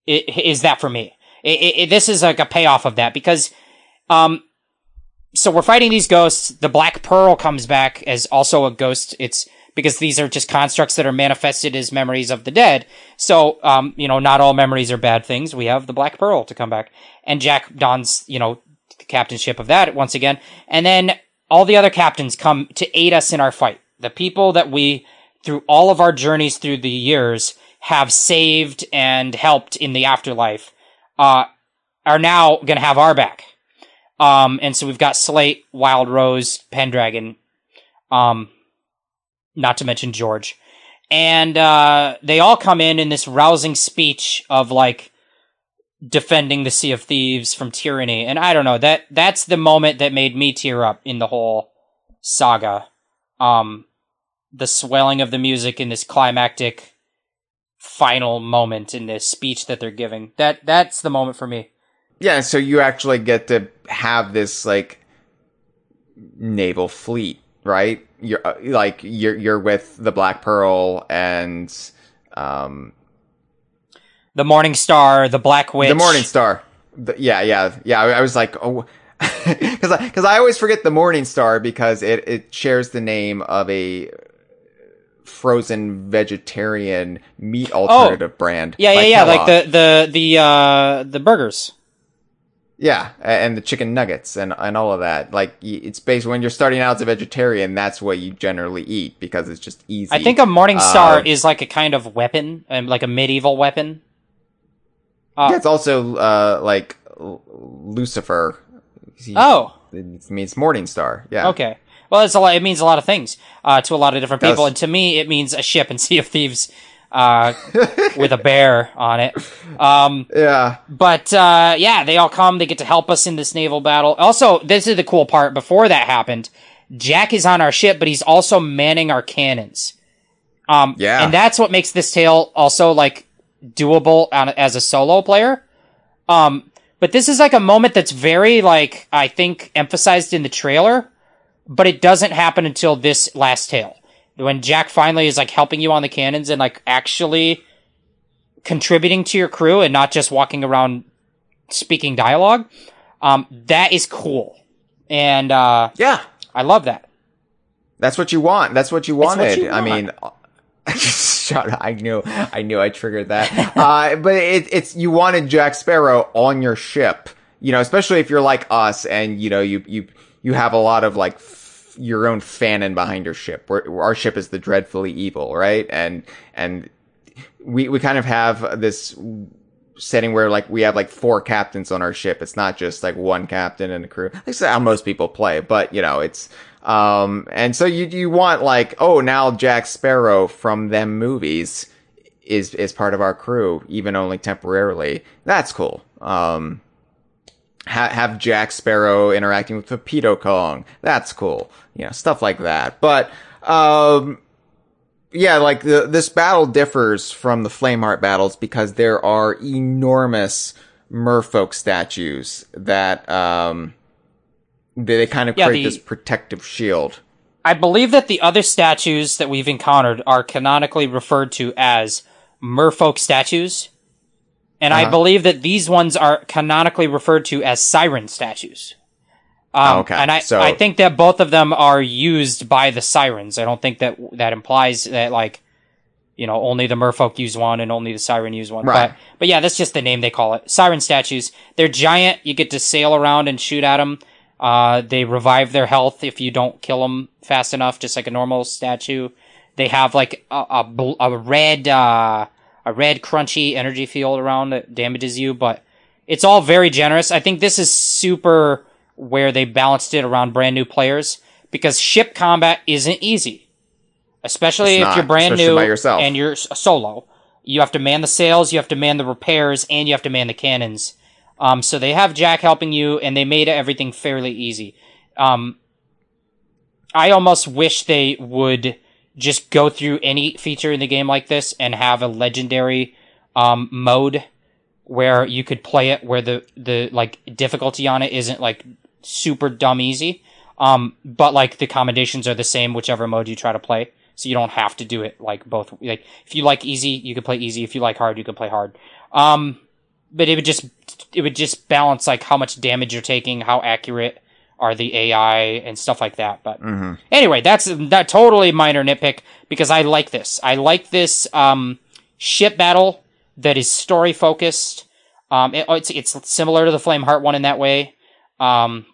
is that for me. This is like a payoff of that, because so we're fighting these ghosts. The Black Pearl comes back as also a ghost. It's because these are just constructs that are manifested as memories of the dead. So, not all memories are bad things. We have the Black Pearl to come back. And Jack dons, the captainship of that once again. And then all the other captains come to aid us in our fight. The people that we, through all of our journeys through the years, have saved and helped in the afterlife, are now going to have our back. And so we've got Slate, Wild Rose, Pendragon, not to mention George. And, they all come in this rousing speech of, like, defending the Sea of Thieves from tyranny. And I don't know, that's the moment that made me tear up in the whole saga. The swelling of the music in this climactic final moment in this speech that they're giving. That's the moment for me. Yeah, so you actually get to have this, like, naval fleet, right? You're with the Black Pearl and the Morning Star, the Black Witch. The Morning Star. Yeah. I was like, oh, because I always forget the Morning Star because it shares the name of a frozen vegetarian meat alternative brand. Yeah, like the burgers. Yeah, and the chicken nuggets and all of that. Like, it's basically when you're starting out as a vegetarian, that's what you generally eat because it's just easy. I think a Morning Star is like a kind of weapon, like a medieval weapon. Yeah, it's also like Lucifer. It means Morning Star. Yeah. Okay. Well, it's a lot. It means a lot of things to a lot of different people, and to me, it means a ship in Sea of Thieves. With a bear on it. Yeah. But, they all come. They get to help us in this naval battle. Also, this is the cool part. Before that happened, Jack is on our ship, but he's also manning our cannons. And that's what makes this tale also, like, doable as a solo player. But this is, like, a moment that's very, like, I think, emphasized in the trailer, but it doesn't happen until this last tale. When Jack finally is, like, helping you on the cannons and, like, actually contributing to your crew and not just walking around speaking dialogue, that is cool. And, yeah, I love that. That's what you want. That's what you wanted. That's what you want. I mean, shut up. I knew I triggered that. But it's, you wanted Jack Sparrow on your ship, you know, especially if you're like us and, you know, you have a lot of, like, your own fanon behind your ship. Our ship is the dreadfully evil, right? And we kind of have this setting where, like, we have, like, 4 captains on our ship. It's not just, like, 1 captain and a crew. At least how most people play, but, you know, it's, and so you want, like, oh, now Jack Sparrow from them movies is part of our crew, even only temporarily. That's cool. Have Jack Sparrow interacting with Torpedo Kong. That's cool. You know, stuff like that. But, yeah, like, this battle differs from the Flameheart battles because there are enormous merfolk statues that, they kind of create this protective shield. I believe that the other statues that we've encountered are canonically referred to as merfolk statues. And I believe that these ones are canonically referred to as siren statues. Okay. And I think that both of them are used by the sirens. I don't think that implies that, like, you know, only the merfolk use one and only the siren use one. Right. But yeah, that's just the name they call it. Siren statues. They're giant. You get to sail around and shoot at them. They revive their health if you don't kill them fast enough, just like a normal statue. They have, like, a red crunchy energy field around that damages you, but it's all very generous. I think this is super where they balanced it around brand new players, because ship combat isn't easy. Especially if you're brand new and you're solo. You have to man the sails, you have to man the repairs, and you have to man the cannons. So they have Jack helping you, and they made everything fairly easy. I almost wish they would just go through any feature in the game like this and have a legendary mode where you could play it where the like difficulty on it isn't, like, super dumb easy. But, like, the commendations are the same whichever mode you try to play. So you don't have to do it, like, both. Like, if you like easy, you can play easy. If you like hard, you can play hard. But it would just balance, like, how much damage you're taking, how accurate are the AI and stuff like that. But anyway, that's that totally minor nitpick, because I like this. I like this ship battle that is story focused. It's similar to the Flameheart one in that way. And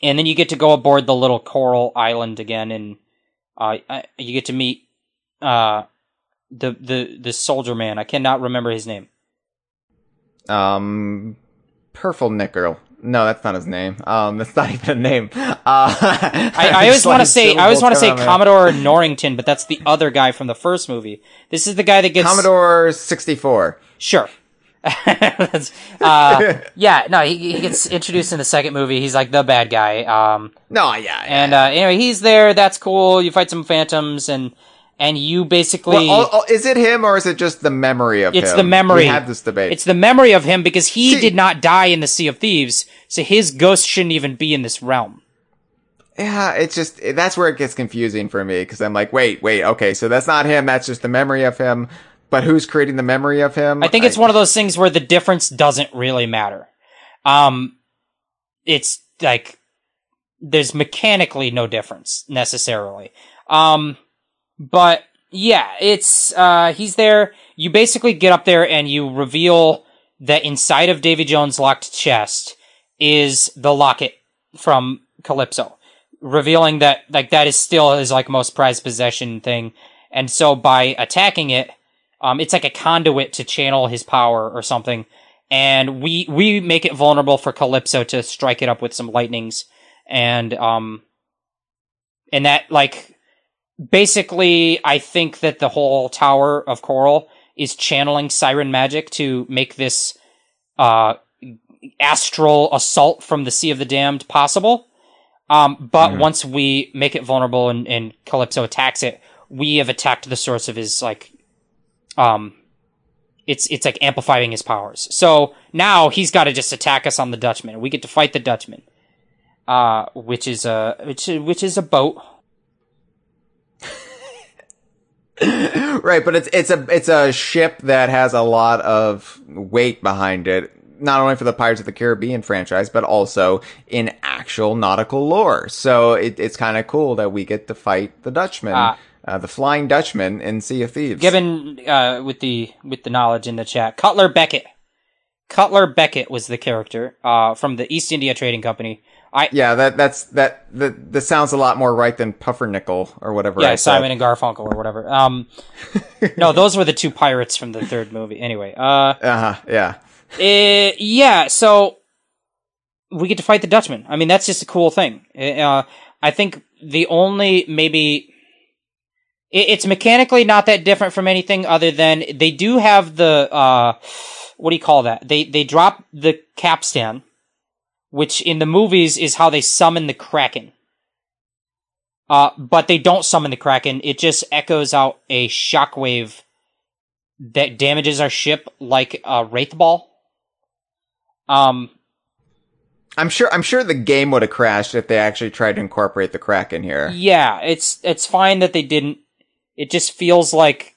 then you get to go aboard the little coral island again, and you get to meet the soldier man. I cannot remember his name. Purflenickel. No, that's not his name. That's not even a name. I always want to say Commodore Norrington, but that's the other guy from the first movie. This is the guy that gets Commodore 64. Sure. Yeah, no, he gets introduced in the second movie. He's like the bad guy. And anyway, he's there. That's cool. You fight some phantoms, and you basically... Well, is it him, or is it just the memory of him? It's the memory. We had this debate. It's the memory of him, because he did not die in the Sea of Thieves, so his ghost shouldn't even be in this realm. Yeah, it's just... That's where it gets confusing for me, because I'm like, wait, okay, so that's not him, that's just the memory of him, but who's creating the memory of him? I think it's one of those things where the difference doesn't really matter. It's, like, there's mechanically no difference, necessarily. But yeah, it's, he's there. You basically get up there and you reveal that inside of Davy Jones' locked chest is the locket from Calypso, revealing that, like, that is still his, like, most prized possession thing. And so by attacking it, it's like a conduit to channel his power or something. And we make it vulnerable for Calypso to strike it up with some lightnings. And that, like, basically, I think that the whole Tower of Coral is channeling siren magic to make this astral assault from the Sea of the Damned possible. But once we make it vulnerable and Calypso attacks it, we have attacked the source of his, like, it's like amplifying his powers. So now he's got to just attack us on the Dutchman. We get to fight the Dutchman. which is a boat. Right, but it's a ship that has a lot of weight behind it, not only for the Pirates of the Caribbean franchise, but also in actual nautical lore. So it's kind of cool that we get to fight the Dutchman, the Flying Dutchman in Sea of Thieves. Given with the knowledge in the chat, Cutler Beckett. Cutler Beckett was the character from the East India Trading Company. That sounds a lot more right than Puffernickel or whatever. Yeah, Simon and Garfunkel or whatever. No, those were the two pirates from the third movie. Anyway. Yeah. So we get to fight the Dutchman. I mean, that's just a cool thing. I think the only maybe it's mechanically not that different from anything other than they do have the what do you call that? They drop the capstan, which in the movies is how they summon the Kraken. But they don't summon the Kraken. It just echoes out a shockwave that damages our ship like a Wraith Ball. I'm sure the game would have crashed if they actually tried to incorporate the Kraken here. Yeah, it's fine that they didn't. It just feels like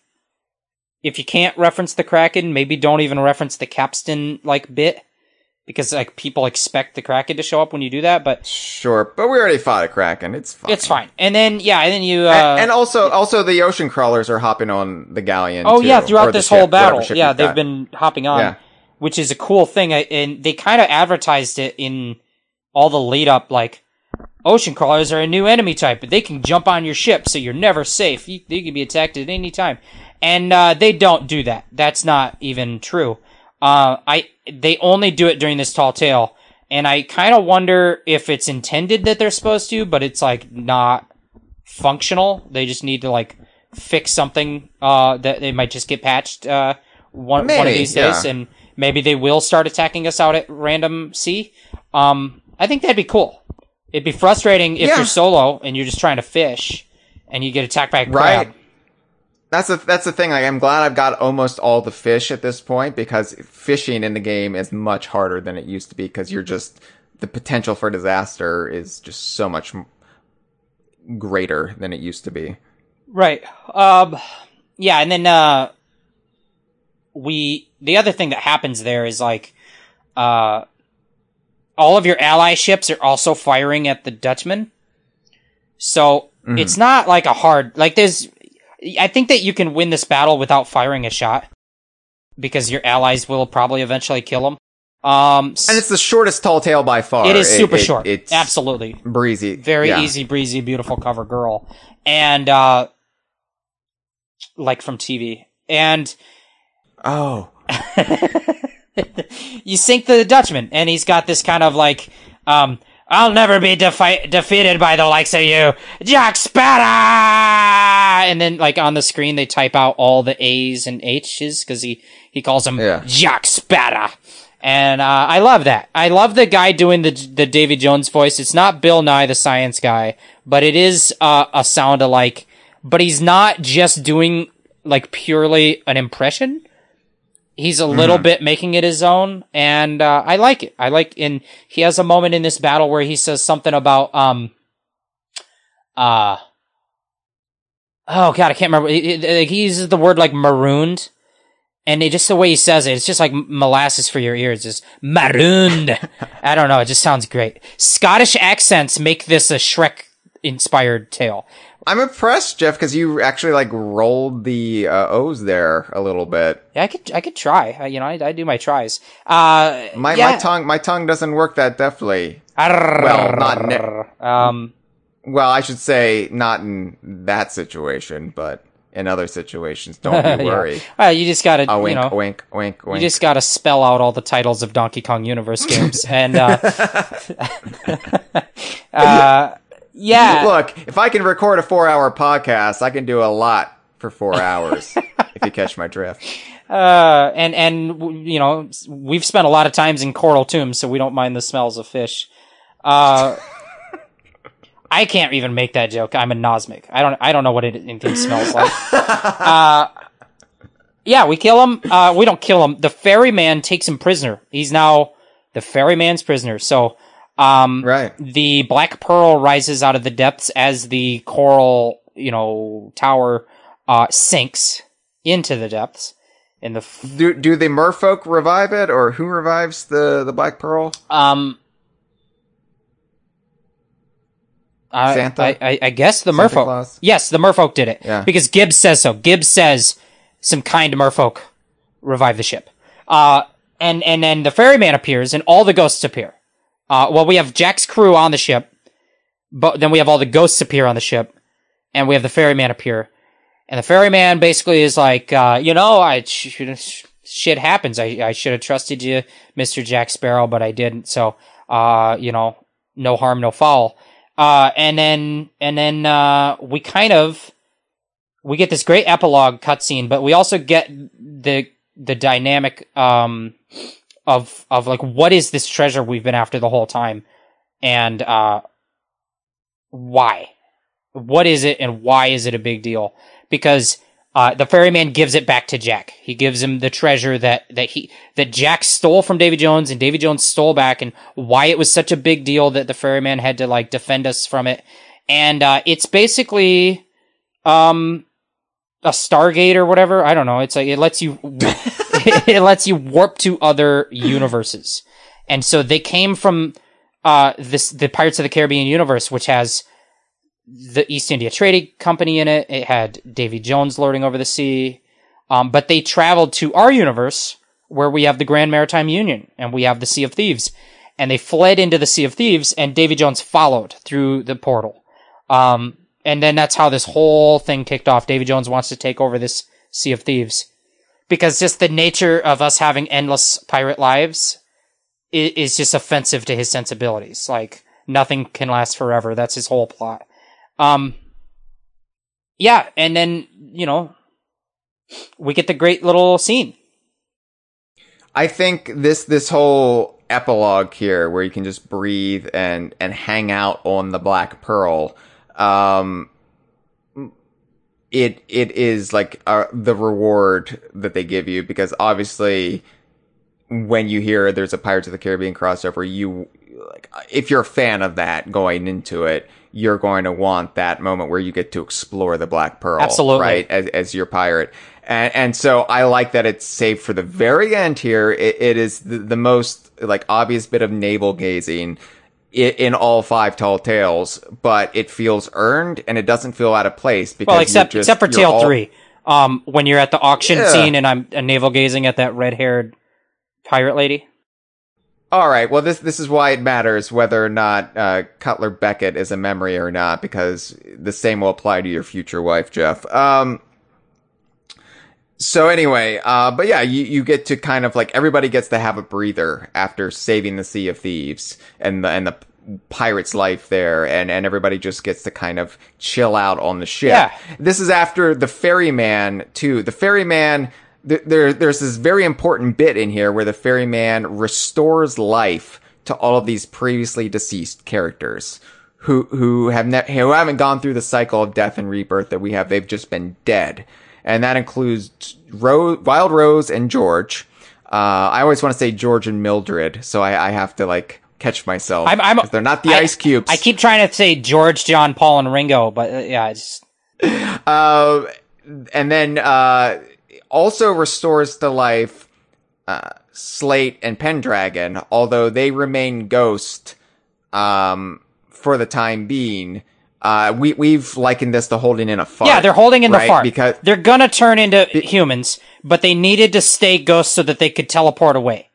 if you can't reference the Kraken, maybe don't even reference the capstan bit. Because people expect the Kraken to show up when you do that, but sure. But we already fought a Kraken. It's fine. It's fine. And then you and also the ocean crawlers are hopping on the galleon. Oh too, yeah, throughout this whole battle, yeah, they've got. Been hopping on, which is a cool thing. And they kind of advertised it in all the lead up, like ocean crawlers are a new enemy type, but they can jump on your ship, so you're never safe. You can be attacked at any time, and they don't do that. That's not even true. They only do it during this tall tale, and I kind of wonder if it's intended that they're supposed to, but it's not functional. They just need to fix something that they might just get patched one of these days, and maybe they will start attacking us out at random sea. I think that'd be cool. It'd be frustrating if you're solo and you're just trying to fish and you get attacked by a crab. Right. That's the thing. I'm glad I've got almost all the fish at this point, because fishing in the game is much harder than it used to be, because the potential for disaster is just so much greater than it used to be. Right. Yeah, and then the other thing that happens there is all of your ally ships are also firing at the Dutchman. So it's not a hard I think that you can win this battle without firing a shot, because your allies will probably eventually kill them. And it's the shortest tall tale by far. It is super short. It's absolutely breezy. Very easy, breezy, beautiful cover girl. And, from TV. And... Oh. You sink the Dutchman, and he's got this kind of I'll never be defeated by the likes of you, Jack Sparrow! And then, on the screen, they type out all the A's and H's, because he calls him Jack Sparrow. And I love that. I love the guy doing the Davy Jones voice. It's not Bill Nye, the science guy, but it is a sound-alike. But he's not just doing, purely an impression. He's a little bit making it his own, and I like it. And he has a moment in this battle where he says something about oh god, I can't remember. He uses the word marooned, and just the way he says it, it's just like molasses for your ears. It's marooned. I don't know. It just sounds great. Scottish accents make this a Shrek-inspired tale. I'm impressed, Jeff, because you actually rolled the O's there a little bit. Yeah, I could try. I do my tries. My tongue doesn't work that deftly. Well, well, I should say not in that situation, but in other situations. Don't you worry. You just gotta, wink, wink, wink, wink. You just gotta spell out all the titles of Donkey Kong Universe games, and yeah. Look, if I can record a 4-hour podcast, I can do a lot for 4 hours, if you catch my drift. And we've spent a lot of times in coral tombs, so we don't mind the smells of fish. I can't even make that joke. I'm a nosmic. I don't know what anything smells like. Yeah, we kill him. We don't kill him. The ferryman takes him prisoner. He's now the ferryman's prisoner. So, Right. The Black Pearl rises out of the depths as the coral, tower sinks into the depths. Do the merfolk revive it, or who revives the Black Pearl? Santa? I guess the merfolk. Claus? Yes, the merfolk did it. Yeah. Because Gibbs says so. Gibbs says some kind merfolk revive the ship. And then the ferryman appears and all the ghosts appear. We have Jack's crew on the ship, but then we have all the ghosts appear on the ship, and we have the ferryman appear. And the ferryman basically is like, shit happens. I should have trusted you, Mr. Jack Sparrow, but I didn't. So, no harm, no foul. And then we get this great epilogue cutscene, but we also get the dynamic, of like, what is this treasure we've been after the whole time? And, why? What is it, and why is it a big deal? Because, the ferryman gives it back to Jack. He gives him the treasure that Jack stole from Davy Jones, and Davy Jones stole back, and why it was such a big deal that the ferryman had to like defend us from it. And it's basically a Stargate or whatever. I don't know. It's like it lets you warp to other universes. And so they came from the Pirates of the Caribbean universe, which has the East India Trading Company in it. It had Davy Jones lording over the sea. But they traveled to our universe, where we have the Grand Maritime Union, and we have the Sea of Thieves. And they fled into the Sea of Thieves, and Davy Jones followed through the portal. And then that's how this whole thing kicked off. Davy Jones wants to take over this Sea of Thieves. Because just the nature of us having endless pirate lives is just offensive to his sensibilities. Like, nothing can last forever. That's his whole plot. Yeah, and then, we get the great little scene. I think this whole epilogue here, where you can just breathe and hang out on the Black Pearl, it is like the reward that they give you, because obviously when you hear there's a Pirates of the Caribbean crossover, if you're a fan of that going into it, you're going to want that moment where you get to explore the Black Pearl. Absolutely. Right? As your pirate. And so I like that it's saved for the very end here. It is the most like obvious bit of navel gazing in all 5 tall tales, but it feels earned and it doesn't feel out of place, because except for tale 3. When you're at the auction scene and I'm navel gazing at that red-haired pirate lady. All right. Well, this is why it matters whether or not Cutler Beckett is a memory or not, because the same will apply to your future wife, Jeff. So anyway, but yeah, you get to kind of like, everybody gets to have a breather after saving the Sea of Thieves and the pirate's life there, and everybody just gets to kind of chill out on the ship. Yeah. This is after the ferryman too. The ferryman. There's this very important bit in here where the ferryman restores life to all of these previously deceased characters who haven't gone through the cycle of death and rebirth that we have. They've just been dead. And that includes Wild Rose and George. I always want to say George and Mildred, so I have to like catch myself. They're not the Ice Cubes. I keep trying to say George, John, Paul, and Ringo, but yeah, it's and then also restores to life Slate and Pendragon, although they remain ghost for the time being. We've likened this to holding in a fart. Yeah, they're holding in the fart. Because they're gonna turn into humans, but they needed to stay ghosts so that they could teleport away.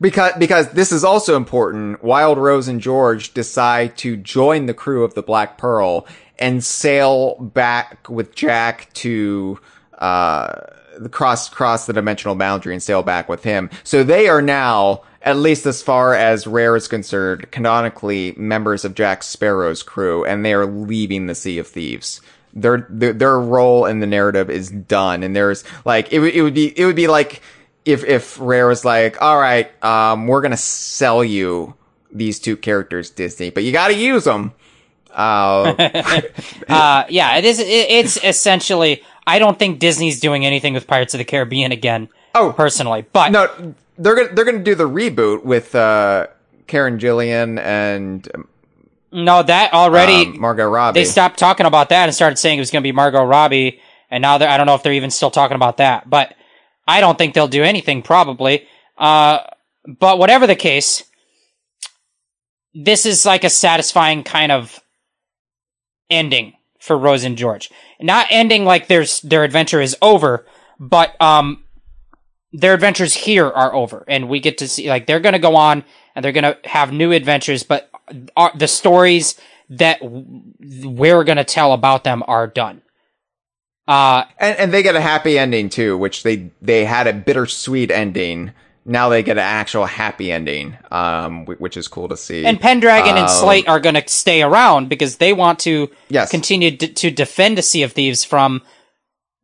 Because this is also important. Wild Rose and George decide to join the crew of the Black Pearl and sail back with Jack to cross the dimensional boundary and sail back with him. So they are now, at least as far as Rare is concerned, canonically members of Jack Sparrow's crew, and they are leaving the Sea of Thieves. Their role in the narrative is done, and there's like it would be like if Rare was like, all right, we're gonna sell you these 2 characters, Disney, but you got to use them. Yeah, it is. It's essentially. I don't think Disney's doing anything with Pirates of the Caribbean again. Oh, personally, but no, they're gonna do the reboot with Karen Gillian and no, that already Margot Robbie. They stopped talking about that and started saying it was going to be Margot Robbie, and now I don't know if they're even still talking about that. But I don't think they'll do anything, probably. But whatever the case, this is like a satisfying kind of ending for Rose and George. Not ending like their adventure is over, but their adventures here are over, and we get to see, like, they're going to go on and they're going to have new adventures, but the stories that we're going to tell about them are done. And they get a happy ending too, which they had a bittersweet ending. Now they get an actual happy ending, which is cool to see. And Pendragon and Slate are going to stay around because they want to continue to defend the Sea of Thieves from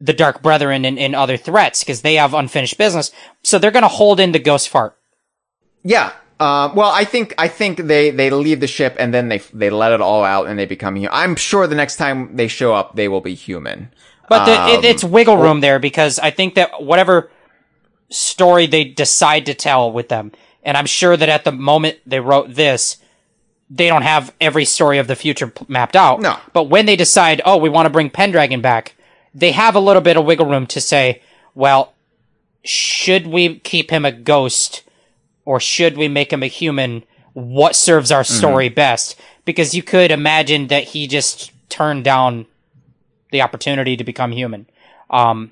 the Dark Brethren and other threats, because they have unfinished business. So they're going to hold in the ghost fart. Yeah. Well, I think they leave the ship and then they let it all out and they become human. I'm sure the next time they show up, they will be human. But it's wiggle room there, because I think that whatever story they decide to tell with them, and I'm sure that at the moment they wrote this, they don't have every story of the future mapped out. No. But when they decide, we want to bring Pendragon back, they have a little bit of wiggle room to say, well, should we keep him a ghost or should we make him a human? What serves our story best? Because you could imagine that he just turned down the opportunity to become human. I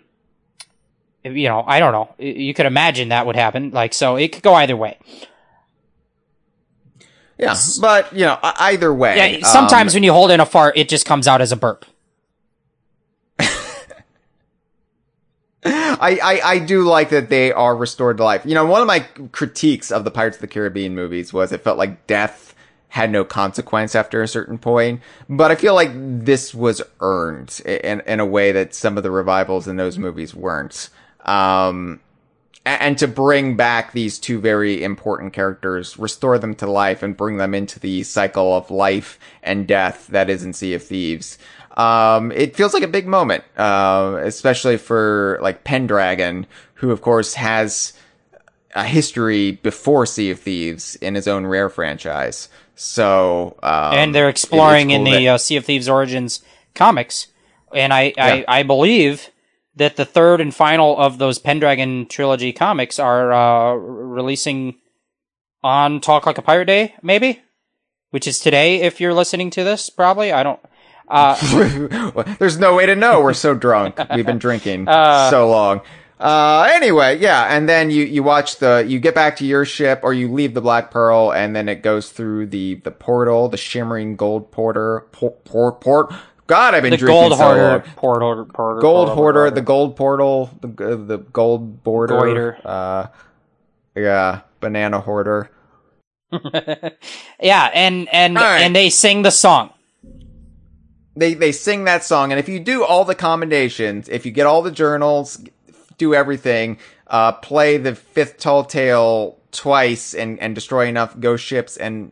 don't know. You could imagine that would happen. Like, so it could go either way. Yeah, but, either way. Yeah, sometimes when you hold in a fart, it just comes out as a burp. I do like that they are restored to life. One of my critiques of the Pirates of the Caribbean movies was it felt like death had no consequence after a certain point. But I feel like this was earned in a way that some of the revivals in those movies weren't. And to bring back these two very important characters, restore them to life, and bring them into the cycle of life and death that is in Sea of Thieves. It feels like a big moment, especially for, like, Pendragon, who, of course, has a history before Sea of Thieves in his own Rare franchise. So, and they're exploring cool in the Sea of Thieves Origins comics. And I believe that the third and final of those Pendragon trilogy comics are releasing on Talk Like a Pirate Day, maybe? Which is today, if you're listening to this, probably. I don't... There's no way to know. We're so drunk. We've been drinking so long. Anyway, yeah, and then you watch you get back to your ship, or you leave the Black Pearl, and then it goes through the portal, the shimmering gold port. God, I've been drinking so long. Gold hoarder, the gold portal, the gold border. Goiter. Yeah, banana hoarder. Yeah, and they sing the song. They sing that song, and if you do all the commendations, if you get all the journals, do everything, play the fifth tall tale twice and destroy enough ghost ships and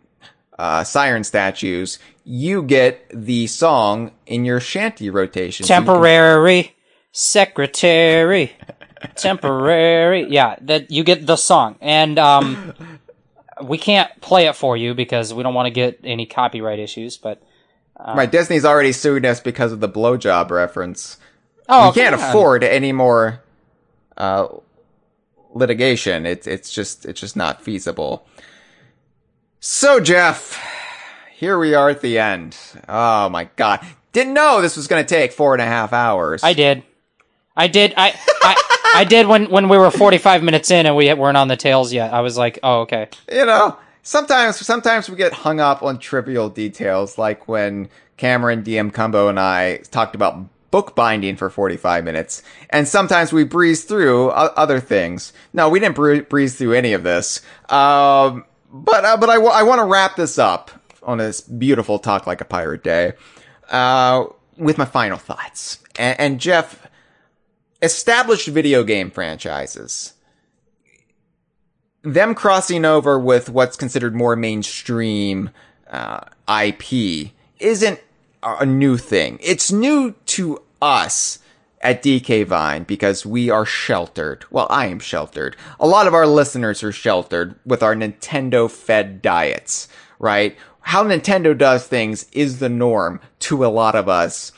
siren statues, you get the song in your shanty rotation. Temporary secretary. Temporary. Yeah, that you get the song. And we can't play it for you because we don't want to get any copyright issues, but right, Disney's already sued us because of the blowjob reference. Oh, we can't afford any more litigation. It's just not feasible. So, Jeff, here we are at the end. Oh my God, didn't know this was going to take 4.5 hours. I did. I did when we were 45 minutes in and we weren't on the tails yet. I was like, oh, okay. Sometimes we get hung up on trivial details, like when Cameron, DM Cumbo, and I talked about bookbinding for 45 minutes, and sometimes we breeze through other things. No, we didn't breeze through any of this. But I want to wrap this up on this beautiful Talk Like a Pirate Day with my final thoughts. And Jeff, established video game franchises, them crossing over with what's considered more mainstream IP isn't a new thing. It's new to us at DK Vine because we are sheltered. Well, I am sheltered. A lot of our listeners are sheltered with our Nintendo-fed diets, right? How Nintendo does things is the norm to a lot of us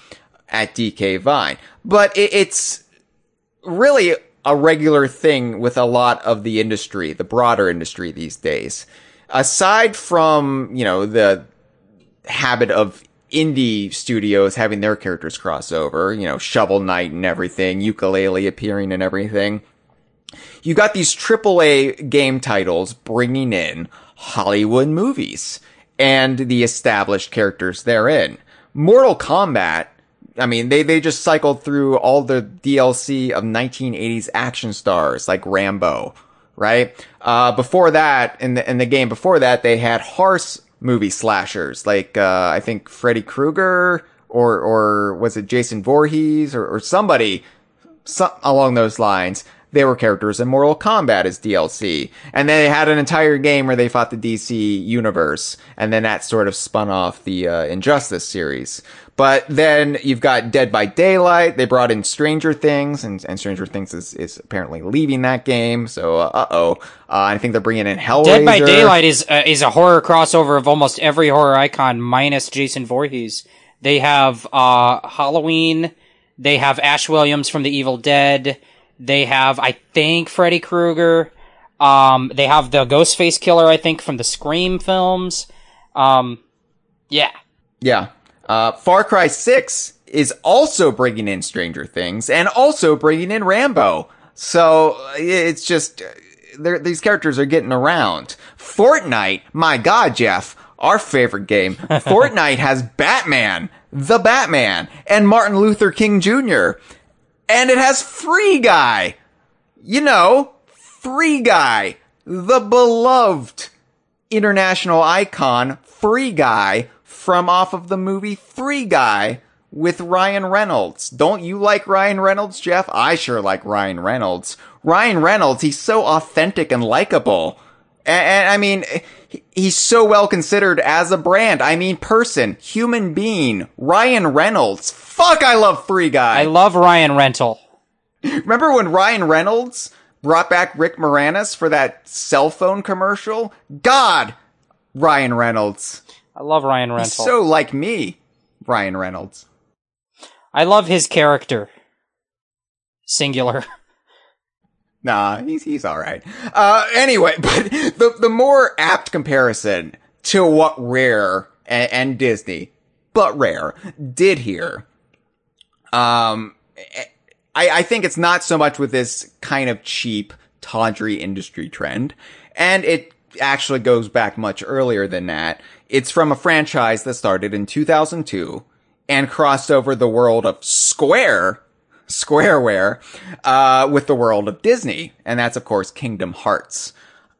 at DK Vine. But it's really a regular thing with a lot of the industry, the broader industry these days. Aside from, the habit of indie studios having their characters cross over, Shovel Knight and everything, Yooka-Laylee appearing and everything, you got these AAA game titles bringing in Hollywood movies and the established characters therein. Mortal Kombat, they just cycled through all the DLC of 1980s action stars like Rambo, right? Before that, in the game before that, they had horse movie slashers like, I think Freddy Krueger or was it Jason Voorhees or somebody along those lines. They were characters in Mortal Kombat as DLC. And then they had an entire game where they fought the DC universe. And then that sort of spun off the Injustice series. But then you've got Dead by Daylight. They brought in Stranger Things, and Stranger Things is apparently leaving that game. So, I think they're bringing in Hellraiser. Dead by Daylight is a horror crossover of almost every horror icon minus Jason Voorhees. They have Halloween. They have Ash Williams from The Evil Dead. They have, I think, Freddy Krueger. They have the Ghostface Killer, I think, from the Scream films. Yeah. Yeah. Far Cry 6 is also bringing in Stranger Things and also bringing in Rambo. So it's just, these characters are getting around. Fortnite, my God, Jeff, our favorite game. Fortnite has Batman, the Batman, and Martin Luther King Jr., and it has Free Guy. Free Guy. The beloved international icon, Free Guy, from off of the movie Free Guy with Ryan Reynolds. Don't you like Ryan Reynolds, Jeff? I sure like Ryan Reynolds. Ryan Reynolds, he's so authentic and likable. And he's so well considered as a brand. Person, human being, Ryan Reynolds. Fuck, I love Free Guy. I love Ryan Rental. Remember when Ryan Reynolds brought back Rick Moranis for that cell phone commercial? God, Ryan Reynolds. I love Ryan Rental. He's so like me, Ryan Reynolds. I love his character. Singular. Nah, he's alright. Anyway, but the more apt comparison to what Rare and Disney, but Rare, did here, I think it's not so much with this kind of cheap, tawdry industry trend, and it actually goes back much earlier than that. It's from a franchise that started in 2002 and crossed over the world of Squareware, with the world of Disney. And that's, of course, Kingdom Hearts.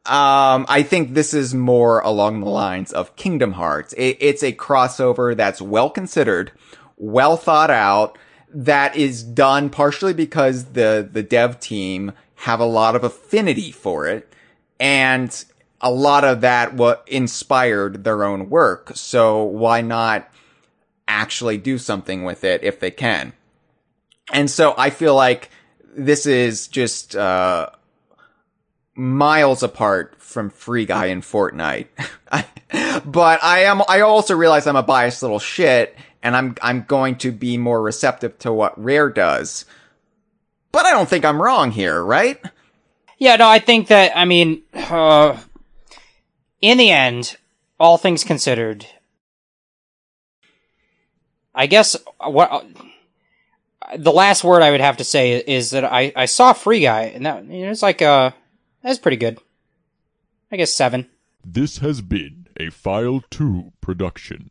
I think this is more along the lines of Kingdom Hearts. It's a crossover that's well considered, well thought out, that is done partially because the dev team have a lot of affinity for it. And a lot of that inspired their own work. So why not actually do something with it if they can? And so I feel like this is just miles apart from Free Guy and Fortnite. But I also realize I'm a biased little shit, and I'm going to be more receptive to what Rare does. But I don't think I'm wrong here, right? Yeah, no, I think that, in the end, all things considered, I guess the last word I would have to say is that I saw Free Guy, and that it's like that's pretty good. I guess 7. This has been a File 2 production.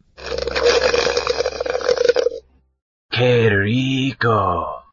Que rico.